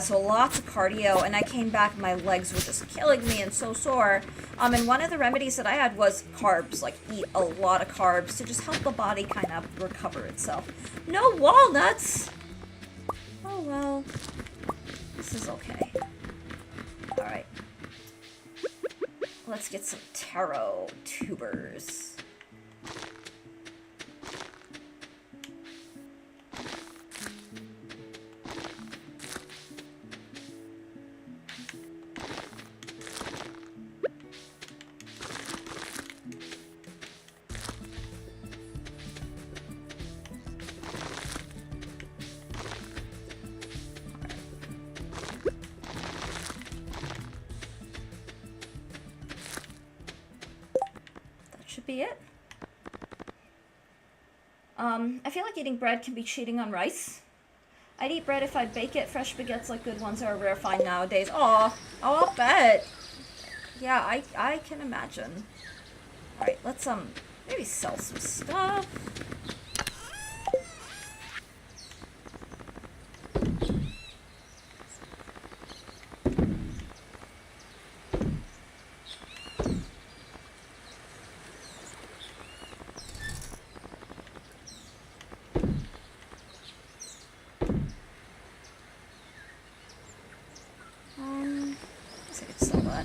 [SPEAKER 1] so lots of cardio, and I came back, my legs were just killing me and so sore, and one of the remedies that I had was carbs, like eat a lot of carbs to just help the body kind of recover itself. No walnuts! Oh well. This is okay. Alright. Let's get some taro tubers. Should be it. I feel like eating bread can be cheating on rice. I'd eat bread if I'd bake it. Fresh baguettes like good ones are rare find nowadays. Aw, oh, I'll bet. Yeah, I can imagine. Alright, let's maybe sell some stuff.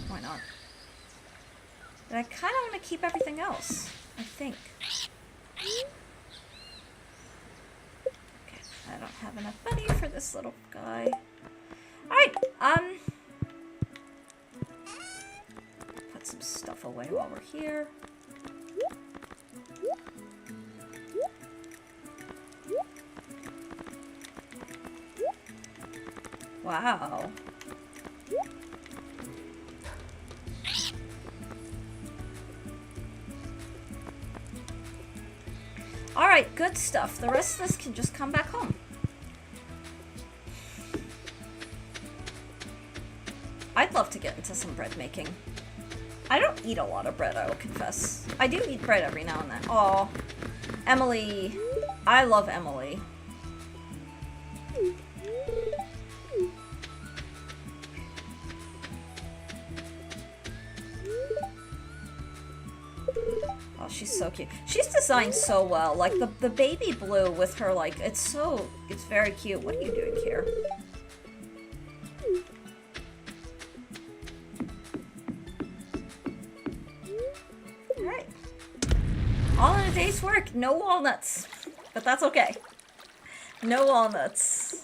[SPEAKER 1] Why not? But I kind of want to keep everything else, I think. Okay, I don't have enough money for this little guy. Alright, put some stuff away while we're here. Wow. Alright, good stuff. The rest of this can just come back home. I'd love to get into some bread making. I don't eat a lot of bread, I will confess. I do eat bread every now and then. Aw. Emily. I love Emily. Oh, she's so cute. She's designed so well. Like, the baby blue with her, like, it's very cute. What are you doing here? Alright. All in a day's work. No walnuts. But that's okay. No walnuts.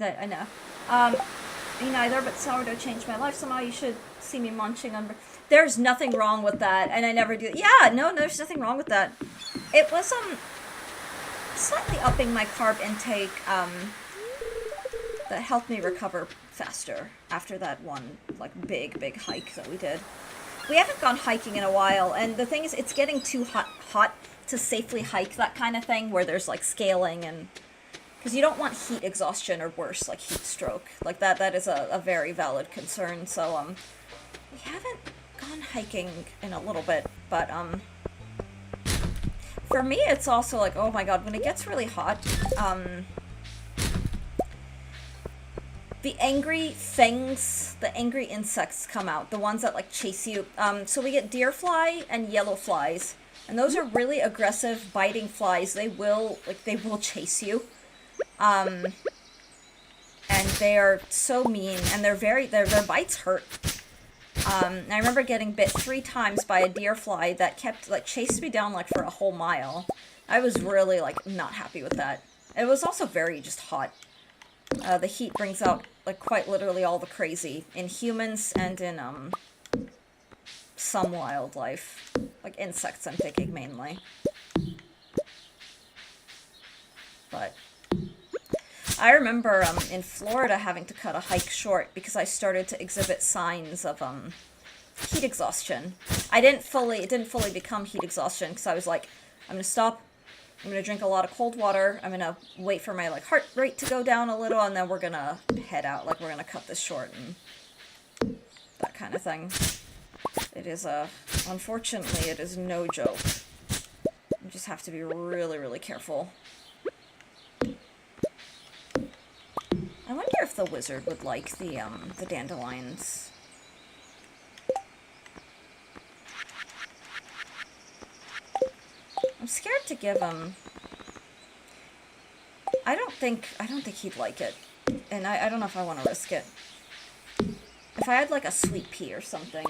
[SPEAKER 1] And I know. Me neither, but sourdough changed my life somehow. You should see me munching on... There's nothing wrong with that, and I never do... Yeah, no, there's nothing wrong with that. It was, slightly upping my carb intake, that helped me recover faster after that one, like, big hike that we did. We haven't gone hiking in a while, and the thing is, it's getting too hot to safely hike, that kind of thing, where there's, like, scaling and... Because you don't want heat exhaustion or worse, like heat stroke. Like, that is a very valid concern, so, we haven't gone hiking in a little bit, but, for me, it's also like, oh my god, when it gets really hot, the angry things, the angry insects come out, the ones that, like, chase you. So we get deer fly and yellow flies, and those are really aggressive, biting flies. They will chase you. And they are so mean, and their bites hurt. I remember getting bit 3 times by a deer fly that kept, like, chased me down, like, for a whole mile. I was really, like, not happy with that. It was also very just hot. The heat brings out, like, quite literally all the crazy in humans and in, some wildlife. Like, insects, I'm thinking, mainly. But... I remember, in Florida having to cut a hike short because I started to exhibit signs of, heat exhaustion. It didn't fully become heat exhaustion because I was like, I'm gonna stop, I'm gonna drink a lot of cold water, I'm gonna wait for my, like, heart rate to go down a little, and then we're gonna head out, like, we're gonna cut this short, and that kind of thing. It is, unfortunately, it is no joke. You just have to be really, really careful. I wonder if the wizard would like the dandelions. I'm scared to give him... I don't think he'd like it. And I don't know if I want to risk it. If I had, like, a sweet pea or something.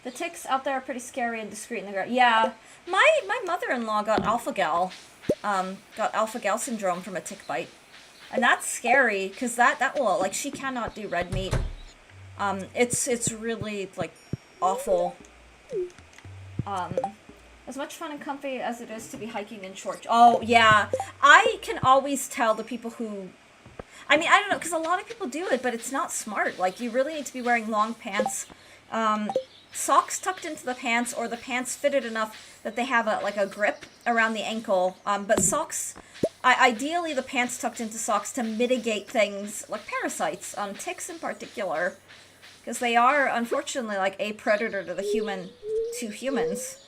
[SPEAKER 1] The ticks out there are pretty scary and discreet in the ground. Yeah, my mother-in-law got alpha-gal. Got alpha-gal syndrome from a tick bite. And that's scary, because that will, like, she cannot do red meat. It's really, like, awful. As much fun and comfy as it is to be hiking in short... Oh, yeah. I can always tell the people who... I mean, I don't know, because a lot of people do it, but it's not smart. Like, you really need to be wearing long pants, socks tucked into the pants, or the pants fitted enough that they have, a grip around the ankle. But socks... Ideally, the pants tucked into socks to mitigate things like parasites, ticks in particular, because they are, unfortunately, like, a predator to humans.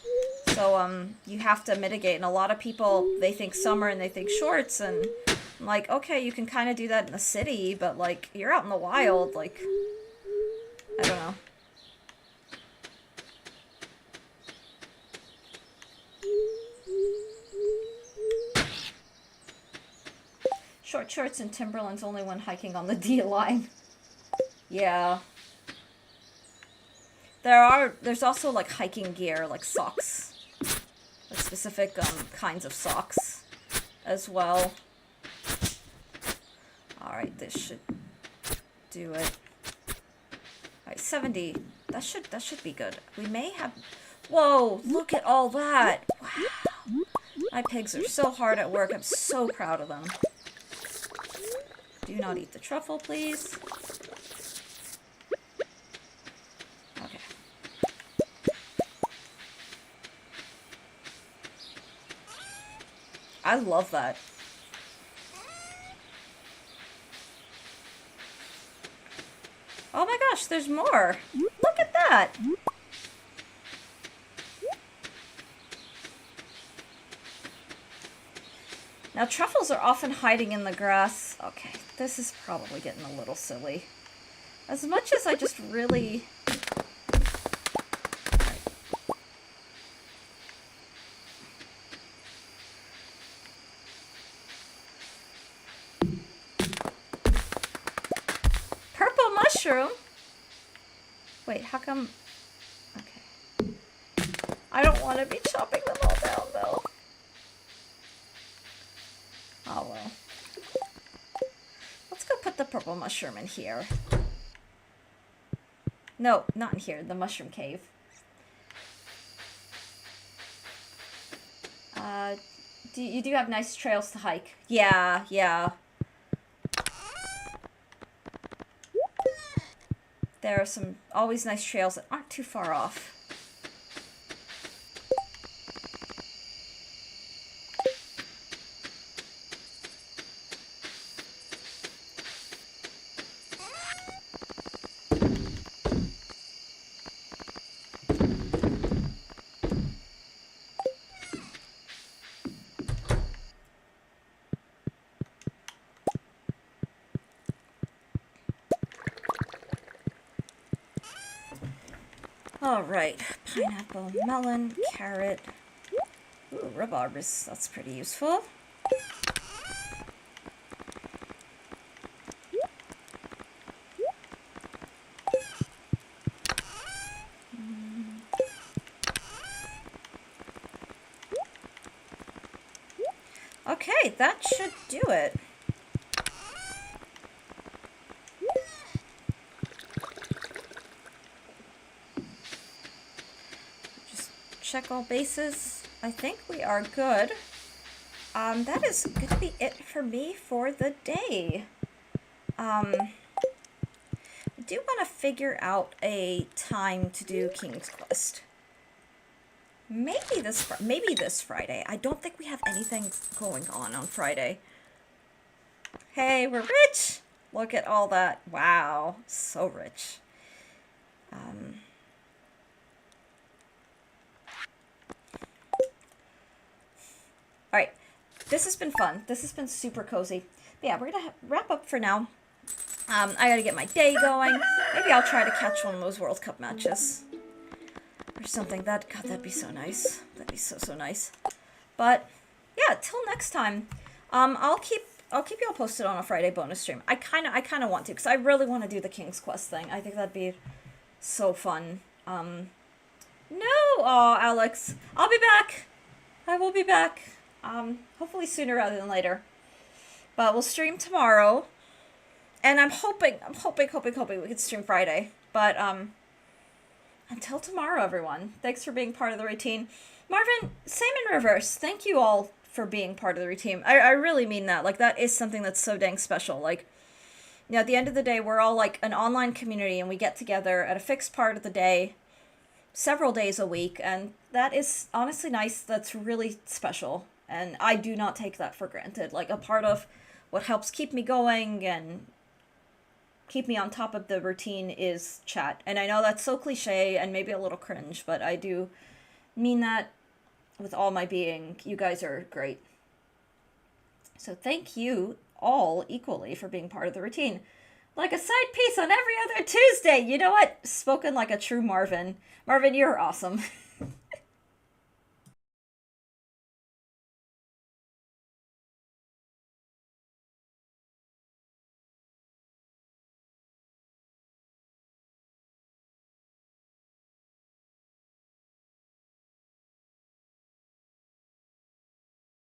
[SPEAKER 1] So, you have to mitigate, and a lot of people, they think summer and they think shorts, and I'm like, okay, you can kind of do that in the city, but, like, you're out in the wild, like, I don't know. Short shorts and Timberlands only when hiking on the D line. Yeah. There's also, like, hiking gear, like socks. Like specific, kinds of socks as well. Alright, this should do it. Alright, 70. That should be good. We may have... Whoa, look at all that! Wow. My pigs are so hard at work. I'm so proud of them. Do not eat the truffle, please. Okay. I love that. Oh my gosh, there's more. Look at that. Now, truffles are often hiding in the grass. Okay, this is probably getting a little silly. As much as I just really... Purple mushroom? Wait, how come... Okay. I don't want to be chopping them all down, though. Oh, well. Let's go put put the purple mushroom in here. No, not in here. The mushroom cave. You do have nice trails to hike. Yeah, yeah. There are some always nice trails that aren't too far off. Alright, pineapple, melon, carrot. Ooh, rhubarb that's pretty useful. Okay, that should do it. Check all bases. I think we are good. That is gonna be it for me for the day. I do want to figure out a time to do King's Quest. Maybe this Friday. I don't think we have anything going on Friday. Hey, we're rich! Look at all that. Wow, so rich. Alright, this has been fun. This has been super cozy. But yeah, we're gonna wrap up for now. I gotta get my day going. Maybe I'll try to catch one of those World Cup matches. Or something. God, that'd be so nice. That'd be so, so nice. But, yeah, till next time. I'll keep you all posted on a Friday bonus stream. I kinda want to, because I really want to do the King's Quest thing. I think that'd be so fun. No! Aw, Alex. I'll be back! I will be back. Hopefully sooner rather than later. But we'll stream tomorrow. And I'm hoping we can stream Friday. But, until tomorrow, everyone. Thanks for being part of the routine. Marvin, same in reverse. Thank you all for being part of the routine. I really mean that. Like, that is something that's so dang special. Like, you know, at the end of the day, we're all, like, an online community, and we get together at a fixed part of the day, several days a week, and that is honestly nice. That's really special. And I do not take that for granted. Like, a part of what helps keep me going and keep me on top of the routine is chat. And I know that's so cliche and maybe a little cringe, but I do mean that with all my being. You guys are great. So thank you all equally for being part of the routine. Like a side piece on every other Tuesday. You know what? Spoken like a true Marvin. Marvin, you're awesome.